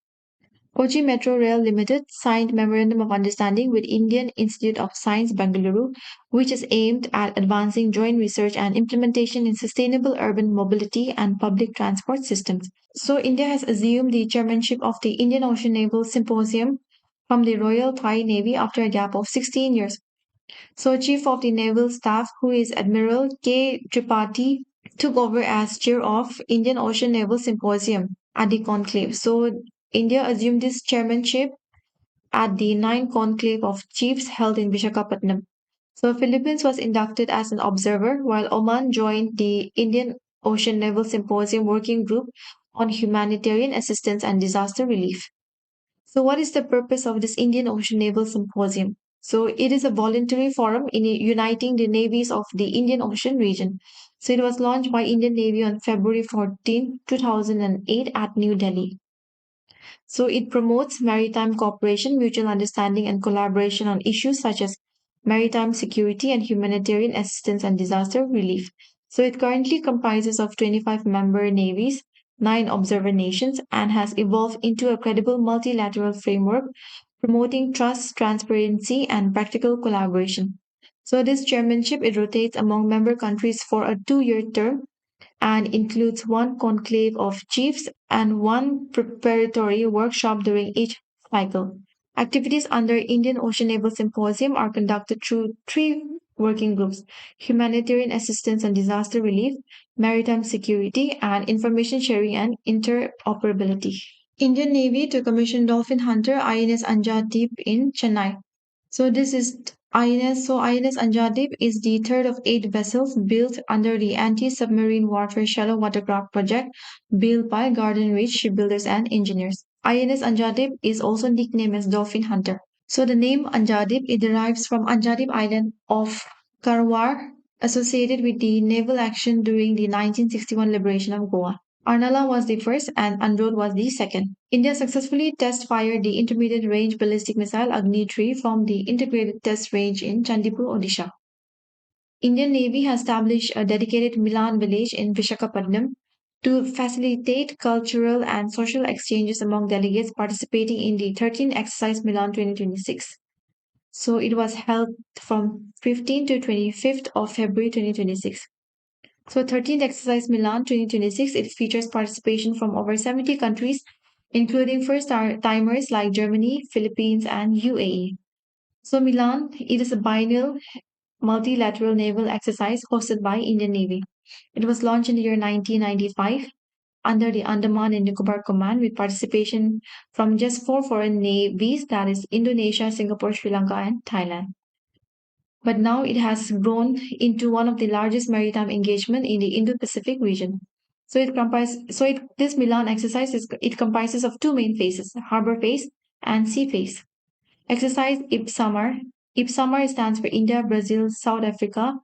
A: Kochi Metro Rail Limited signed Memorandum of Understanding with Indian Institute of Science Bengaluru, which is aimed at advancing joint research and implementation in sustainable urban mobility and public transport systems. So India has assumed the chairmanship of the Indian Ocean Naval Symposium from the Royal Thai Navy after a gap of 16 years. So Chief of the Naval Staff, who is Admiral K. Tripathi, took over as chair of Indian Ocean Naval Symposium at the conclave. So India assumed this chairmanship at the ninth conclave of chiefs held in Visakhapatnam. So Philippines was inducted as an observer, while Oman joined the Indian Ocean Naval Symposium Working Group on Humanitarian Assistance and Disaster Relief. So what is the purpose of this Indian Ocean Naval Symposium? So it is a voluntary forum in uniting the navies of the Indian Ocean region. So it was launched by Indian Navy on February 14, 2008 at New Delhi. So it promotes maritime cooperation, mutual understanding, and collaboration on issues such as maritime security and humanitarian assistance and disaster relief. So it currently comprises of 25 member navies, 9 observer nations, and has evolved into a credible multilateral framework promoting trust, transparency, and practical collaboration. So this chairmanship it rotates among member countries for a 2-year term and includes one conclave of chiefs and one preparatory workshop during each cycle. Activities under Indian Ocean Naval Symposium are conducted through 3 working groups: humanitarian assistance and disaster relief, maritime security, and information sharing and interoperability. Indian Navy to commission Dolphin Hunter INS Anjadeep in Chennai. So this is INS. So INS Anjadeep is the third of 8 vessels built under the anti-submarine warfare shallow watercraft project built by Garden Ridge shipbuilders and engineers. INS Anjadeep is also nicknamed as Dolphin Hunter. So the name Anjadeep it derives from Anjadeep Island of Karwar, associated with the naval action during the 1961 liberation of Goa. Arnala was the first and Androd was the second. India successfully test fired the intermediate range ballistic missile Agni 3 from the integrated test range in Chandipur, Odisha. Indian Navy has established a dedicated Milan village in Vishakhapatnam to facilitate cultural and social exchanges among delegates participating in the 13th Exercise Milan 2026. So it was held from 15th to 25th of February 2026. So 13th Exercise Milan 2026, it features participation from over 70 countries, including first-timers like Germany, Philippines, and UAE. So Milan, it is a biennial multilateral naval exercise hosted by Indian Navy. It was launched in the year 1995 under the Andaman and Nicobar Command with participation from just 4 foreign navies, that is Indonesia, Singapore, Sri Lanka, and Thailand. But now it has grown into one of the largest maritime engagement in the Indo-Pacific region. This Milan exercise it comprises of 2 main phases: harbor phase and sea phase. Exercise IPSAMAR. IPSAMAR stands for India, Brazil, South Africa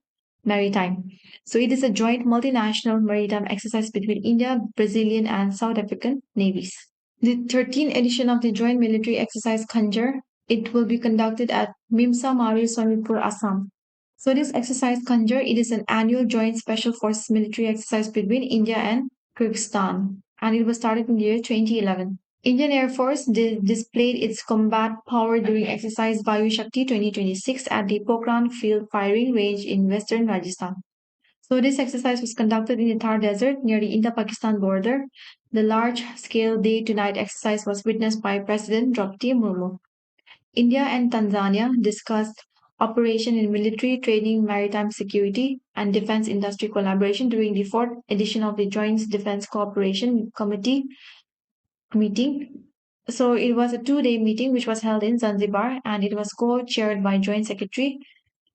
A: Maritime. So it is a joint multinational maritime exercise between India, Brazilian, and South African navies. The 13th edition of the Joint Military Exercise Khanjar, it will be conducted at Mimsa Mari Sonipur, Assam. So this exercise Khanjar, it is an annual joint special forces military exercise between India and Kyrgyzstan, and it was started in the year 2011. Indian Air Force displayed its combat power during exercise Vayu Shakti 2026 at the Pokhran Field Firing Range in western Rajasthan. So this exercise was conducted in the Thar Desert near the India-Pakistan border. The large-scale day-to-night exercise was witnessed by President Draupadi Murmu. India and Tanzania discussed operation in military training, maritime security, and defense industry collaboration during the 4th edition of the Joint Defense Cooperation Committee meeting. So it was a 2-day meeting which was held in Zanzibar and it was co-chaired by Joint Secretary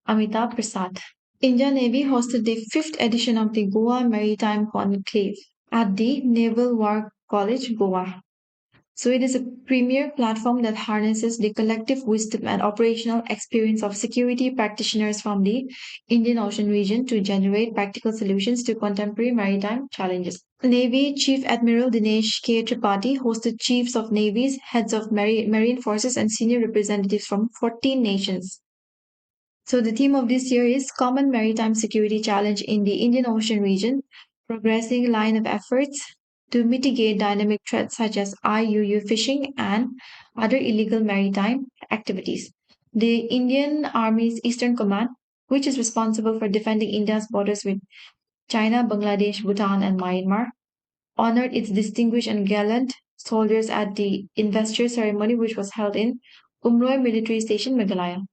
A: Amitabh Prasad. Indian Navy hosted the 5th edition of the Goa Maritime Conclave at the Naval War College, Goa. So it is a premier platform that harnesses the collective wisdom and operational experience of security practitioners from the Indian Ocean region to generate practical solutions to contemporary maritime challenges. Navy Chief Admiral Dinesh K. Tripathi hosted chiefs of navies, heads of marine forces, and senior representatives from 14 nations. So the theme of this year is Common Maritime Security Challenge in the Indian Ocean region, progressing line of efforts to mitigate dynamic threats such as IUU fishing and other illegal maritime activities. The Indian Army's Eastern Command, which is responsible for defending India's borders with China, Bangladesh, Bhutan, and Myanmar, honored its distinguished and gallant soldiers at the investure ceremony, which was held in Umroi Military Station, Meghalaya.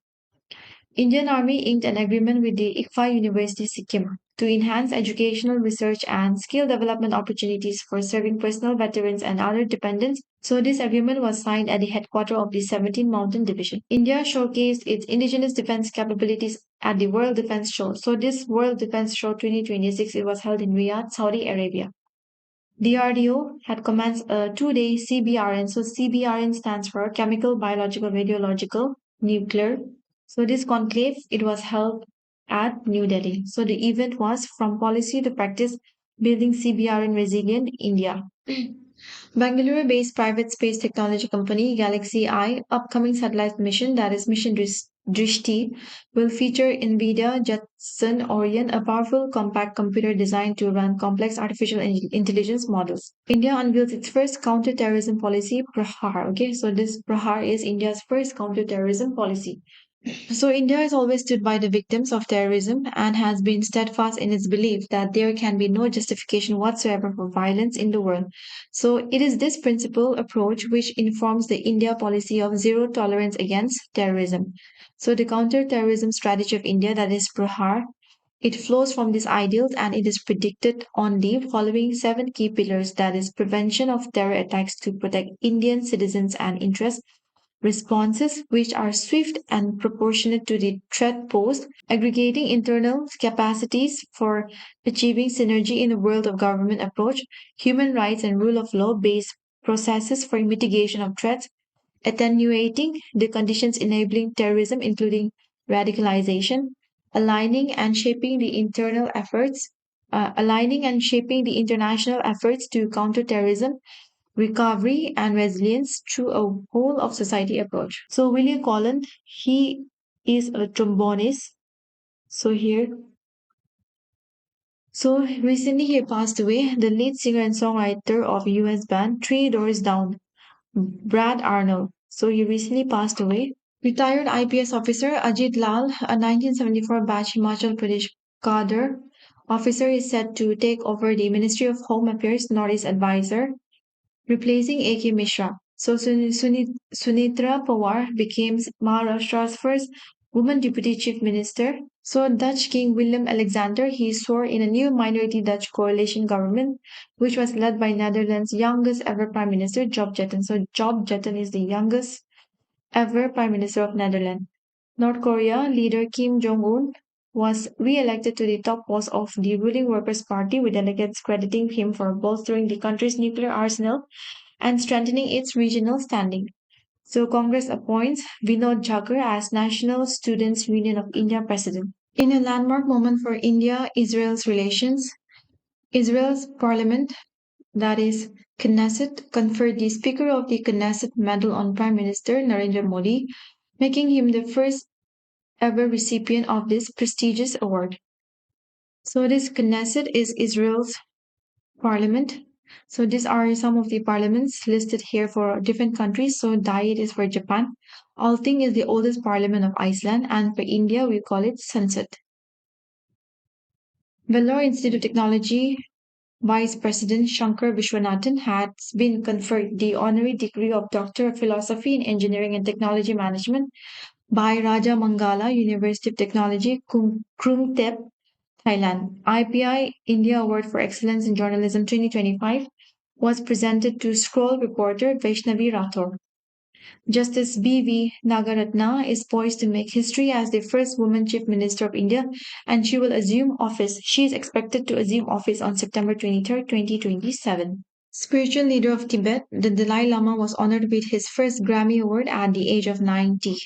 A: Indian Army inked an agreement with the ICFA University Sikkim to enhance educational research and skill development opportunities for serving personnel veterans and other dependents. So this agreement was signed at the headquarters of the 17th Mountain Division. India showcased its indigenous defense capabilities at the World Defense Show. So this World Defense Show 2026 it was held in Riyadh, Saudi Arabia. DRDO had commenced a 2-day CBRN. So CBRN stands for Chemical, Biological, Radiological, Nuclear, So this conclave, it was held at New Delhi. So the event was from policy to practice building CBR in resilient India. Bangalore-based private space technology company Galaxy Eye upcoming satellite mission, that is Mission Drishti, will feature NVIDIA Jetson Orion, a powerful compact computer designed to run complex artificial intelligence models. India unveils its first counter-terrorism policy, Prahar. Okay, so this Prahar is India's first counter-terrorism policy. So, India has always stood by the victims of terrorism and has been steadfast in its belief that there can be no justification whatsoever for violence in the world. So, it is this principle approach which informs the India policy of zero tolerance against terrorism. So, the counter terrorism strategy of India, that is Prahar, it flows from these ideals and it is predicted on the following seven key pillars, that is prevention of terror attacks to protect Indian citizens and interests, responses which are swift and proportionate to the threat posed, aggregating internal capacities for achieving synergy in the world of government approach, human rights and rule of law based processes for mitigation of threats, attenuating the conditions enabling terrorism, including radicalization, aligning and shaping the international efforts to counter terrorism, recovery and resilience through a whole of society approach. So Willie Collin, he is a trombonist. So here, so recently he passed away. The lead singer and songwriter of US band Three Doors Down, Brad Arnold. So he recently passed away. Retired IPS officer Ajit Lal, a 1974 batch Himachal Pradesh cadre officer, is set to take over the Ministry of Home Affairs Northeast advisor, replacing A.K. Mishra. So Sunitra Pawar became Maharashtra's first woman deputy chief minister. So Dutch King Willem Alexander, he swore in a new minority Dutch coalition government, which was led by Netherlands' youngest ever prime minister, Job Jetten. So Job Jetten is the youngest ever prime minister of Netherlands. North Korea leader Kim Jong-un was re-elected to the top post of the ruling Workers' Party, with delegates crediting him for bolstering the country's nuclear arsenal and strengthening its regional standing. So Congress appoints Vinod Jagar as National Students Union of India president. In a landmark moment for India-Israel's relations, Israel's parliament, that is Knesset, conferred the Speaker of the Knesset Medal on Prime Minister Narendra Modi, making him the first ever recipient of this prestigious award. So this Knesset is Israel's parliament. So these are some of the parliaments listed here for different countries. So Diet is for Japan. Althing is the oldest parliament of Iceland, and for India we call it Sanset. Vellore Institute of Technology Vice President Shankar Vishwanathan has been conferred the honorary degree of Doctor of Philosophy in Engineering and Technology Management by Raja Mangala University of Technology, Krungthep, Thailand. IPI India Award for Excellence in Journalism 2025 was presented to Scroll reporter Vaishnavi Rathore. Justice B.V. Nagaratna is poised to make history as the first woman Chief Minister of India, and she will assume office. She is expected to assume office on September 23, 2027. Spiritual leader of Tibet, the Dalai Lama was honored with his first Grammy Award at the age of 90,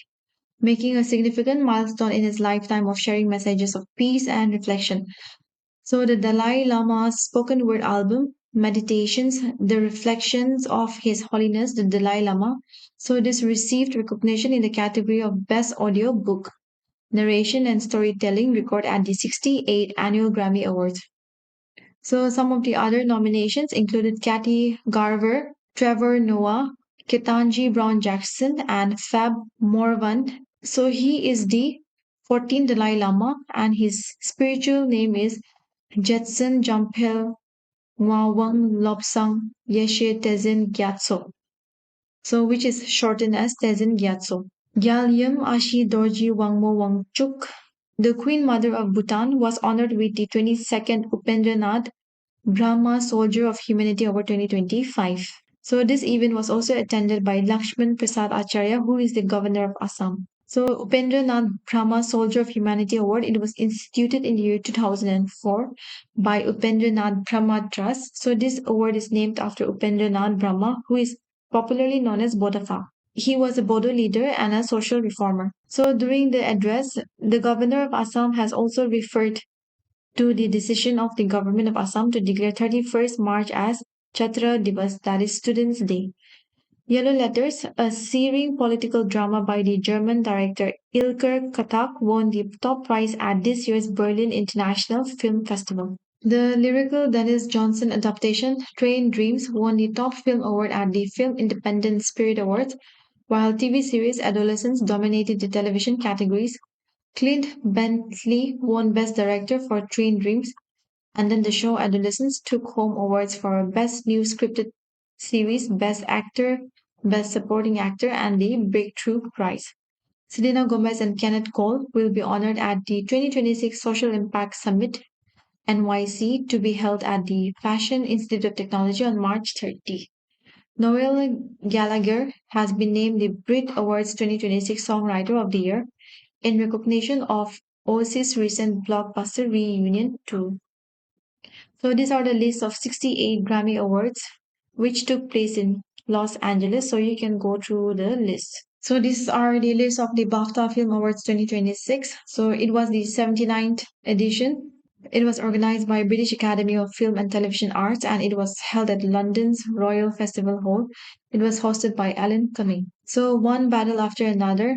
A: making a significant milestone in his lifetime of sharing messages of peace and reflection. So the Dalai Lama's spoken word album, Meditations, the Reflections of His Holiness the Dalai Lama. So this received recognition in the category of Best Audio Book, Narration and Storytelling record at the 68th Annual Grammy Awards. So some of the other nominations included Kathy Garver, Trevor Noah, Ketanji Brown Jackson, and Fab Morvan. So he is the 14th Dalai Lama, and his spiritual name is Jetson Jampel Ngawang Lobsang Yeshe Tezen Gyatso. So which is shortened as Tezen Gyatso. Gyalyam Ashi Dorji Wangmo Wangchuk, the Queen Mother of Bhutan, was honored with the 22nd Upendranath Brahma Soldier of Humanity Award 2025. So this event was also attended by Lakshman Prasad Acharya, who is the governor of Assam. So Upendranath Brahma Soldier of Humanity Award, it was instituted in the year 2004 by Upendranath Brahma Trust. So this award is named after Upendranath Brahma, who is popularly known as Bodhafa. he was a Bodo leader and a social reformer. So during the address, the governor of Assam has also referred to the decision of the government of Assam to declare 31st March as Chhatra Divas, that is Students' Day. Yellow Letters, a searing political drama by the German director Ilker Katak, won the top prize at this year's Berlin International Film Festival. The lyrical Dennis Johnson adaptation, Train Dreams, won the top film award at the Film Independent Spirit Awards, while TV series Adolescence dominated the television categories. Clint Bentley won Best Director for Train Dreams, and then the show Adolescence took home awards for Best New Scripted Series, Best Actor, Best Supporting Actor, and the Breakthrough Prize. Selena Gomez and Kenneth Cole will be honored at the 2026 Social Impact Summit NYC to be held at the Fashion Institute of Technology on March 30. Noel Gallagher has been named the Brit Awards 2026 Songwriter of the Year in recognition of Oasis' recent blockbuster reunion tour. So these are the list of 68 Grammy Awards which took place in Los Angeles. So you can go through the list. So these are the list of the BAFTA Film Awards 2026. So it was the 79th edition. It was organized by British Academy of Film and Television Arts and it was held at London's Royal Festival Hall. It was hosted by Alan Cumming. So one battle after another,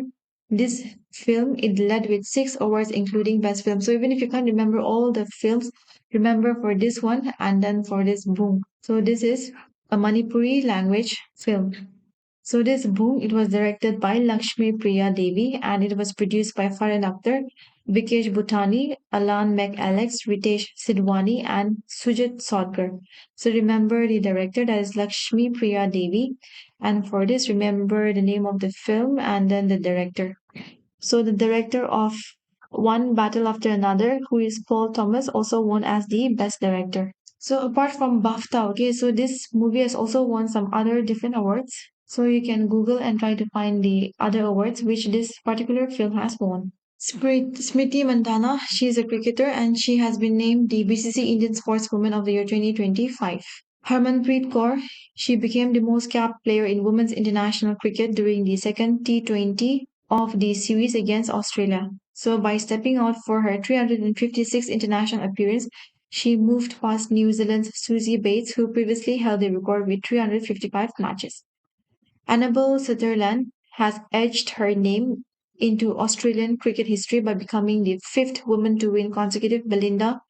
A: this film it led with 6 awards including best film. So even if you can't remember all the films, remember for this one and then for this boom. So this is a Manipuri language film. So this boom, it was directed by Lakshmi Priya Devi and it was produced by Farhan Akhtar, Vikesh Bhutani, Alan McAlex, Ritesh Sidwani and Sujit Sodkar. So remember the director, that is Lakshmi Priya Devi, and for this remember the name of the film and then the director. So the director of One Battle After Another, who is Paul Thomas, also won as the best director. So apart from BAFTA, okay, so this movie has also won some other different awards. So you can Google and try to find the other awards which this particular film has won. Smriti Mandhana, she is a cricketer and she has been named the BCC Indian Sportswoman of the Year 2025. Harmanpreet Kaur, she became the most capped player in women's international cricket during the second T20 of the series against Australia. So by stepping out for her 356th international appearance, she moved past New Zealand's Suzie Bates, who previously held the record with 355 matches. Annabel Sutherland has edged her name into Australian cricket history by becoming the fifth woman to win consecutive Belinda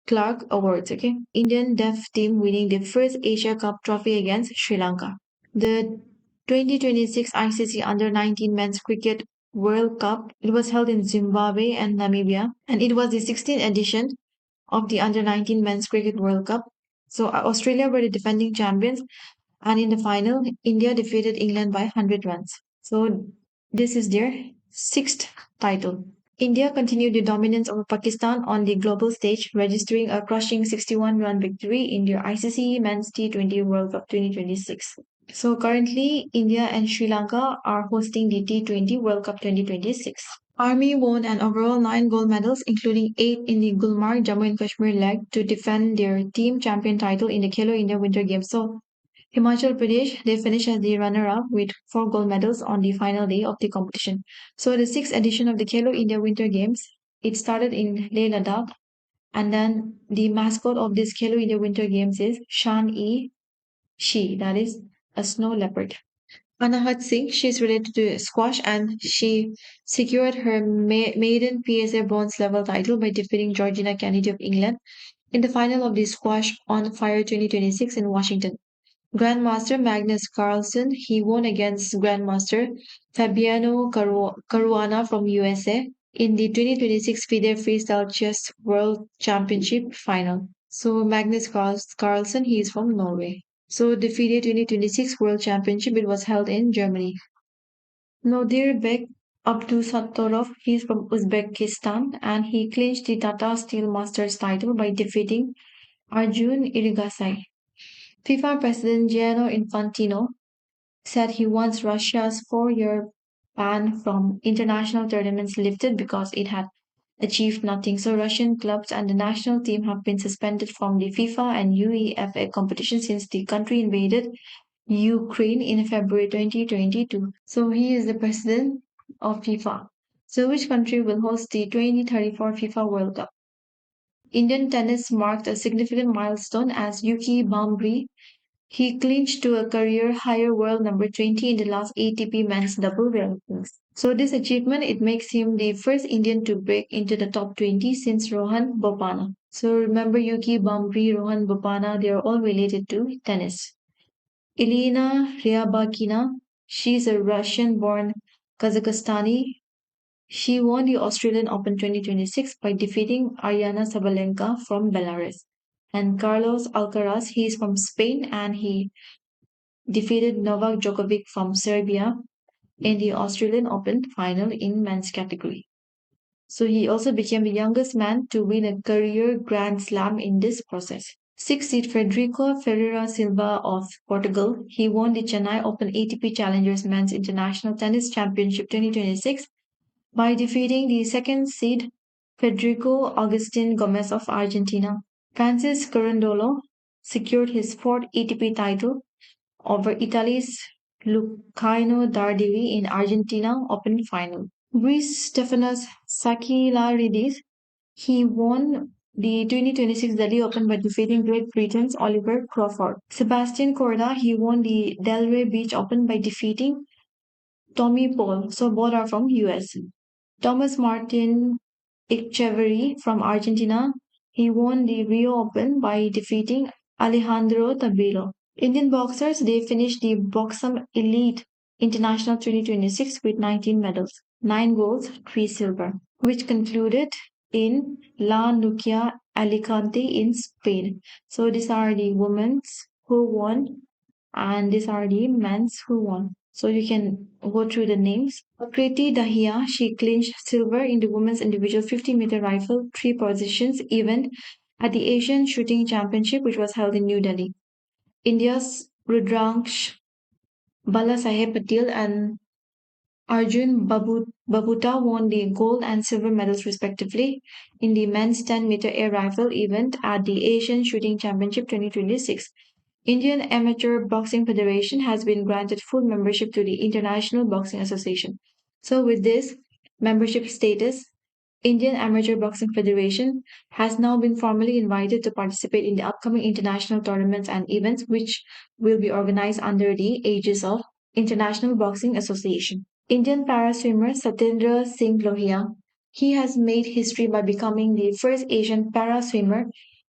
A: Clark Awards. Okay, Indian deaf team winning the first Asia Cup trophy against Sri Lanka. The 2026 ICC Under 19 Men's Cricket World Cup. It was held in Zimbabwe and Namibia, and it was the 16th edition of the Under 19 Men's Cricket World Cup. So Australia were the defending champions, and in the final, India defeated England by 100 runs. So this is their sixth title. India continued the dominance over Pakistan on the global stage, registering a crushing 61-run victory in their ICC Men's T20 World Cup 2026. So currently, India and Sri Lanka are hosting the T20 World Cup 2026. Army won an overall 9 gold medals, including 8 in the Gulmarg Jammu and Kashmir leg, to defend their team champion title in the Khelo India Winter Games. So Himachal Pradesh, they finished as the runner-up with 4 gold medals on the final day of the competition. So the sixth edition of the Khelo India Winter Games, it started in Leh Ladakh, and then the mascot of this Khelo India Winter Games is Shan-E-Shi, that is a snow leopard. Anahat Singh, she is related to squash and she secured her maiden PSA bronze level title by defeating Georgina Kennedy of England in the final of the Squash on Fire 2026 in Washington. Grandmaster Magnus Carlsen, he won against Grandmaster Fabiano Caruana from USA in the 2026 FIDE Freestyle Chess World Championship final. So Magnus Carlsen, he is from Norway. So the FIDE 2026 World Championship, it was held in Germany. Nodirbek Abdusattorov, he is from Uzbekistan and he clinched the Tata Steel Masters title by defeating Arjun Irigasai. FIFA President Gianni Infantino said he wants Russia's 4-year ban from international tournaments lifted because it had achieved nothing. So Russian clubs and the national team have been suspended from the FIFA and UEFA competition since the country invaded Ukraine in February 2022. So he is the president of FIFA. So which country will host the 2034 FIFA World Cup? Indian tennis marked a significant milestone as Yuki Bambri he clinched to a career higher world number 20 in the last ATP men's double rankings. So this achievement it makes him the first Indian to break into the top 20 since Rohan Bopanna. So remember Yuki Bambri, Rohan Bopanna, they are all related to tennis. Elena Ryabakina, she's a Russian-born Kazakhstani. She won the Australian Open 2026 by defeating Aryna Sabalenka from Belarus. And Carlos Alcaraz, he is from Spain and he defeated Novak Djokovic from Serbia in the Australian Open final in men's category. So he also became the youngest man to win a career Grand Slam in this process. Sixth seed Federico Ferreira Silva of Portugal. He won the Chennai Open ATP Challengers Men's International Tennis Championship 2026 by defeating the second seed Federico Agustin Gomez of Argentina. Francis Carandolo secured his fourth ATP title over Italy's Lucaino Dardivi in Argentina Open final. Greece Stefanos Sakilaridis, he won the 2026 Delhi Open by defeating Great Britain's Oliver Crawford. Sebastian Corda, he won the Delray Beach Open by defeating Tommy Paul. So both are from US. Thomas Martin Echeverry from Argentina, he won the Rio Open by defeating Alejandro Tabilo. Indian boxers, they finished the Boxum Elite International 2026 with 19 medals, 9 golds, 3 silver, which concluded in La Nucia Alicante in Spain. So these are the women's who won and these are the men's who won. So you can go through the names. Kriti Dahiya, she clinched silver in the women's individual 50-meter rifle three positions event at the Asian Shooting Championship, which was held in New Delhi. India's Rudraksh Balasaheb Patil and Arjun Babuta won the gold and silver medals respectively in the men's 10-meter air rifle event at the Asian Shooting Championship 2026. Indian Amateur Boxing Federation has been granted full membership to the International Boxing Association. So with this membership status, Indian Amateur Boxing Federation has now been formally invited to participate in the upcoming international tournaments and events which will be organized under the aegis of International Boxing Association. Indian paraswimmer Satyendra Singh Lohia, he has made history by becoming the first Asian paraswimmer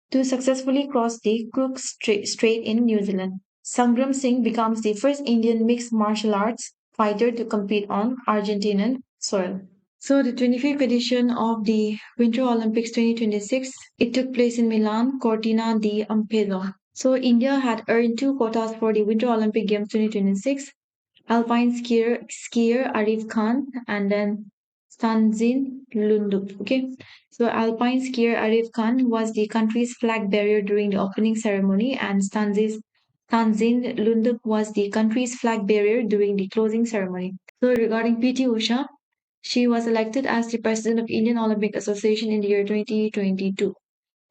A: to successfully cross the Crook Strait in New Zealand. Sangram Singh becomes the first Indian mixed martial arts fighter to compete on Argentinian soil. So the 25th edition of the Winter Olympics 2026, it took place in Milan, Cortina d'Ampezzo. So India had earned two quotas for the Winter Olympic Games 2026. Alpine skier Arif Khan and then Stanzin Lunduk. Okay, so alpine skier Arif Khan was the country's flag bearer during the opening ceremony, and Stanzin Lunduk was the country's flag bearer during the closing ceremony. So regarding PT Usha, she was elected as the president of Indian Olympic Association in the year 2022,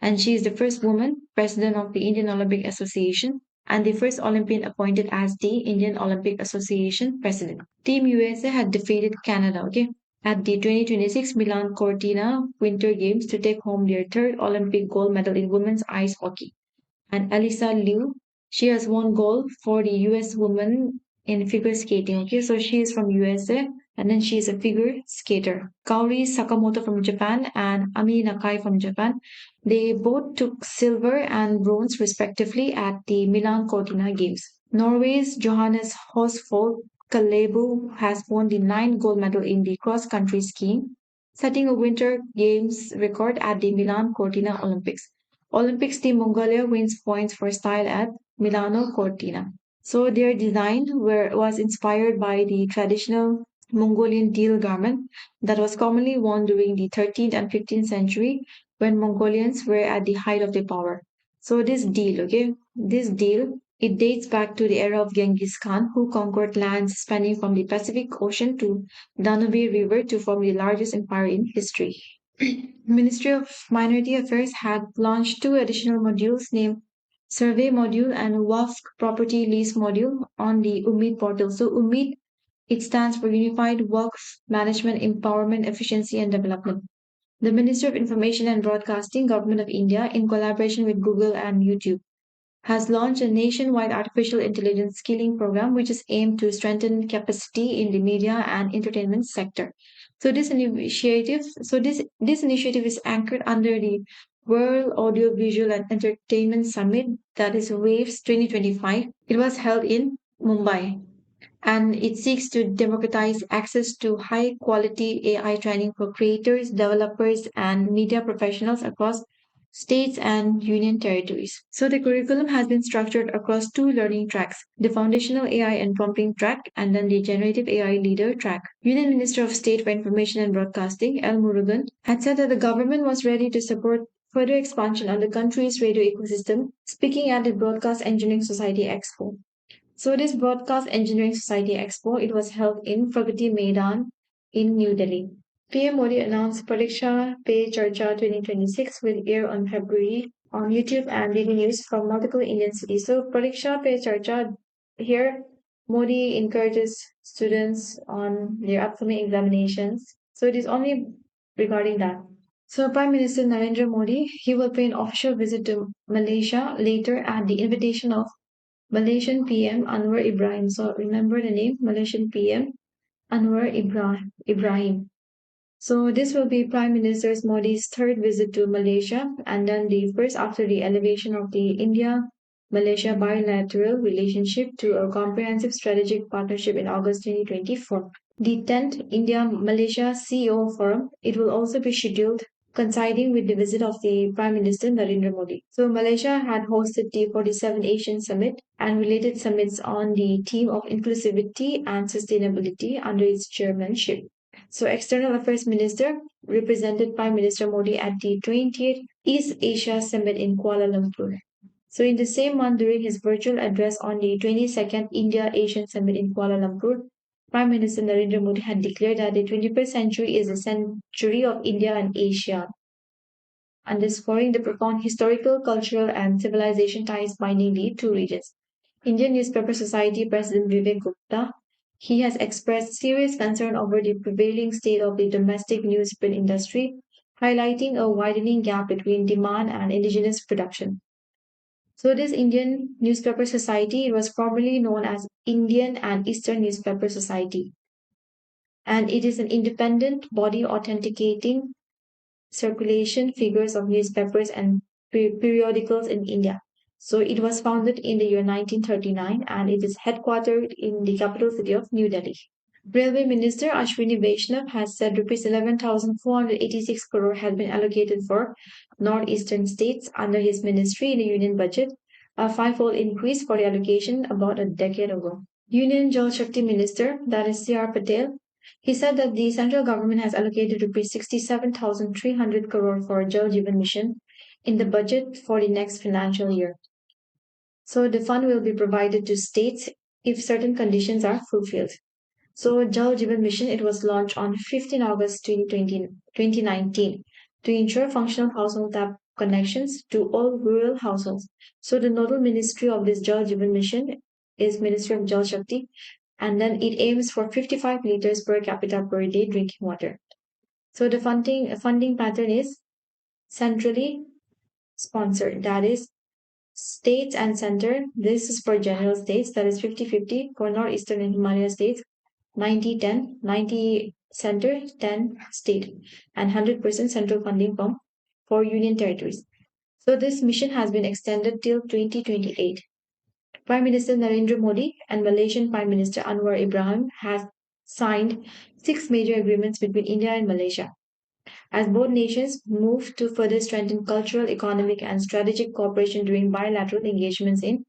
A: and she is the first woman president of the Indian Olympic Association and the first Olympian appointed as the Indian Olympic Association president. Team USA had defeated Canada, okay, at the 2026 Milan Cortina Winter Games to take home their third Olympic gold medal in women's ice hockey. And Alyssa Liu, she has won gold for the US woman in figure skating. Okay, so she is from USA and then she is a figure skater. Kaori Sakamoto from Japan and Ami Nakai from Japan. They both took silver and bronze respectively at the Milan Cortina Games. Norway's Johannes Hosfold Kalebu has won the 9th gold medal in the cross country skiing, setting a Winter Games record at the Milan Cortina Olympics. Olympics Team Mongolia wins points for style at Milano Cortina. So their design was inspired by the traditional Mongolian deal garment that was commonly worn during the 13th and 15th century when Mongolians were at the height of their power. So this deal, it dates back to the era of Genghis Khan, who conquered lands spanning from the Pacific Ocean to Danube River to form the largest empire in history. Ministry of Minority Affairs had launched two additional modules named survey module and WAFC property lease module on the UMID portal. So UMID, it stands for Unified Workforce Management Empowerment Efficiency and Development. The Ministry of Information and Broadcasting, Government of India, in collaboration with Google and YouTube, has launched a nationwide artificial intelligence skilling program which is aimed to strengthen capacity in the media and entertainment sector. So this initiative is anchored under the World Audiovisual and Entertainment Summit, that is WAVES 2025. It was held in Mumbai, and it seeks to democratize access to high quality AI training for creators, developers, and media professionals across states and union territories. So the curriculum has been structured across two learning tracks: the foundational AI and prompting track, and then the generative AI leader track. Union Minister of State for Information and Broadcasting, L. Murugan, had said that the government was ready to support further expansion on the country's radio ecosystem, speaking at the Broadcast Engineering Society Expo. So this Broadcast Engineering Society Expo, it was held in Pragati Maidan in New Delhi. PM Modi announced Pariksha Pe Charcha 2026 will air on February on YouTube and DD News from multiple Indian cities. So Pariksha Pe Charcha, here Modi encourages students on their upcoming examinations. So it is only regarding that. So Prime Minister Narendra Modi, he will pay an official visit to Malaysia later at the invitation of Malaysian PM Anwar Ibrahim. So remember the name, Malaysian PM Anwar Ibrahim. So this will be Prime Minister Modi's third visit to Malaysia, and then the first after the elevation of the India-Malaysia bilateral relationship to a comprehensive strategic partnership in August 2024. The 10th India-Malaysia CEO Forum, it will also be scheduled coinciding with the visit of the Prime Minister Narendra Modi. So Malaysia had hosted the 47th Asian Summit and related summits on the theme of inclusivity and sustainability under its chairmanship. So External Affairs Minister represented Prime Minister Modi at the 20th East Asia Summit in Kuala Lumpur. So in the same month, during his virtual address on the 22nd India-Asian Summit in Kuala Lumpur, Prime Minister Narendra Modi had declared that the 21st century is the century of India and Asia, underscoring the profound historical, cultural, and civilization ties binding the two regions. Indian Newspaper Society President Vivek Gupta, he has expressed serious concern over the prevailing state of the domestic newsprint industry, highlighting a widening gap between demand and indigenous production. So this Indian Newspaper Society, it was formerly known as Indian and Eastern Newspaper Society, and it is an independent body authenticating circulation figures of newspapers and periodicals in India. So it was founded in the year 1939 and it is headquartered in the capital city of New Delhi. Railway Minister Ashwini Vaishnav has said rupees 11,486 crore has been allocated for northeastern states under his ministry in the union budget, a five-fold increase for the allocation about a decade ago. Union Jal Shakti Minister, that is C.R. Patel, he said that the central government has allocated rupees 67,300 crore for Jal Jeevan Mission in the budget for the next financial year. So the fund will be provided to states if certain conditions are fulfilled. So Jal Jeevan Mission, it was launched on 15 August 2019 to ensure functional household tap connections to all rural households. So the nodal ministry of this Jal Jeevan Mission is Ministry of Jal Shakti, and then it aims for 55 liters per capita per day drinking water. So the funding pattern is centrally sponsored, that is states and center. This is for general states, that is 50-50 for northeastern and Himalaya states, 90-10, 90 center, 10 state, and 100% central funding from for union territories. So this mission has been extended till 2028. Prime Minister Narendra Modi and Malaysian Prime Minister Anwar Ibrahim have signed 6 major agreements between India and Malaysia, as both nations move to further strengthen cultural, economic, and strategic cooperation during bilateral engagements in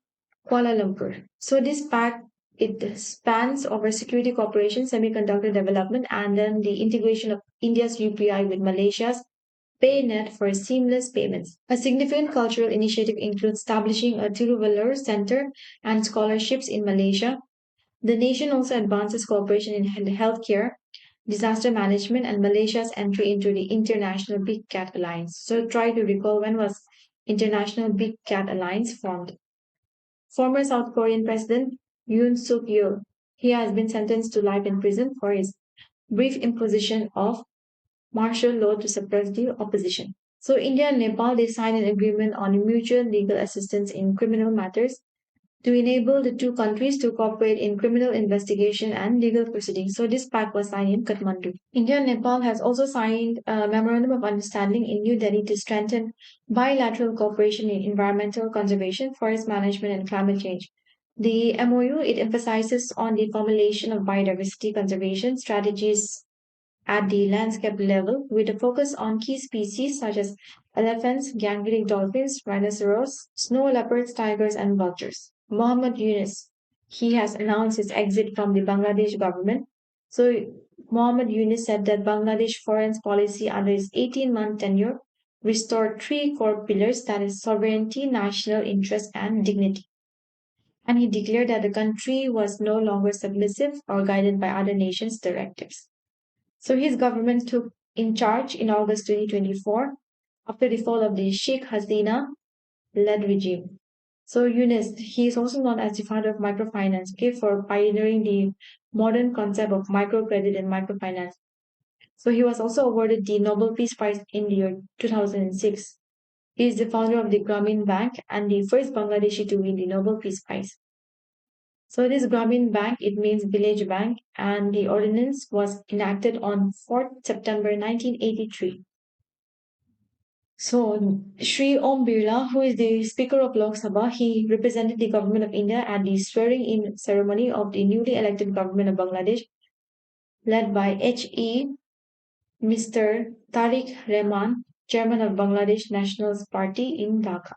A: Kuala Lumpur. So this pact, it spans over security cooperation, semiconductor development, and then the integration of India's UPI with Malaysia's PayNet for seamless payments. A significant cultural initiative includes establishing a Tiruvalur Center and scholarships in Malaysia. The nation also advances cooperation in healthcare, disaster management, and Malaysia's entry into the International Big Cat Alliance. So try to recall when was International Big Cat Alliance formed. Former South Korean President Yoon Suk Yeol, he has been sentenced to life in prison for his brief imposition of martial law to suppress the opposition. So India and Nepal they signed an agreement on mutual legal assistance in criminal matters to enable the two countries to cooperate in criminal investigation and legal proceedings. So this pact was signed in Kathmandu. India and Nepal has also signed a memorandum of understanding in New Delhi to strengthen bilateral cooperation in environmental conservation, forest management, and climate change. The MOU it emphasizes on the formulation of biodiversity conservation strategies at the landscape level with a focus on key species such as elephants, gangetic dolphins, rhinoceros, snow leopards, tigers, and vultures. Mohammad Yunus, he has announced his exit from the Bangladesh government. So, Mohammad Yunus said that Bangladesh foreign policy under his 18-month tenure restored three core pillars that is sovereignty, national interest, and dignity. And he declared that the country was no longer submissive or guided by other nations' directives. So his government took in charge in August 2024 after the fall of the Sheikh Hasina led regime. So Yunus, he is also known as the father of microfinance, okay, for pioneering the modern concept of microcredit and microfinance. So he was also awarded the Nobel Peace Prize in the year 2006. He is the founder of the Grameen Bank and the first Bangladeshi to win the Nobel Peace Prize. So this Grameen Bank, it means village bank, and the ordinance was enacted on 4th September 1983. So Sri Om Birla, who is the Speaker of Lok Sabha, he represented the government of India at the swearing-in ceremony of the newly elected government of Bangladesh, led by H.E. Mr. Tariq Rahman, chairman of Bangladesh Nationalist Party in Dhaka.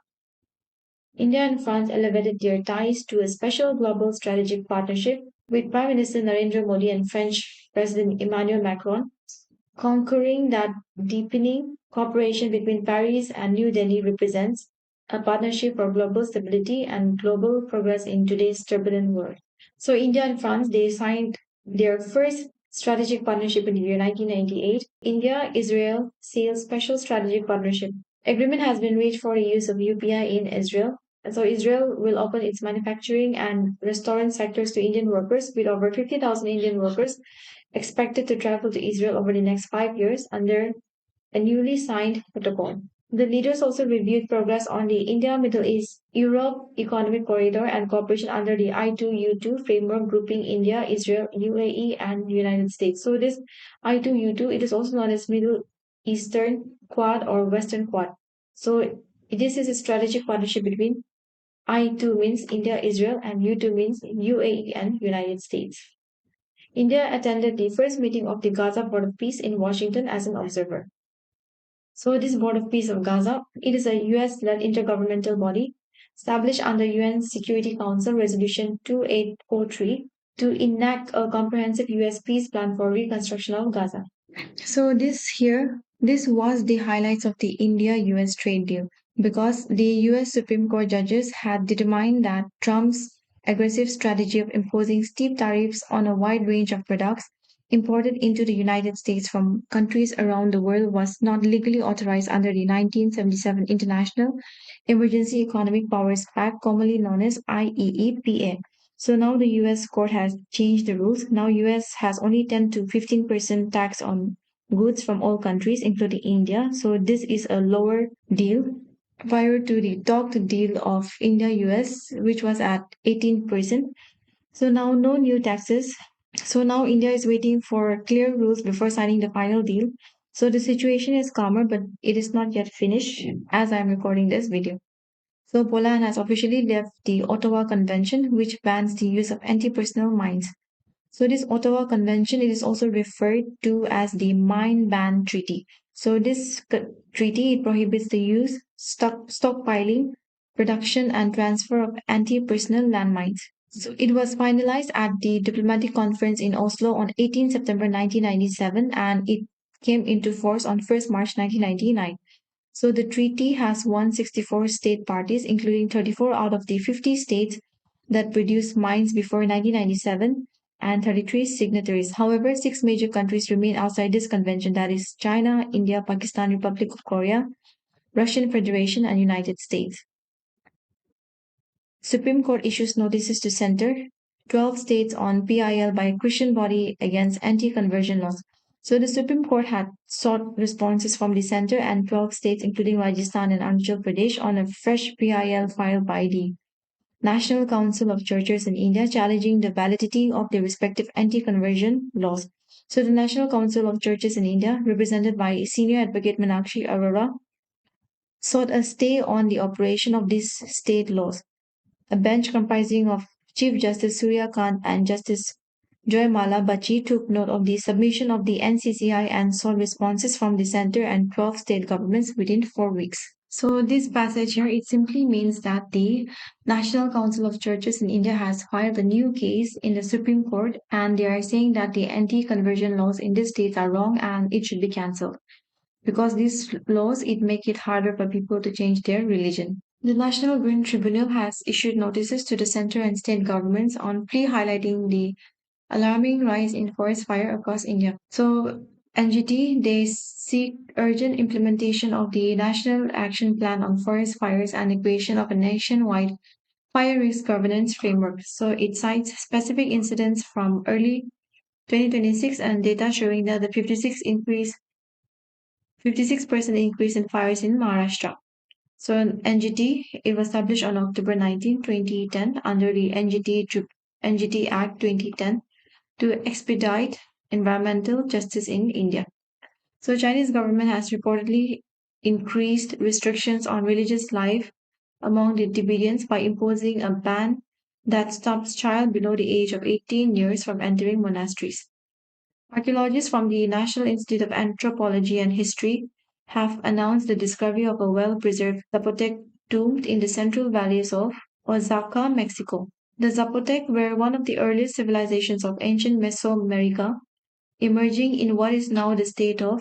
A: India and France elevated their ties to a special global strategic partnership with Prime Minister Narendra Modi and French President Emmanuel Macron, conquering that deepening cooperation between Paris and New Delhi represents a partnership for global stability and global progress in today's turbulent world. So India and France they signed their first strategic partnership in the year 1998. India-Israel Sales Special Strategic Partnership agreement has been reached for the use of UPI in Israel. And so Israel will open its manufacturing and restaurant sectors to Indian workers with over 50,000 Indian workers expected to travel to Israel over the next 5 years under a newly signed protocol. The leaders also reviewed progress on the India Middle East Europe Economic Corridor and cooperation under the I2U2 framework grouping India, Israel, UAE, and United States. So this I2U2 it is also known as Middle Eastern Quad or Western Quad. So this is a strategic partnership between I2 means India, Israel, and U2 means UAE and United States. India attended the first meeting of the Gaza Board of Peace in Washington as an observer. So this Board of Peace of Gaza, it is a US-led intergovernmental body established under UN Security Council Resolution 2803 to enact a comprehensive US peace plan for reconstruction of Gaza. So this was the highlights of the India-US trade deal because the US Supreme Court judges had determined that Trump's aggressive strategy of imposing steep tariffs on a wide range of products imported into the United States from countries around the world was not legally authorized under the 1977 International Emergency Economic Powers Pact, commonly known as IEEPA. So now the US court has changed the rules. Now US has only 10 to 15% tax on goods from all countries, including India. So this is a lower deal prior to the talked deal of India US, which was at 18%. So now no new taxes. So now India is waiting for clear rules before signing the final deal. So the situation is calmer, but it is not yet finished as I am recording this video. So Poland has officially left the Ottawa Convention, which bans the use of anti-personnel mines. So this Ottawa Convention it is also referred to as the Mine Ban Treaty. So this treaty it prohibits the use, stockpiling, production, and transfer of anti-personnel landmines. So it was finalized at the diplomatic conference in Oslo on 18 September 1997 and it came into force on 1st March 1999. So the treaty has 164 state parties, including 34 out of the 50 states that produced mines before 1997 and 33 signatories. However, six major countries remain outside this convention that is China, India, Pakistan, Republic of Korea, Russian Federation, and United States. Supreme Court issues notices to center 12 states on PIL by Christian body against anti-conversion laws. So the Supreme Court had sought responses from the center and 12 states, including Rajasthan and Arunachal Pradesh, on a fresh PIL filed by the National Council of Churches in India, challenging the validity of the respective anti-conversion laws. So the National Council of Churches in India, represented by Senior Advocate Meenakshi Arora, sought a stay on the operation of these state laws. A bench comprising of Chief Justice Surya Kant and Justice Joymala Bachi took note of the submission of the NCCI and sought responses from the center and 12 state governments within 4 weeks. So this passage here, it simply means that the National Council of Churches in India has filed a new case in the Supreme Court, and they are saying that the anti-conversion laws in these states are wrong and it should be cancelled because these laws it make it harder for people to change their religion. The National Green Tribunal has issued notices to the center and state governments on highlighting the alarming rise in forest fire across India. So NGT they seek urgent implementation of the National Action Plan on Forest Fires and the creation of a nationwide fire risk governance framework. So it cites specific incidents from early 2026 and data showing that the 56% increase in fires in Maharashtra. So NGT, it was established on October 19, 2010 under the NGT Act 2010 to expedite environmental justice in India. So Chinese government has reportedly increased restrictions on religious life among the Tibetans by imposing a ban that stops child below the age of 18 years from entering monasteries. Archaeologists from the National Institute of Anthropology and History have announced the discovery of a well-preserved Zapotec tomb in the central valleys of Oaxaca, Mexico. The Zapotec were one of the earliest civilizations of ancient Mesoamerica, emerging in what is now the state of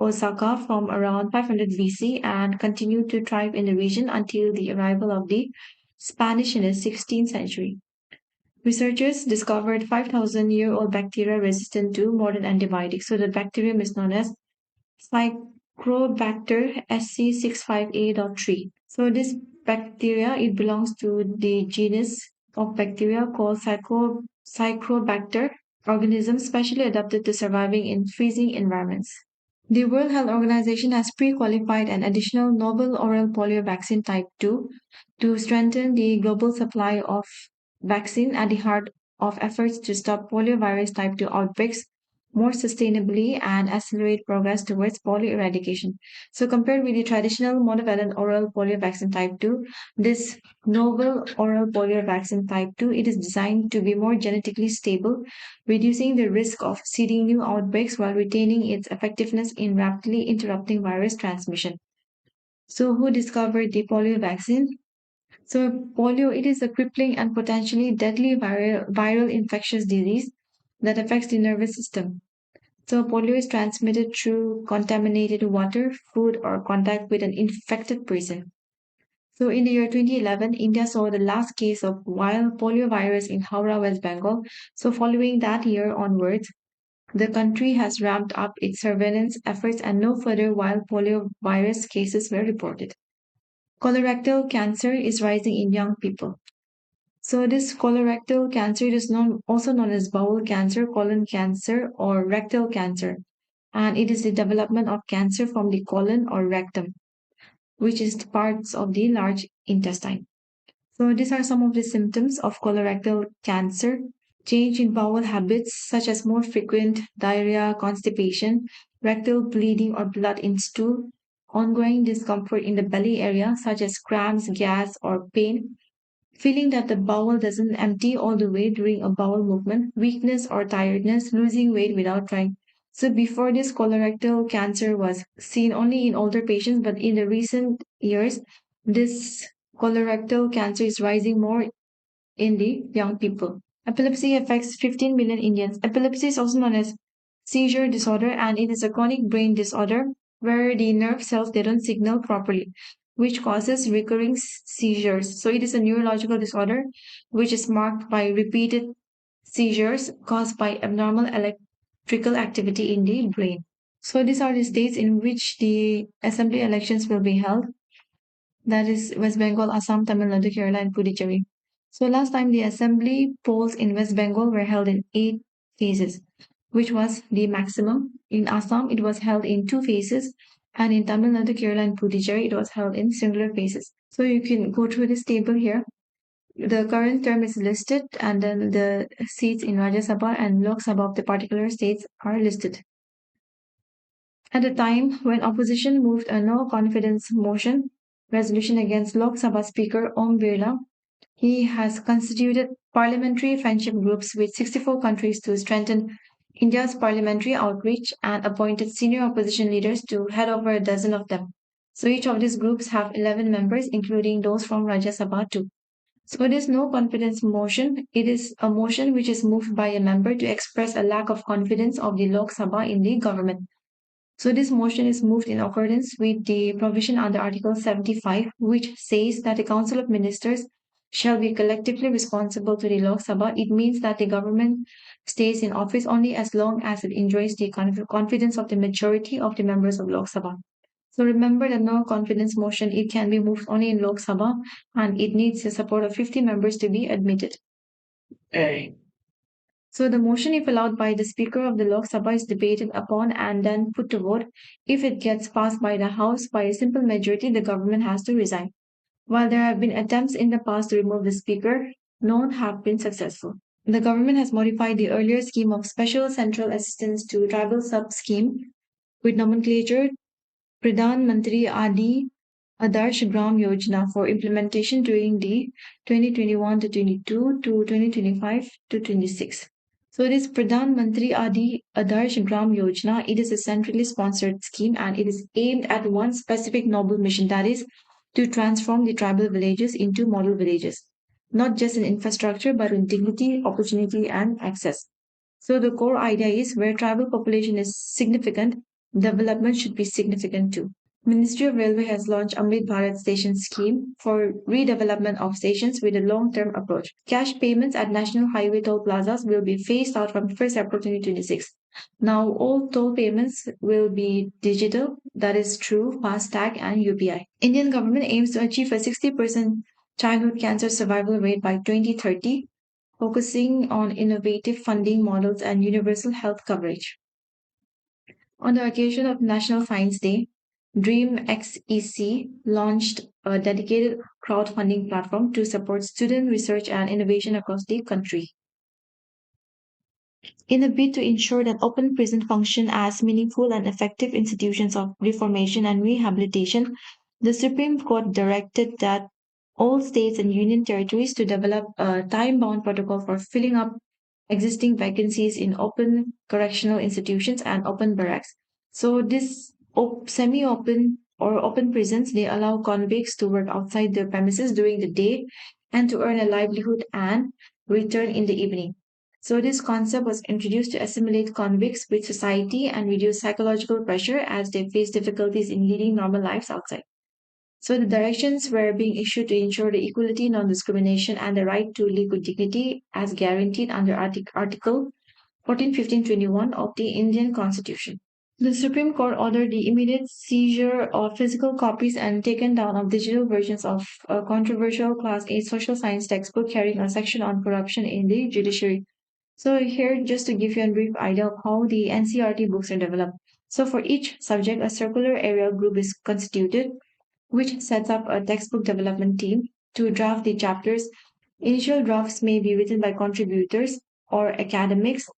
A: Osaka from around 500 BC and continued to thrive in the region until the arrival of the Spanish in the 16th century. Researchers discovered 5,000-year-old bacteria resistant to modern antibiotics. So the bacterium is known as Microbacter SC65A.3. So this bacteria, it belongs to the genus of bacteria called Psychrobacter, organisms specially adapted to surviving in freezing environments. The World Health Organization has pre-qualified an additional novel oral polio vaccine type 2 to strengthen the global supply of vaccine at the heart of efforts to stop poliovirus type 2 outbreaks more sustainably and accelerate progress towards polio eradication. So compared with the traditional monovalent oral polio vaccine type 2, this novel oral polio vaccine type 2, it is designed to be more genetically stable, reducing the risk of seeding new outbreaks while retaining its effectiveness in rapidly interrupting virus transmission. So who discovered the polio vaccine? So polio, it is a crippling and potentially deadly viral infectious disease that affects the nervous system. So polio is transmitted through contaminated water, food, or contact with an infected person. So in the year 2011, India saw the last case of wild poliovirus in Howrah, West Bengal. So following that year onwards, the country has ramped up its surveillance efforts and no further wild poliovirus cases were reported. Colorectal cancer is rising in young people. So this colorectal cancer is also known as bowel cancer, colon cancer, or rectal cancer. And it is the development of cancer from the colon or rectum, which is the parts of the large intestine. So these are some of the symptoms of colorectal cancer. Change in bowel habits such as more frequent diarrhea, constipation, rectal bleeding or blood in stool, ongoing discomfort in the belly area such as cramps, gas or pain, feeling that the bowel doesn't empty all the way during a bowel movement, weakness or tiredness, losing weight without trying. So before this, colorectal cancer was seen only in older patients, but in the recent years, this colorectal cancer is rising more in the young people. Epilepsy affects 15 million Indians. Epilepsy is also known as seizure disorder and it is a chronic brain disorder where the nerve cells they don't signal properly, which causes recurring seizures. So it is a neurological disorder which is marked by repeated seizures caused by abnormal electrical activity in the brain. So these are the states in which the assembly elections will be held. That is West Bengal, Assam, Tamil Nadu, Kerala, and Puducherry. So last time the assembly polls in West Bengal were held in 8 phases, which was the maximum. In Assam, it was held in 2 phases, and in Tamil Nadu, Kerala, and Puducherry, it was held in singular phases. So you can go through this table here. The current term is listed, and then the seats in Rajya Sabha and Lok Sabha of the particular states are listed. At the time when opposition moved a no confidence motion resolution against Lok Sabha Speaker Om Birla, he has constituted parliamentary friendship groups with 64 countries to strengthen India's parliamentary outreach and appointed senior opposition leaders to head over a dozen of them. So each of these groups have 11 members, including those from Rajya Sabha too. So it is no confidence motion. It is a motion which is moved by a member to express a lack of confidence of the Lok Sabha in the government. So this motion is moved in accordance with the provision under Article 75, which says that the Council of Ministers shall be collectively responsible to the Lok Sabha. It means that the government stays in office only as long as it enjoys the confidence of the majority of the members of Lok Sabha. So remember that no confidence motion, it can be moved only in Lok Sabha and it needs the support of 50 members to be admitted. So the motion, if allowed by the Speaker of the Lok Sabha, is debated upon and then put to vote. If it gets passed by the House by a simple majority, the government has to resign. While there have been attempts in the past to remove the Speaker, none have been successful. The government has modified the earlier scheme of Special Central Assistance to Tribal Sub Scheme with nomenclature Pradhan Mantri Adi Adarsh Gram Yojana for implementation during the 2021 to 22 to 2025 to 26. So this Pradhan Mantri Adi Adarsh Gram Yojana, it is a centrally sponsored scheme and it is aimed at one specific noble mission, that is to transform the tribal villages into model villages, not just in infrastructure but in dignity, opportunity and access. So the core idea is where tribal population is significant, development should be significant too. Ministry of Railway has launched Amrit Bharat Station Scheme for redevelopment of stations with a long-term approach. Cash payments at national highway toll plazas will be phased out from 1st April 2026. Now all toll payments will be digital, that is through FASTag and UPI. Indian government aims to achieve a 60% childhood cancer survival rate by 2030, focusing on innovative funding models and universal health coverage. On the occasion of National Science Day, Dream XEC launched a dedicated crowdfunding platform to support student research and innovation across the country. In a bid to ensure that open prison function as meaningful and effective institutions of reformation and rehabilitation, the Supreme Court directed that all states and union territories to develop a time-bound protocol for filling up existing vacancies in open correctional institutions and open barracks. So this semi-open or open prisons, they allow convicts to work outside their premises during the day and to earn a livelihood and return in the evening. So this concept was introduced to assimilate convicts with society and reduce psychological pressure as they face difficulties in leading normal lives outside. So the directions were being issued to ensure the equality, non-discrimination, and the right to live with dignity as guaranteed under Article 14, 15, 21 of the Indian Constitution. The Supreme Court ordered the immediate seizure of physical copies and taken down of digital versions of a controversial Class A social science textbook carrying a section on corruption in the judiciary. So here, just to give you a brief idea of how the NCRT books are developed. So for each subject, a circular area group is constituted, which sets up a textbook development team to draft the chapters. Initial drafts may be written by contributors or academics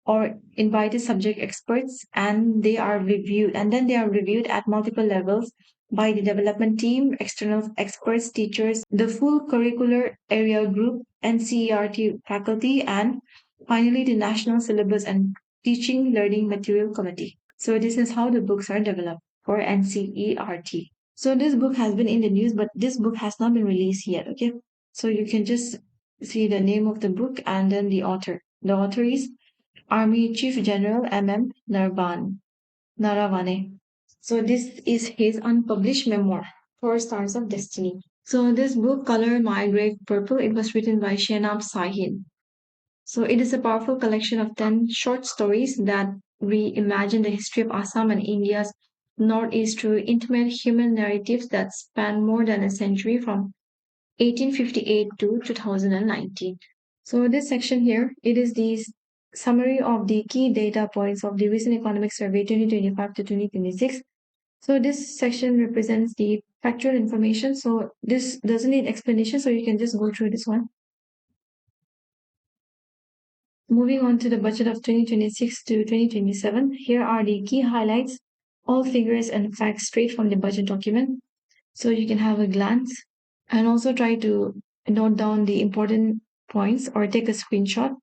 A: or invited subject experts, and they are reviewed at multiple levels by the development team, external experts, teachers, the full curricular area group, NCERT faculty, and finally the national syllabus and teaching learning material committee. So this is how the books are developed for NCERT. So this book has been in the news, but this book has not been released yet. Okay, so you can just see the name of the book and then the author. The author is Army Chief General M.M. Naravane. So this is his unpublished memoir, Four Stars of Destiny. So this book, Color My Grave Purple, it was written by Shenab Sahin. So it is a powerful collection of 10 short stories that reimagine the history of Assam and India's Northeast through intimate human narratives that span more than a century from 1858 to 2019. So this section here, it is the summary of the key data points of the recent economic survey 2025 to 2026. So this section represents the factual information. So this doesn't need explanation, so you can just go through this one. Moving on to the budget of 2026 to 2027, here are the key highlights, all figures and facts straight from the budget document. So you can have a glance and also try to note down the important points or take a screenshot,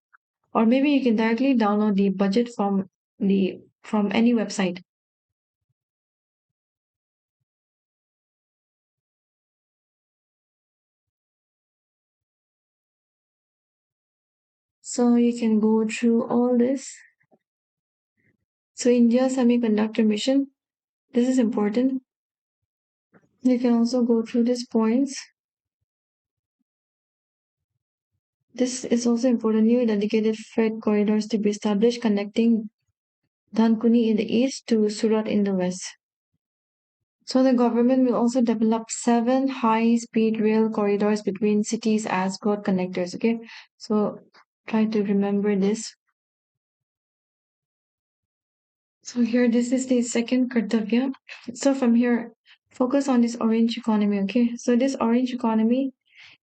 A: or maybe you can directly download the budget from any website. So you can go through all this. So India semiconductor mission, this is important. You can also go through these points. This is also important. New dedicated freight corridors to be established connecting Dankuni in the east to Surat in the west. So the government will also develop 7 high-speed rail corridors between cities as growth connectors. Okay, so try to remember this. So here, this is the second kartavya. So from here, focus on this orange economy. Okay, so this orange economy,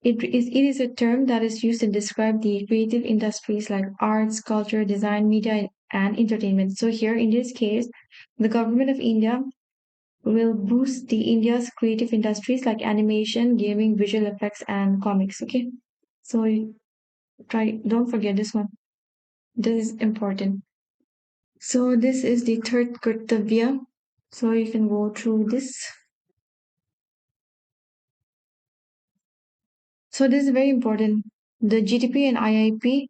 A: it is a term that is used to describe the creative industries like arts, culture, design, media, and entertainment. So here, in this case, the government of India will boost the India's creative industries like animation, gaming, visual effects, and comics. Okay, so don't forget this one. This is important. So this is the third kartavya. So you can go through this. So this is very important. The GDP and IIP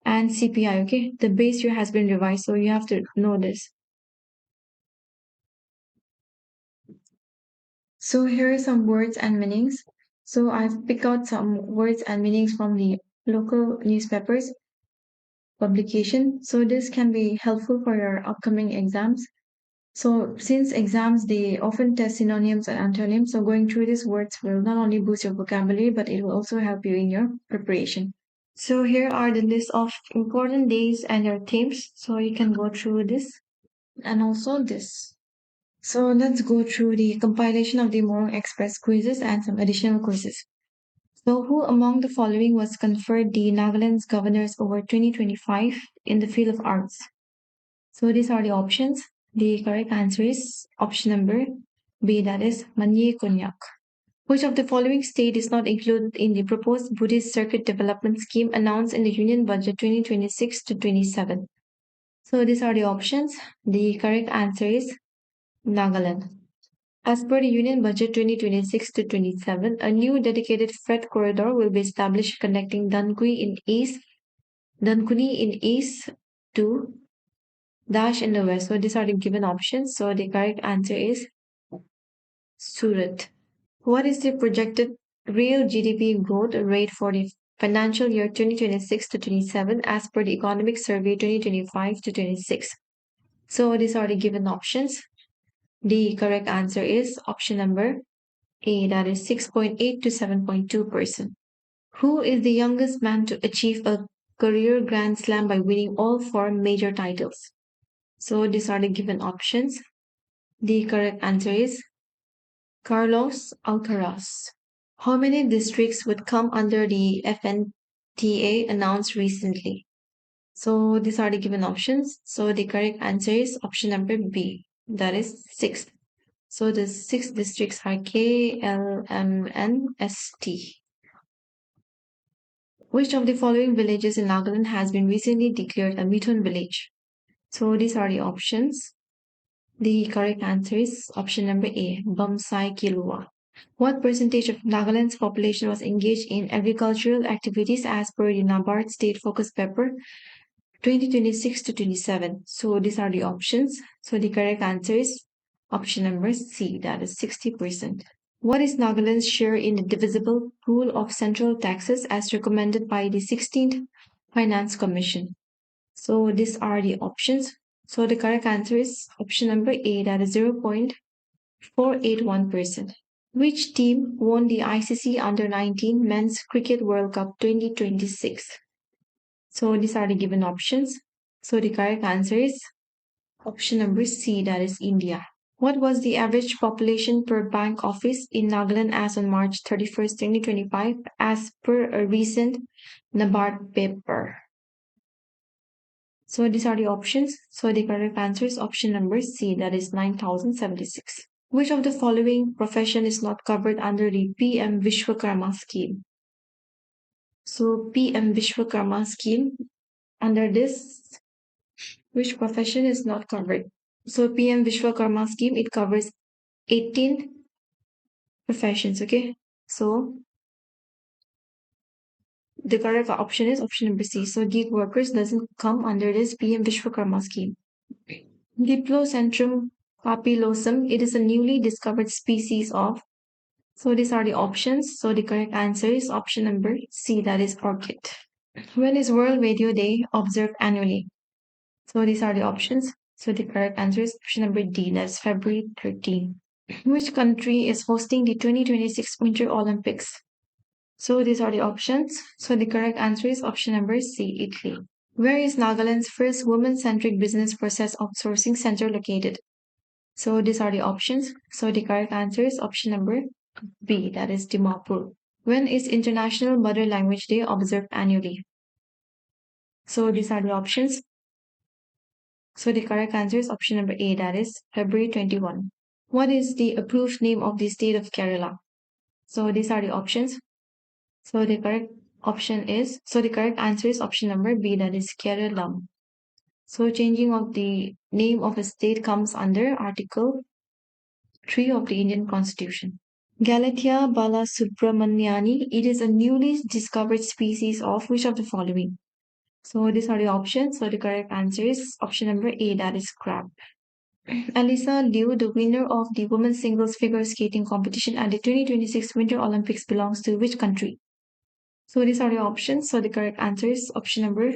A: and CPI. Okay, the base year has been revised, so you have to know this. So here are some words and meanings. So I've picked out some words and meanings from the local newspapers publication. So this can be helpful for your upcoming exams. So since exams, they often test synonyms and antonyms, so going through these words will not only boost your vocabulary, but it will also help you in your preparation. So here are the list of important days and their themes. So you can go through this and also this. So let's go through the compilation of the Morong Express quizzes and some additional quizzes. So who among the following was conferred the Nagaland's Governors Award 2025 in the field of arts? So these are the options. The correct answer is option number B, that is Manye Konyak. Which of the following state is not included in the proposed Buddhist Circuit Development Scheme announced in the Union Budget 2026 to 27? So these are the options. The correct answer is Nagaland. As per the Union Budget 2026 to 27, a new dedicated freight corridor will be established connecting Dankuni in east to Dash in the west. So these are the given options. So the correct answer is Surat. What is the projected real GDP growth rate for the financial year 2026 to 27 as per the Economic Survey 2025 to 26? So these are the given options. The correct answer is option number A, that is 6.8 to 7.2%. Who is the youngest man to achieve a career Grand Slam by winning all 4 major titles? So these are the given options. The correct answer is Carlos Alcaraz. How many districts would come under the FNTA announced recently? So these are the given options. So the correct answer is option number B. That is 6. So the 6 districts are K, L, M, N, S, T. Which of the following villages in Nagaland has been recently declared a Mithun village? So these are the options. The correct answer is option number A, Bamsai Kilua. What percentage of Nagaland's population was engaged in agricultural activities as per the NABARD State Focus Paper 2026 to 27? So these are the options. So the correct answer is option number C, that is 60%. What is Nagaland's share in the divisible pool of central taxes as recommended by the 16th Finance Commission? So these are the options. So the correct answer is option number A, that is 0.481%. Which team won the ICC Under 19 Men's Cricket World Cup 2026? So these are the given options. So the correct answer is option number C, that is India. What was the average population per bank office in Nagaland as on March 31st, 2025, as per a recent NABARD paper? So these are the options. So the correct answer is option number C, that is 9,076. Which of the following profession is not covered under the PM Vishwakarma scheme? So PM Vishwakarma scheme, under this, which profession is not covered? So PM Vishwakarma scheme, it covers 18 professions, okay? So the correct option is option number C. So gig workers doesn't come under this PM Vishwakarma scheme. Diplocentrum papillosum, it is a newly discovered species of. So these are the options. So the correct answer is option number C, that is orchid. When is World Radio Day observed annually? So these are the options. So the correct answer is option number D, that's February 13. Which country is hosting the 2026 Winter Olympics? So these are the options. So the correct answer is option number C, Italy. Where is Nagaland's first woman-centric business process outsourcing center located? So these are the options. So the correct answer is option number B, that is Dimapur. When is International Mother Language Day observed annually? So these are the options. So the correct answer is option number A, that is February 21. What is the approved name of the state of Kerala? So these are the options. So the correct answer is option number B, that is Kerala. So changing of the name of a state comes under Article 3 of the Indian Constitution. Galathea balasubramaniani, it is a newly discovered species of which of the following? So these are the options. So the correct answer is option number A, that is crab. Alisa Liu, the winner of the women's singles figure skating competition at the 2026 Winter Olympics, belongs to which country? So these are the options. So the correct answer is option number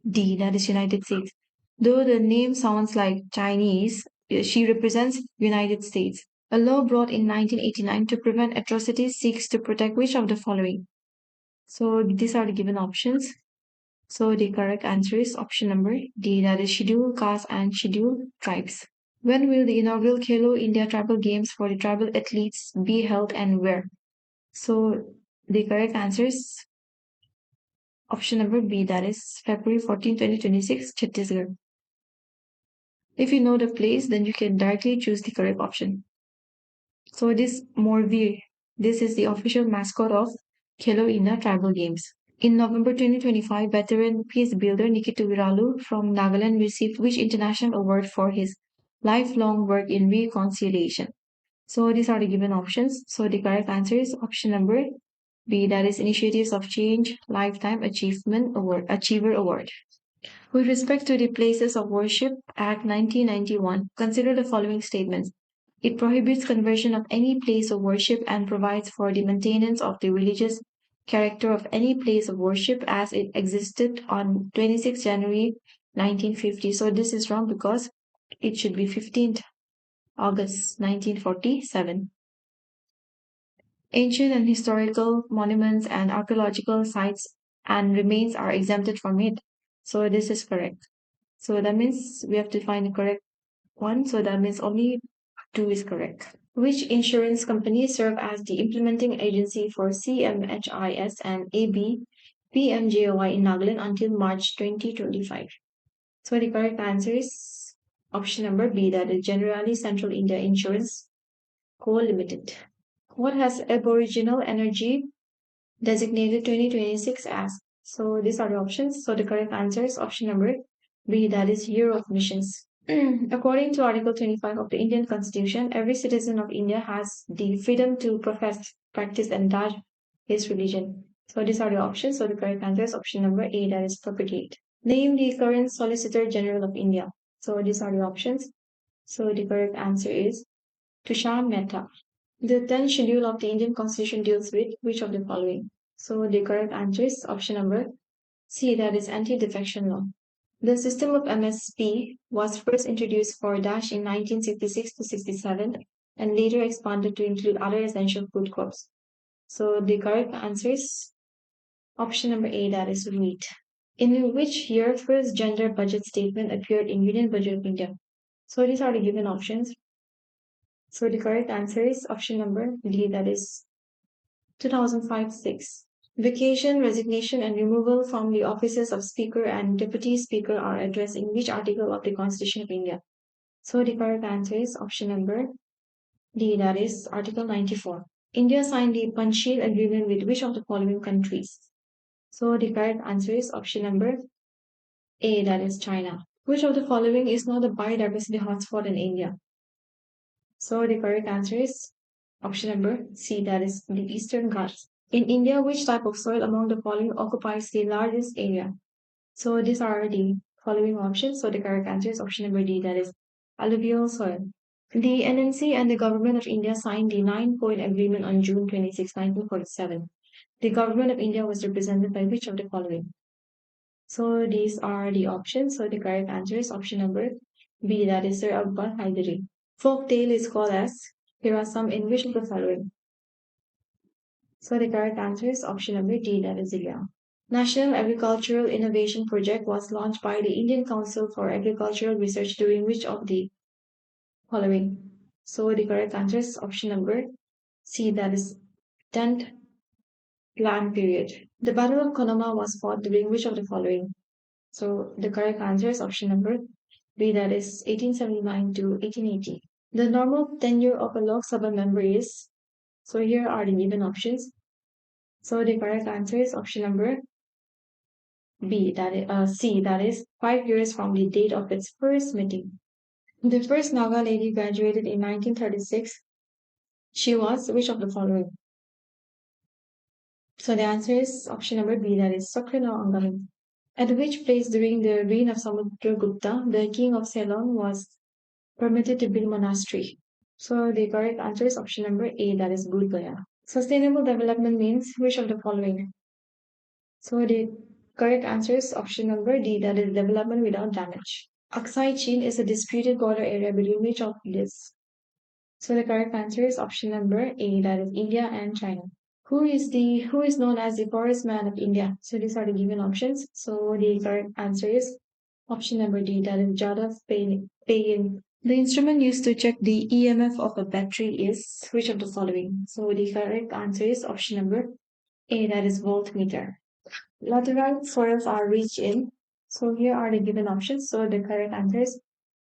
A: D, that is United States. Though the name sounds like Chinese, she represents United States. A law brought in 1989 to prevent atrocities seeks to protect which of the following? So these are the given options. So the correct answer is option number D, that is scheduled castes and scheduled tribes. When will the inaugural Khelo India Tribal Games for the tribal athletes be held and where? So the correct answer is option number B, that is February 14, 2026, Chhattisgarh. If you know the place, then you can directly choose the correct option. So this Morveer, this is the official mascot of Khelo India Tribal Games. In November 2025, veteran peace builder Nikitu Viralu from Nagaland received which international award for his lifelong work in reconciliation? So these are the given options. So the correct answer is option number B, that is Initiatives of Change Lifetime Achievement Award, Achiever Award. With respect to the Places of Worship Act 1991, consider the following statements. It prohibits conversion of any place of worship and provides for the maintenance of the religious character of any place of worship as it existed on 26 January 1950. So this is wrong because it should be 15th August 1947. Ancient and historical monuments and archaeological sites and remains are exempted from it. So this is correct. So that means we have to find the correct one. So that means only 2 is correct. Which insurance company serve as the implementing agency for CMHIS and AB PMJOY in Nagaland until March 2025? So the correct answer is option number B, that is Generali Central India Insurance Co Limited. What has Aboriginal Energy designated 2026 as? So these are the options. So the correct answer is option number B, that is Year of Missions. According to Article 25 of the Indian Constitution, every citizen of India has the freedom to profess, practice, and die his religion. So these are the options. So the correct answer is option number A, that is propagate. Name the current Solicitor General of India. So these are the options. So the correct answer is Tushar Mehta. The 10th schedule of the Indian Constitution deals with which of the following? So the correct answer is option number C, that is anti-defection law. The system of MSP was first introduced for Dash in 1966 to 67 and later expanded to include other essential food crops. So the correct answer is option number A, that is wheat. In which year first gender budget statement appeared in Union Budget of India? So these are the given options. So the correct answer is option number D, that is 2005-6. Vacation, resignation, and removal from the offices of Speaker and Deputy Speaker are addressed in which article of the Constitution of India? So the correct answer is option number D, that is Article 94. India signed the Panchshir Agreement with which of the following countries? So the correct answer is option number A, that is China. Which of the following is not a biodiversity hotspot in India? So the correct answer is option number C, that is the Eastern Ghats. In India, which type of soil among the following occupies the largest area? So these are the following options. So the correct answer is option number D, that is alluvial soil. The NNC and the Government of India signed the Nine-Point Agreement on June 26, 1947. The Government of India was represented by which of the following? So these are the options. So the correct answer is option number B, that is Sir Akbar Hydari. Folk tale is called as, here are some in which of the following? So the correct answer is option number D, that is Zilia. National Agricultural Innovation Project was launched by the Indian Council for Agricultural Research during which of the following? So the correct answer is option number C, that is 10th plan period. The Battle of Konoma was fought during which of the following? So the correct answer is option number B, that is 1879 to 1880. The normal tenure of a Lok Sabha member is, so here are the given options. So the correct answer is option number B, that is C, that is 5 years from the date of its first meeting. The first Naga lady graduated in 1936. She was which of the following? So the answer is option number B, that is Sakrina Angami. At which place during the reign of Samudragupta, the king of Ceylon was permitted to build monastery? So the correct answer is option number A, that is Bodh Gaya. Sustainable development means which of the following? So the correct answer is option number D, that is development without damage. Aksai Chin is a disputed border area between which of these? So the correct answer is option number A, that is India and China. Who is known as the forest man of India? So these are the given options. So the correct answer is option number D, that is Jadav Payin. The instrument used to check the EMF of a battery is which of the following? So the correct answer is option number A, that is voltmeter. Laterite soils are rich in. So here are the given options. So the correct answer is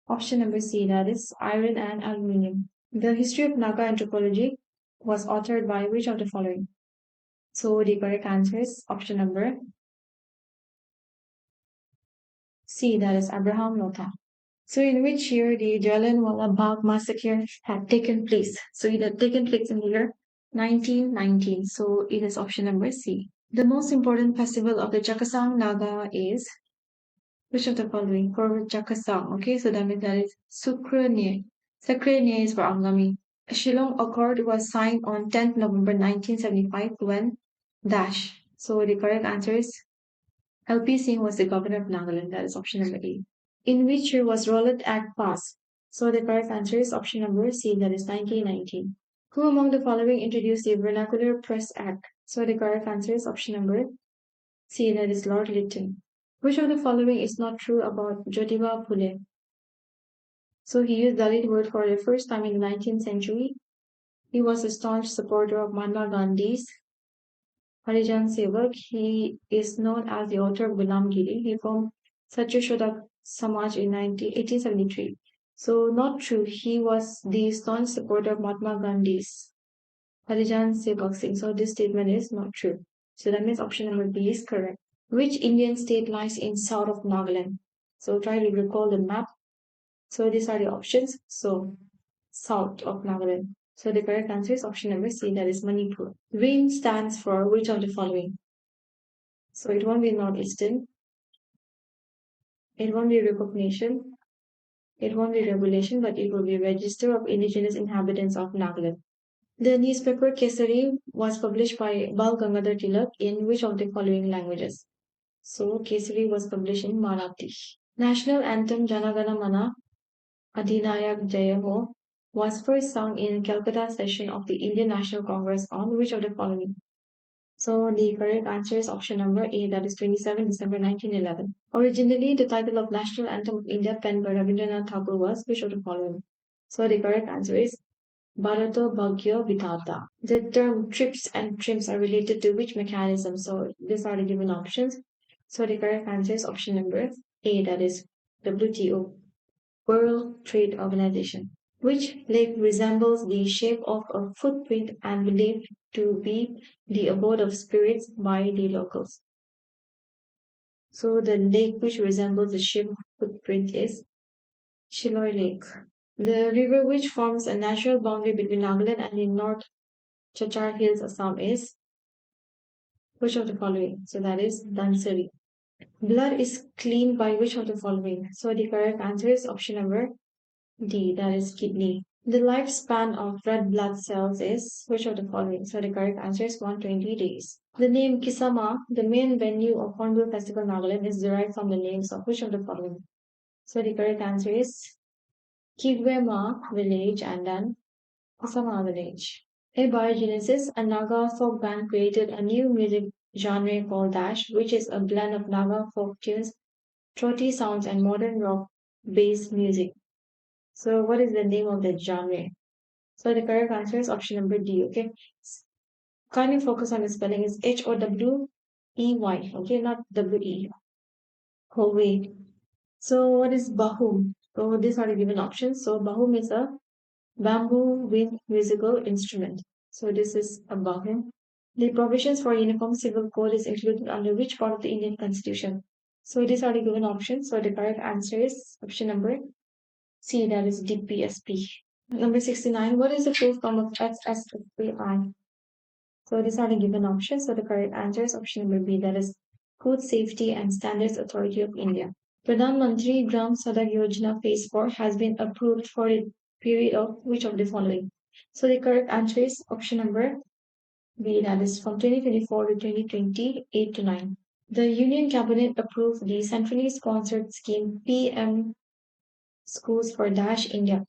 A: option number C, that is iron and aluminium. The history of Naga anthropology was authored by which of the following? So the correct answer is option number C, that is Abraham Lota. So in which year the Jallianwala Bagh massacre had taken place? So it had taken place in the year 1919. So it is option number C. The most important festival of the Chakasang Naga is which of the following? For Chakasang. Okay, so that means that is Sukranye. Sukranye is for Angami. A Shillong Accord was signed on 10th November 1975 when dash. So the correct answer is LP Singh was the governor of Nagaland. That is option number A. In which year was Rowlatt Act passed? So the correct answer is option number C, that is 1919. Who among the following introduced the Vernacular Press Act? So the correct answer is option number C, that is Lord Lytton. Which of the following is not true about Jyotiba Phule? So he used Dalit word for the first time in the 19th century. He was a staunch supporter of Mahatma Gandhi's Harijan Sevak. He is known as the author of Gulamgiri. He formed Satyashodak Samaj in 1873. So not true. He was the staunch supporter of Mahatma Gandhi's Harijan Sevak Singh. So this statement is not true. So that means option number B is correct. Which Indian state lies in south of Nagaland? So try to recall the map. So these are the options. So south of Nagaland. So the correct answer is option number C, that is Manipur. REAM stands for which of the following? So it won't be Northeastern, it won't be recognition, it won't be regulation, but it will be Register of Indigenous Inhabitants of Nagaland. The newspaper Kesari was published by Bal Gangadhar Tilak in which of the following languages? So Kesari was published in Marathi. National anthem Janagana Mana Adhinayak Jayaho was first sung in Calcutta session of the Indian National Congress on which of the following? So the correct answer is option number A, that is 27 December 1911. Originally, the title of National Anthem of India penned by Rabindranath Tagore was which of the following? So the correct answer is Bharato Bhagyo Vidhata. The term trips and trims are related to which mechanism? So these are the given options. So the correct answer is option number A, that is WTO, World Trade Organization. Which lake resembles the shape of a footprint and believed to be the abode of spirits by the locals? So the lake which resembles the shape of footprint is Chiloy Lake. The river which forms a natural boundary between Nagaland and the North Chachar Hills, Assam is which of the following? So that is Dhansari. Blood is cleaned by which of the following? So the correct answer is option number D, that is kidney. The lifespan of red blood cells is which of the following? So the correct answer is 120 days. The name Kisama, the main venue of Hornbill Festival Nagaland, is derived from the names of which of the following? So the correct answer is Kigwema village and then Kisama village. A biogenesis, a Naga folk band created a new music genre called Dash, which is a blend of Naga folk tunes, throaty sounds, and modern rock based music. So, what is the name of the genre? So, the correct answer is option number D. Okay, kindly focus on the spelling. Is Howey. Okay, not WE. Howey. So, what is Bahum? So, these are the given options. So, Bahum is a bamboo wind musical instrument. So, this is a Bahum. The provisions for uniform civil code is included under which part of the Indian Constitution? So, these are the given options. So, the correct answer is option number C, that is DPSP. Number 69, what is the full form of SSAI? So these are the given options. So the correct answer is option number B, that is Food Safety and Standards Authority of India. Pradhan Mantri Gram Sadak Yojana Phase 4 has been approved for a period of which of the following? So the correct answer is option number B, that is from 2024 to 2028 to 9. The Union Cabinet approved the centrally sponsored scheme PM Schools for Dash India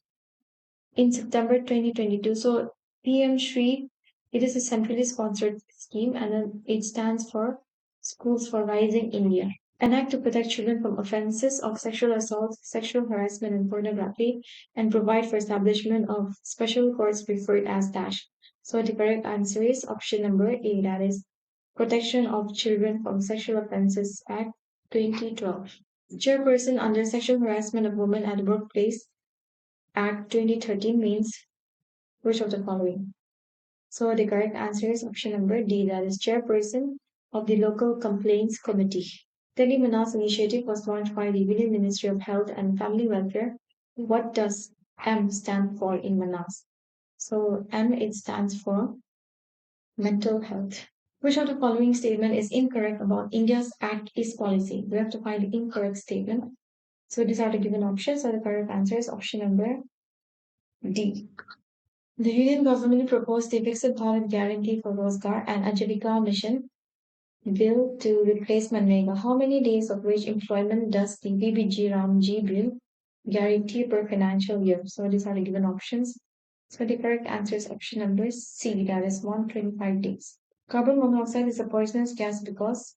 A: in September 2022. So PM Shri, it is a centrally sponsored scheme and then it stands for Schools for Rising India. An act to protect children from offenses of sexual assault, sexual harassment, and pornography, and provide for establishment of special courts referred as DASH. So the correct answer is option number A, that is Protection of Children from Sexual Offenses Act 2012. Chairperson under Sexual Harassment of Women at the Workplace Act 2013 means which of the following? So the correct answer is option number D, that is chairperson of the local complaints committee. Telemanas initiative was launched by the Union Ministry of Health and Family Welfare. What does M stand for in Manas? So M, it stands for mental health. Which of the following statement is incorrect about India's Act East policy? We have to find the incorrect statement. So these are the given options. So the correct answer is option number D. The Union government proposed the Viksit Bharat Guarantee for Rozgar and Ajivika Mission bill to replace Manrega. How many days of wage employment does the BBG Ramji bill guarantee per financial year? So these are the given options. So the correct answer is option number C, that is 125 days. Carbon monoxide is a poisonous gas because,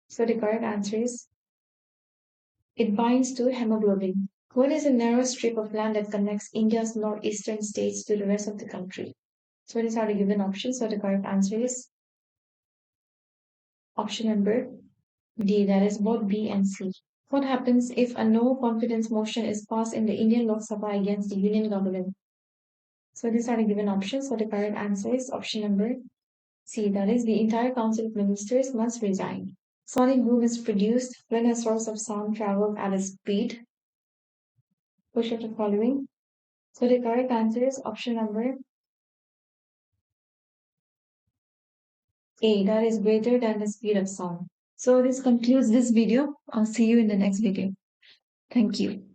A: so the correct answer is it binds to hemoglobin. What is a narrow strip of land that connects India's northeastern states to the rest of the country? So these are the given options. So the correct answer is option number D, that is both B and C. What happens if a no confidence motion is passed in the Indian Lok Sabha against the union government? So these are the given options. So the correct answer is option number C, that is the entire council of ministers must resign. Sonic boom is produced when a source of sound travels at a speed. Which of the following? So the correct answer is option number A, that is greater than the speed of sound. So this concludes this video. I'll see you in the next video. Thank you.